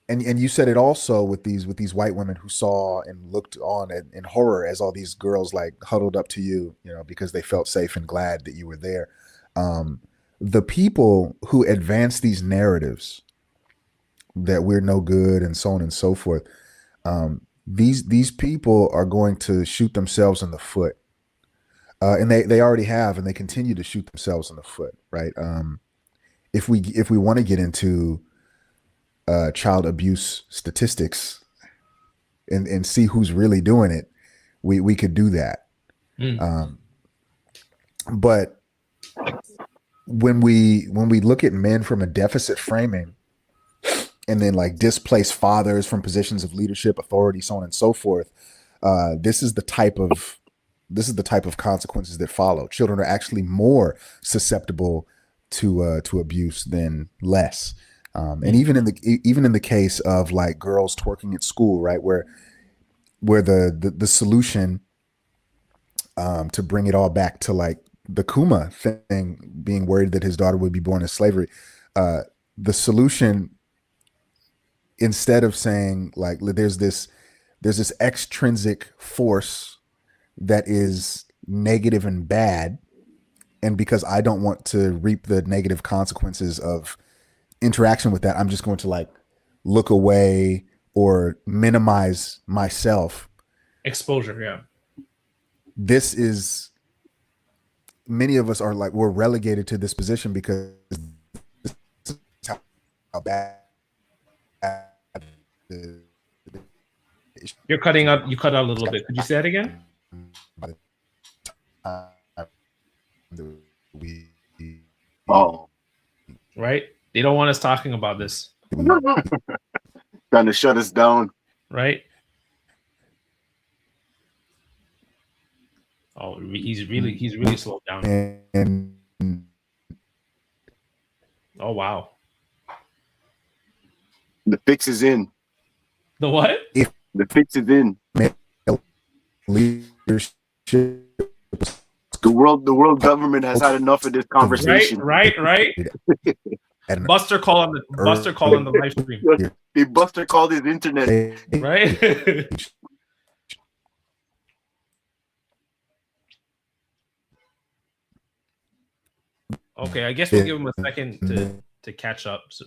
and you said it also with these white women who saw and looked on in horror as all these girls like huddled up to you, because they felt safe and glad that you were there. The people who advance these narratives that we're no good and so on and so forth, these people are going to shoot themselves in the foot, and they already have, and they continue to shoot themselves in the foot, right? If we want to get into child abuse statistics and see who's really doing it, we could do that. But when we look at men from a deficit framing, and then like displace fathers from positions of leadership, authority, so on and so forth, this is the type of consequences that follow. Children are actually more susceptible to abuse than less. And even in the case of like girls twerking at school, right, where the solution, to bring it all back to like the Kuma thing, being worried that his daughter would be born in slavery, the solution, instead of saying like there's this extrinsic force that is negative and bad, and because I don't want to reap the negative consequences of interaction with that, I'm just going to like look away or minimize myself. Exposure, yeah. This is, many of us are like, we're relegated to this position because this is how bad You're cutting out. You cut out a little bit. Could you say that again? Oh, right. They don't want us talking about this. Trying to shut us down. Right. Oh, he's really slowed down. Oh wow. The fix is in. The what? The fix is in. Leadership. The world government has had enough of this conversation. Right. Buster call on the live stream. They Buster called his internet. Right. Okay, I guess we'll give him a second to catch up. So,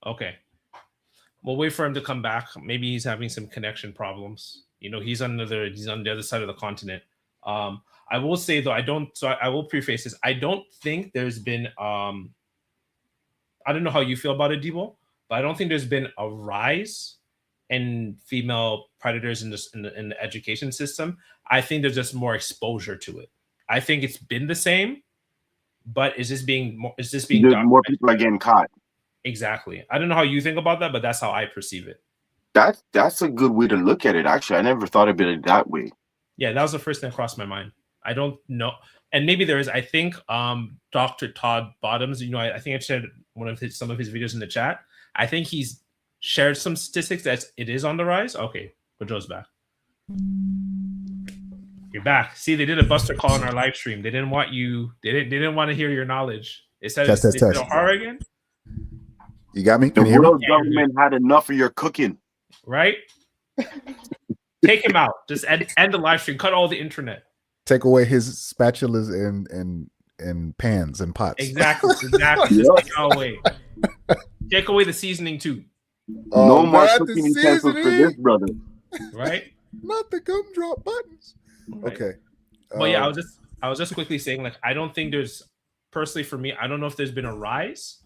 okay. We'll wait for him to come back. Maybe he's having some connection problems. He's on the other side of the continent. I will say though, I will preface this. I don't think there's been I don't know how you feel about it, Debo, but I don't think there's been a rise in female predators in the education system. I think there's just more exposure to it. I think it's been the same, but is this being more people are getting caught? Exactly. I don't know how you think about that, but that's how I perceive it. That's a good way to look at it. Actually, I never thought of it that way. Yeah, that was the first thing that crossed my mind. I don't know, and maybe there is. I think Dr. Todd Bottoms. I think I shared some of his videos in the chat. I think he's shared some statistics that it is on the rise. Okay, Joe's back. You're back. See, they did a Buster call on our live stream. They didn't want you. They didn't want to hear your knowledge. They said it's horror again. You got me? The world government had enough of your cooking. Right? Take him out. Just end the live stream. Cut all the internet. Take away his spatulas and pans and pots. Exactly. Just take it all away. Take away the seasoning too. No more cooking utensils for this brother. Right? Not the gumdrop buttons. Right. Okay. Well, yeah, I was just quickly saying, like, I don't think there's, personally for me, I don't know if there's been a rise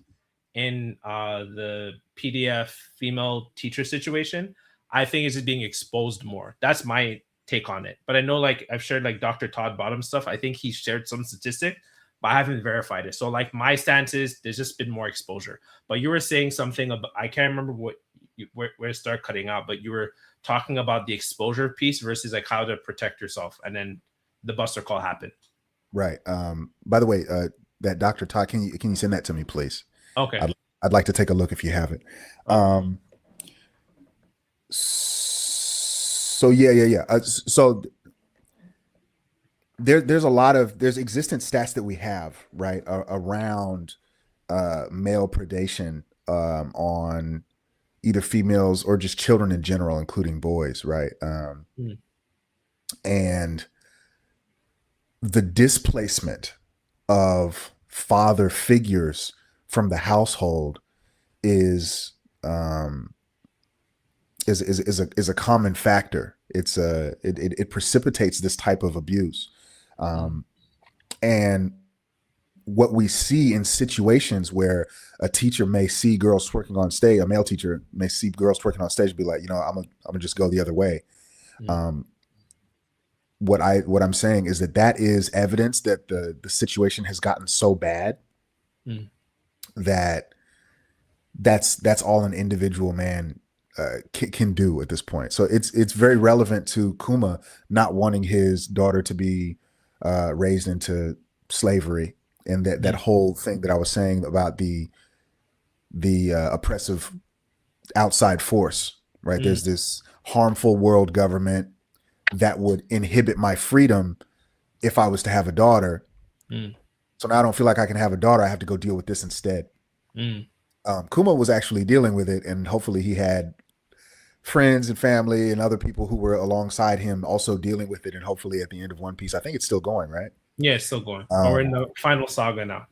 in the PDF female teacher situation. I think it's being exposed more. That's my take on it. But I know, like, I've shared like Dr. Todd Bottom stuff. I think he shared some statistic, but I haven't verified it. So like my stance is there's just been more exposure. But you were saying something about, I can't remember where it started cutting out, but you were talking about the exposure piece versus like how to protect yourself, and then the Buster call happened. Right. By the way, that Dr. Todd, can you send that to me, please? Okay. I'd like to take a look if you have it. So yeah. So there's existent stats that we have, right, around male predation on either females or just children in general, including boys, right? And the displacement of father figures from the household is a common factor. It precipitates this type of abuse, and what we see in situations where a teacher may see girls twerking on stage, a male teacher may see girls twerking on stage, and be like, I'm gonna just go the other way. What I'm saying is that is evidence that the situation has gotten so bad that that's all an individual man can do at this point. So it's very relevant to Kuma not wanting his daughter to be raised into slavery, and that whole thing that I was saying about the oppressive outside force, right? There's this harmful world government that would inhibit my freedom if I was to have a daughter. So now I don't feel like I can have a daughter. I have to go deal with this instead. Kuma was actually dealing with it, and hopefully he had friends and family and other people who were alongside him also dealing with it. And hopefully at the end of One Piece, I think it's still going, right? Yeah, it's still going. We're in the final saga now.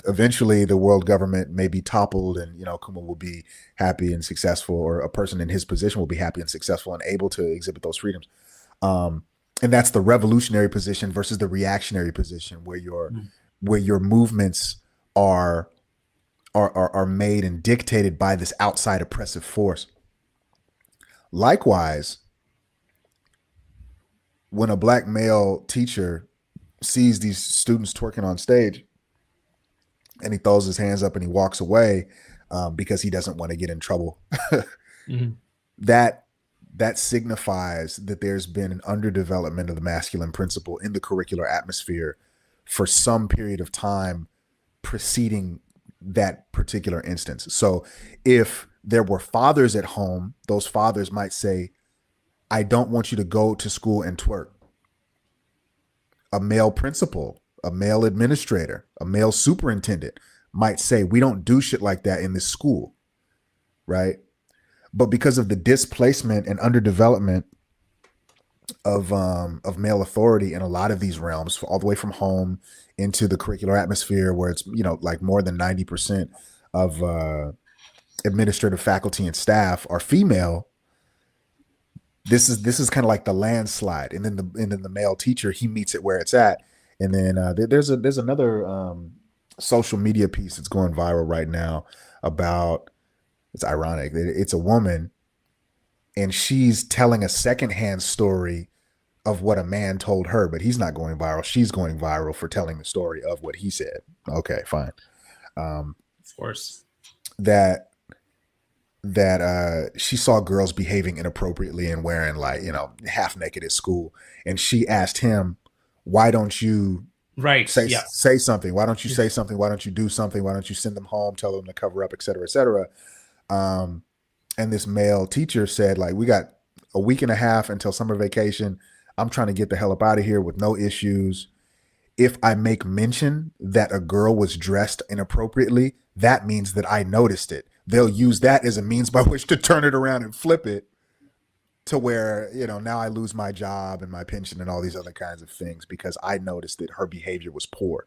Eventually the world government may be toppled, and Kuma will be happy and successful, or a person in his position will be happy and successful and able to exhibit those freedoms. And that's the revolutionary position versus the reactionary position, where your movements are made and dictated by this outside oppressive force. Likewise, when a black male teacher sees these students twerking on stage and he throws his hands up and he walks away because he doesn't want to get in trouble, that signifies that there's been an underdevelopment of the masculine principle in the curricular atmosphere for some period of time preceding that particular instance. So if there were fathers at home, those fathers might say, I don't want you to go to school and twerk. A male principal, a male administrator, a male superintendent might say, we don't do shit like that in this school, right? But because of the displacement and underdevelopment of male authority in a lot of these realms, all the way from home into the curricular atmosphere, where it's like more than 90% of administrative faculty and staff are female. This is kind of like the landslide, and then the male teacher, he meets it where it's at. And then there's another social media piece that's going viral right now about, it's ironic, it's a woman, and she's telling a secondhand story of what a man told her, but he's not going viral. She's going viral for telling the story of what he said. Okay, fine. Of course. That she saw girls behaving inappropriately and wearing half naked at school, and she asked him, why don't you say something? Why don't you say something? Why don't you do something? Why don't you send them home, tell them to cover up, et cetera, et cetera? And this male teacher said, we got a week and a half until summer vacation. I'm trying to get the hell up out of here with no issues. If I make mention that a girl was dressed inappropriately, that means that I noticed it. They'll use that as a means by which to turn it around and flip it to where, now I lose my job and my pension and all these other kinds of things because I noticed that her behavior was poor.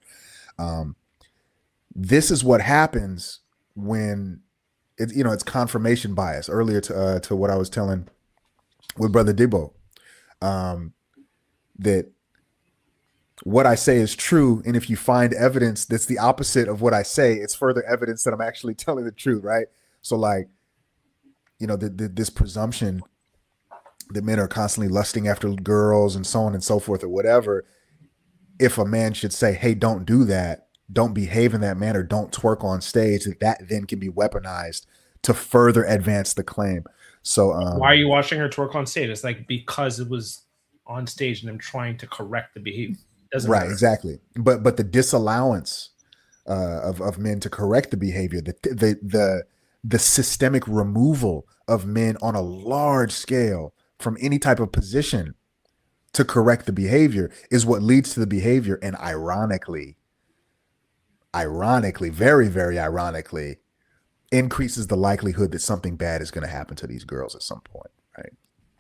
This is what happens when it's confirmation bias. Earlier to what I was telling with Brother Debo, that what I say is true, and if you find evidence that's the opposite of what I say, it's further evidence that I'm actually telling the truth, right? So this presumption that men are constantly lusting after girls and so on and so forth or whatever, if a man should say, hey, don't do that, don't behave in that manner, don't twerk on stage, that then can be weaponized to further advance the claim. So why are you watching her twerk on stage? It's because it was on stage and I'm trying to correct the behavior. Right, matter. Exactly. But the disallowance of men to correct the behavior, the systemic removal of men on a large scale from any type of position to correct the behavior is what leads to the behavior. And ironically, very, very ironically, increases the likelihood that something bad is going to happen to these girls at some point, right?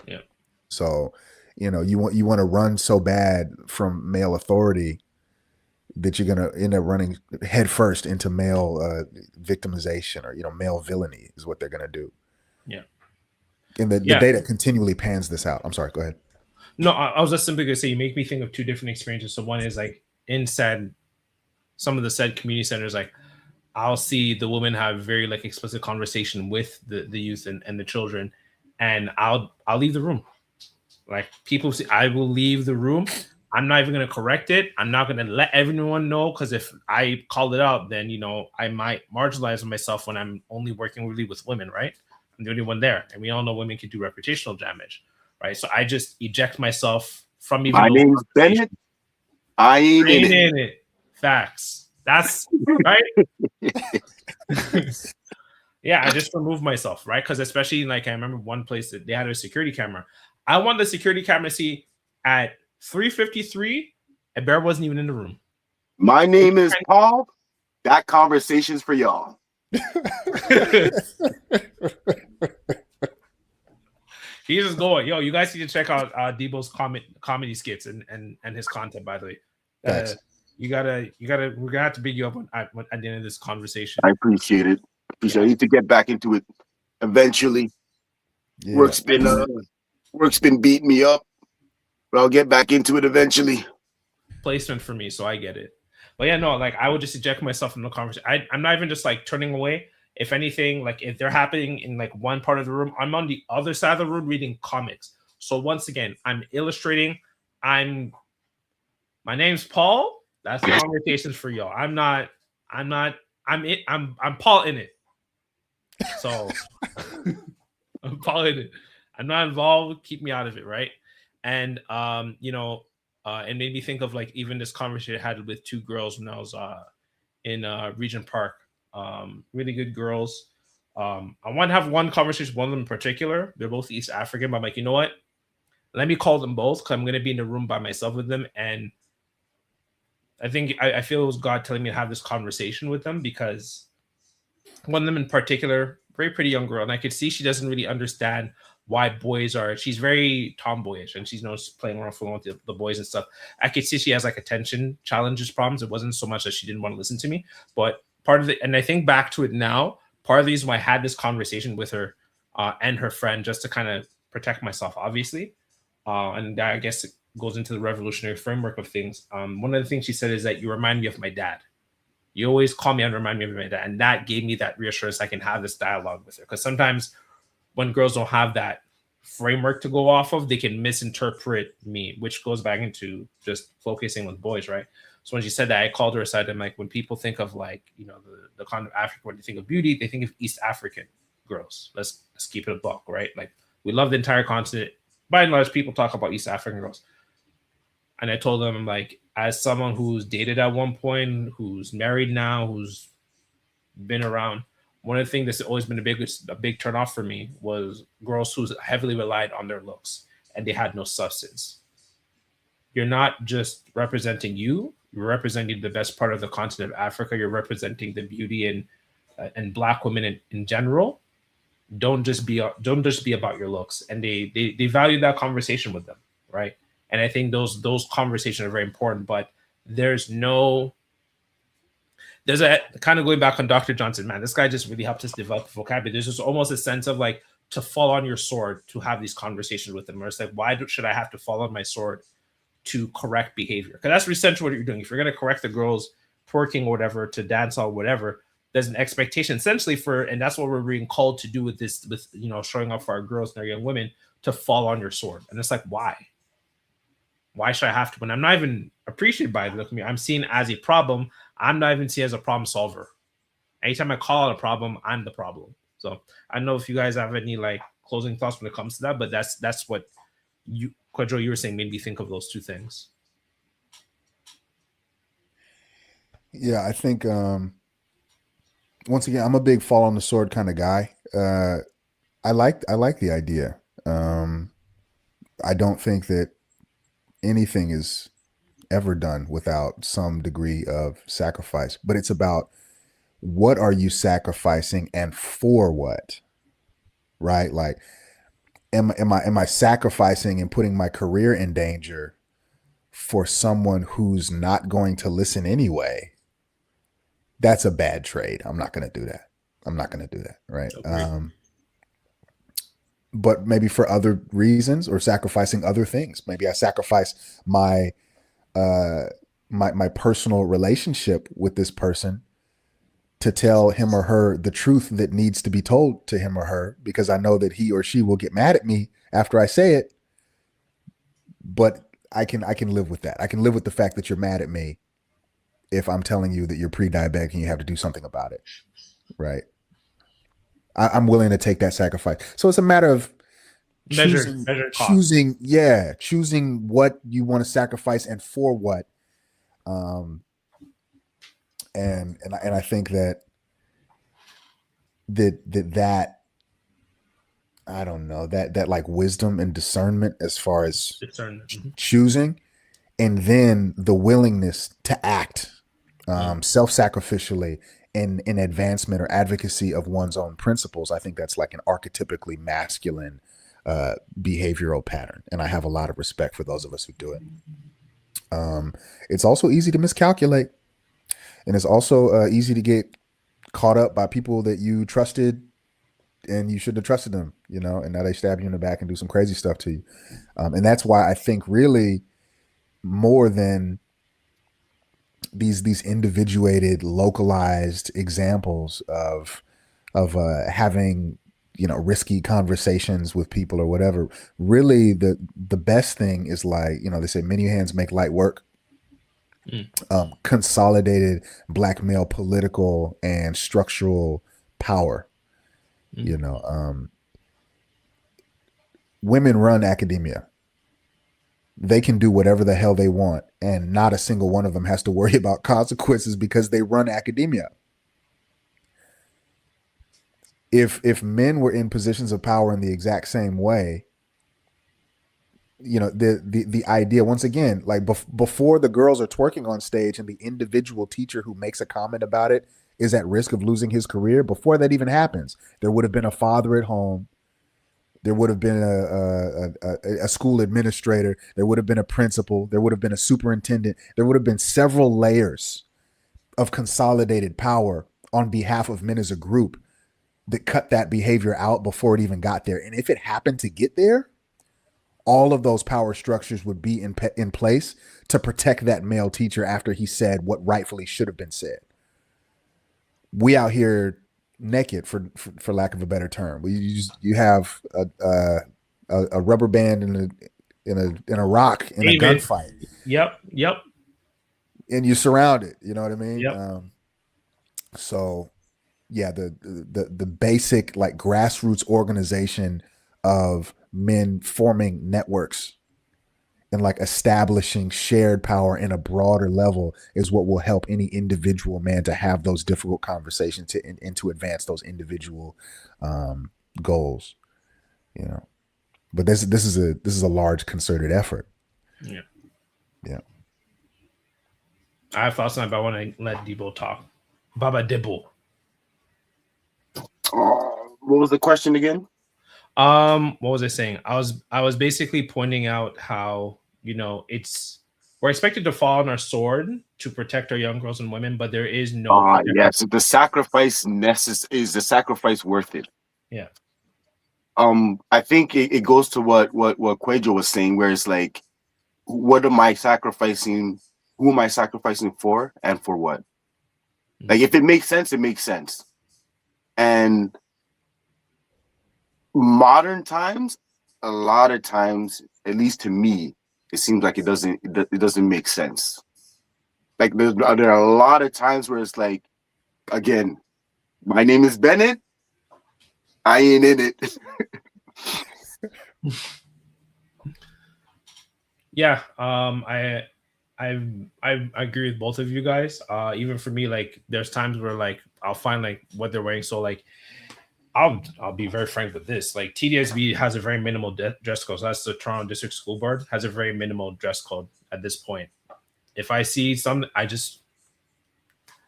Yeah. So, you want to run so bad from male authority that you're going to end up running headfirst into male victimization, or male villainy is what they're going to do. Yeah. And the data continually pans this out. I'm sorry, go ahead. No, I was just simply going to say, you make me think of two different experiences. So one is like in some of the said community centers, like I'll see the women have very like explicit conversation with the youth and the children, and I'll leave the room. Like people see, I will leave the room. I'm not even going to correct it. I'm not going to let everyone know, because if I call it out, then I might marginalize myself when I'm only working really with women, right? I'm the only one there, and we all know women can do reputational damage, right? So I just eject myself from even. My name's Bennett. I ain't in it. Facts. That's right. Yeah, I just remove myself, right? Because especially like I remember one place that they had a security camera. I want the security camera to see at 3:53, and Bear wasn't even in the room. My name is Paul. That conversation's for y'all. He's just going, yo, you guys need to check out Debo's comedy skits and his content, by the way. We're gonna have to big you up at the end of this conversation. I appreciate it. I need to get back into it eventually. Yeah. Work's been beating me up, but I'll get back into it eventually. Placement for me, so I get it. But yeah, no, like I would just eject myself from the conversation. I'm not even just like turning away. If anything, like if they're happening in like one part of the room, I'm on the other side of the room reading comics. So once again, I'm illustrating. My name's Paul. That's the conversations for y'all. I'm Paul in it. So I'm Paul in it. I'm not involved. Keep me out of it, right? And it made me think of like even this conversation I had with two girls when I was in Regent Park. Really good girls. I want to have one conversation with one of them in particular. They're both East African, but I'm like, you know what? Let me call them both, because I'm going to be in the room by myself with them. And I think I feel it was God telling me to have this conversation with them, because one of them in particular, very pretty young girl, and I could see she doesn't really understand why boys are. She's very tomboyish, and she's playing around with the boys and stuff. I could see she has like attention challenges problems. It wasn't so much that she didn't want to listen to me, but part of it, and I think back to it now, part of the reason why I had this conversation with her and her friend, just to kind of protect myself, obviously, and I guess it goes into the revolutionary framework of things. One of the things she said is that you remind me of my dad. You always call me and remind me of my dad. And that gave me that reassurance I can have this dialogue with her. Because sometimes when girls don't have that framework to go off of, they can misinterpret me, which goes back into just focusing on boys, right? So when she said that, I called her aside. I'm like, when people think of like, the continent of Africa, when they think of beauty, they think of East African girls. Let's keep it a buck, right? Like, we love the entire continent. By and large, people talk about East African girls. And I told them, I'm like, as someone who's dated at one point, who's married now, who's been around, one of the things that's always been a big turnoff for me was girls who heavily relied on their looks and they had no substance. You're not just representing you're representing the best part of the continent of Africa. You're representing the beauty and Black women in general. Don't just be about your looks. And they value that conversation with them, right? And I think those conversations are very important, but there's a kind of going back on Dr. Johnson, man, this guy just really helped us develop vocabulary. There's just almost a sense of like to fall on your sword to have these conversations with them. Or it's like, why should I have to fall on my sword to correct behavior? Because that's essentially what you're doing. If you're going to correct the girls twerking or whatever, to dance or whatever, there's an expectation essentially and that's what we're being called to do with this, with showing up for our girls and our young women, to fall on your sword. And it's like, why? Why should I have to? When I'm not even appreciated by it, look at me, I'm seen as a problem. I'm not even seen as a problem solver. Anytime I call out a problem, I'm the problem. So I don't know if you guys have any like closing thoughts when it comes to that, but that's what Quadro, you were saying made me think of those two things. Yeah, I think once again, I'm a big fall on the sword kind of guy. I like the idea. I don't think that anything is ever done without some degree of sacrifice, but it's about what are you sacrificing and for what? Right? Like, am I sacrificing and putting my career in danger for someone who's not going to listen anyway? That's a bad trade. I'm not going to do that. Right. But maybe for other reasons, or sacrificing other things. Maybe I sacrifice my my personal relationship with this person to tell him or her the truth that needs to be told to him or her, because I know that he or she will get mad at me after I say it. But I can live with that. I can live with the fact that you're mad at me if I'm telling you that you're pre-diabetic and you have to do something about it. Right. I'm willing to take that sacrifice. So it's a matter of choosing what you want to sacrifice and for what. And I think that I don't know, that like wisdom and discernment as far as choosing, and then the willingness to act self-sacrificially in advancement or advocacy of one's own principles. I think that's like an archetypically masculine behavioral pattern, and I have a lot of respect for those of us who do it. It's also easy to miscalculate, and it's also easy to get caught up by people that you trusted and you shouldn't have trusted them, and now they stab you in the back and do some crazy stuff to you. And that's why I think really more than these individuated, localized examples of having risky conversations with people or whatever, really the best thing is, like, they say many hands make light work. Consolidated black male political and structural power. Women run academia. They can do whatever the hell they want, and not a single one of them has to worry about consequences because they run academia. If men were in positions of power in the exact same way, the idea, once again, like before the girls are twerking on stage and the individual teacher who makes a comment about it is at risk of losing his career, before that even happens, there would have been a father at home. There would have been a school administrator. There would have been a principal. There would have been a superintendent. There would have been several layers of consolidated power on behalf of men as a group that cut that behavior out before it even got there. And if it happened to get there, all of those power structures would be in place to protect that male teacher after he said what rightfully should have been said. We out here naked, for lack of a better term. You have a rubber band in a rock in a gunfight. Yep. And you surround it. You know what I mean? Yep. So yeah, the basic, like, grassroots organization of men forming networks and like establishing shared power in a broader level is what will help any individual man to have those difficult conversations and to advance those individual goals. But this is a large concerted effort. Yeah. I have thoughts on it, but I want to let Debo talk. Baba Debo. What was the question again? What was I saying? I was basically pointing out how, we're expected to fall on our sword to protect our young girls and women, but there is no. Yes, the sacrifice is the sacrifice worth it? Yeah. I think it goes to what Quajo was saying, where it's like, what am I sacrificing? Who am I sacrificing for, and for what? Like, if it makes sense, it makes sense. And modern times, a lot of times, at least to me, it seems like it doesn't make sense. Like, there are a lot of times where it's like, again, my name is Bennett, I ain't in it. Yeah, I agree with both of you guys. Even for me, like, there's times where, like, I'll find, like, what they're wearing. So, like, I'll be very frank with this. Like, TDSB has a very minimal dress code. So that's the Toronto District School Board, has a very minimal dress code at this point. If I see some,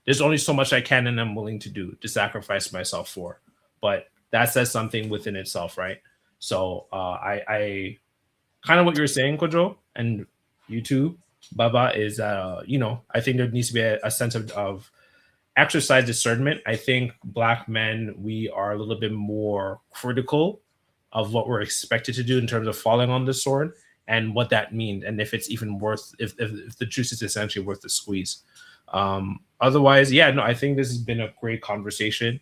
there's only so much I can and I'm willing to do to sacrifice myself for. But that says something within itself, right? So I kind of what you're saying, Kojo, and you too, Baba, is I think there needs to be a sense of exercise discernment. I think Black men, we are a little bit more critical of what we're expected to do in terms of falling on the sword and what that means, and if it's even worth, if the juice is essentially worth the squeeze. Otherwise, yeah, no, I think this has been a great conversation.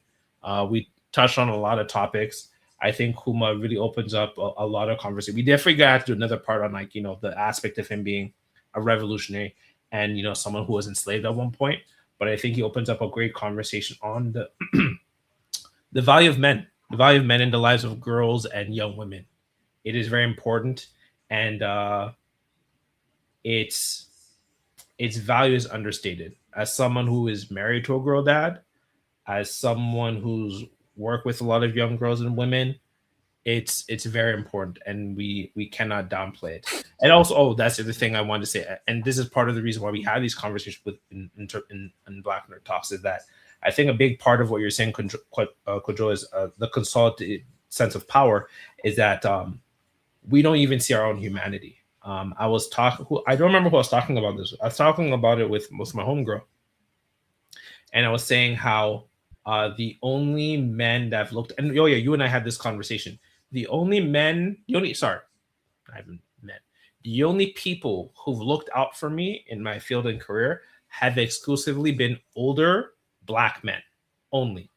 We touched on a lot of topics. I think Kuma really opens up a lot of conversation. We definitely got to do another part on the aspect of him being a revolutionary and someone who was enslaved at one point. But I think he opens up a great conversation on the value of men, the value of men in the lives of girls and young women. It is very important, and its value is understated. As someone who is married to a girl dad, as someone who's worked with a lot of young girls and women, it's very important, and we cannot downplay it. And also, that's the other thing I wanted to say, and this is part of the reason why we have these conversations with in Black Nerd Talks, is that I think a big part of what you're saying, Kojo, is the consolidated sense of power, is that we don't even see our own humanity. I was talking, I don't remember who I was talking about this. I was talking about it with most of my homegirl, and I was saying how the only men that have looked, and you and I had this conversation. The only people who've looked out for me in my field and career have exclusively been older Black men. Only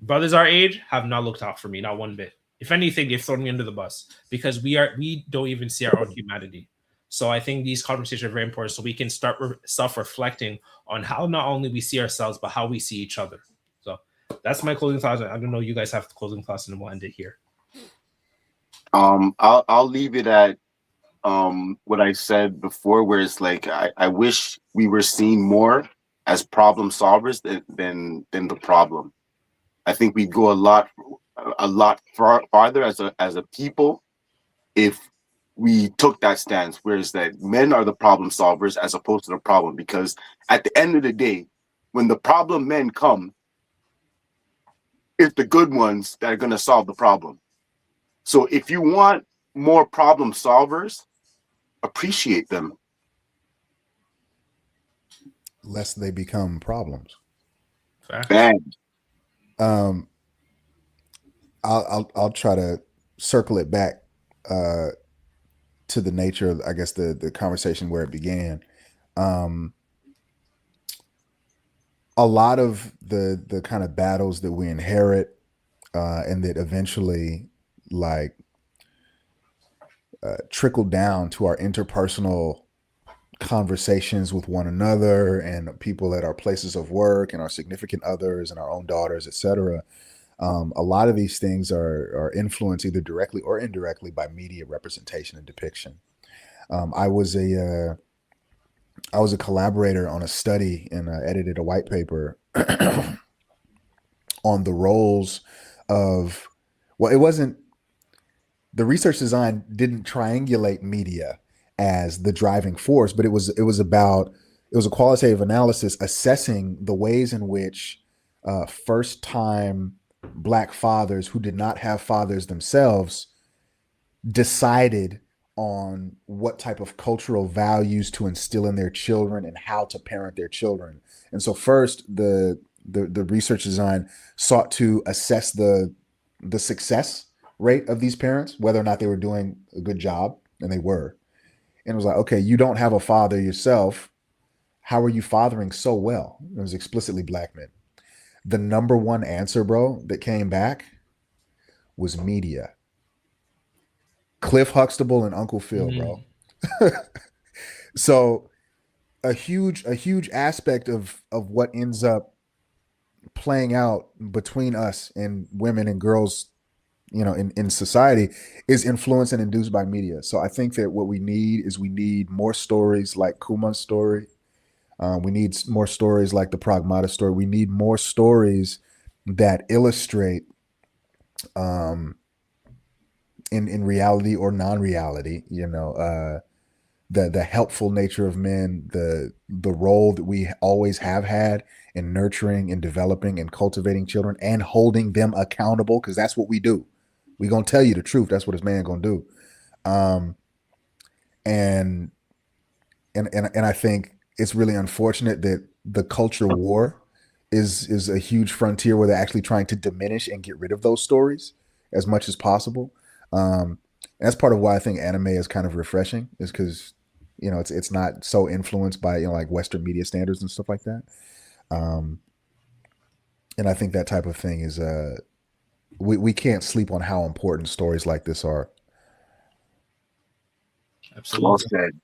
brothers our age have not looked out for me, not one bit. If anything, they've thrown me under the bus because we don't even see our own humanity. So I think these conversations are very important, so we can start self-reflecting on how not only we see ourselves, but how we see each other. So that's my closing thoughts. I don't know, you guys have closing thoughts, and we'll end it here. I'll leave it at what I said before, where it's like I wish we were seen more as problem solvers than the problem. I think we'd go a lot farther as a people if we took that stance, whereas that men are the problem solvers as opposed to the problem. Because at the end of the day, when the problem men come, it's the good ones that are going to solve the problem. So if you want more problem solvers, appreciate them, lest they become problems. and I'll try to circle it back to the nature of, I guess, the conversation where it began. A lot of the kind of battles that we inherit and that eventually trickle down to our interpersonal conversations with one another and people at our places of work and our significant others and our own daughters, etc. A lot of these things are influenced either directly or indirectly by media representation and depiction. I was a collaborator on a study and edited a white paper on the roles of, it wasn't, the research design didn't triangulate media as the driving force, but it was a qualitative analysis assessing the ways in which first time Black fathers who did not have fathers themselves decided on what type of cultural values to instill in their children and how to parent their children. And so first, the research design sought to assess the success rate of these parents, whether or not they were doing a good job, and they were. And it was like, okay, you don't have a father yourself. How are you fathering so well? It was explicitly Black men. The number one answer, bro, that came back was media. Cliff Huxtable and Uncle Phil, bro. So a huge aspect of what ends up playing out between us and women and girls, in society, is influenced and induced by media. So I think that what we need more stories like Kuma's story. We need more stories like the Pragmata story. We need more stories that illustrate in reality or non-reality, the the helpful nature of men, the role that we always have had in nurturing and developing and cultivating children and holding them accountable, because that's what we do. We gonna tell you the truth. That's what this man gonna do. Um, and and I think it's really unfortunate that the culture war is a huge frontier where they're actually trying to diminish and get rid of those stories as much as possible. And that's part of why I think anime is kind of refreshing, is because it's not so influenced by like Western media standards and stuff like that. Um, and I think that type of thing is we can't sleep on how important stories like this are. Absolutely. Well said.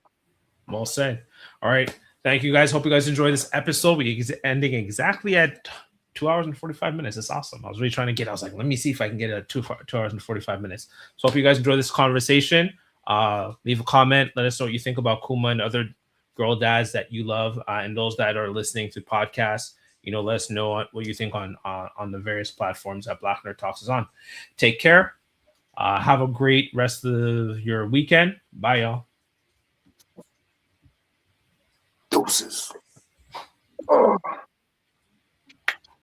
Well said. All right. Thank you guys. Hope you guys enjoyed this episode. We ending exactly at 2 hours and 45 minutes. It's awesome. I was really trying to I was like, let me see if I can get a 2 hours and 45 minutes. So hope you guys enjoy this conversation. Leave a comment. Let us know what you think about Kuma and other girl dads that you love, and those that are listening to podcasts. Let us know what you think on the various platforms that Black Nerd Talks is on. Take care. Have a great rest of your weekend. Bye, y'all. Doses. Oh.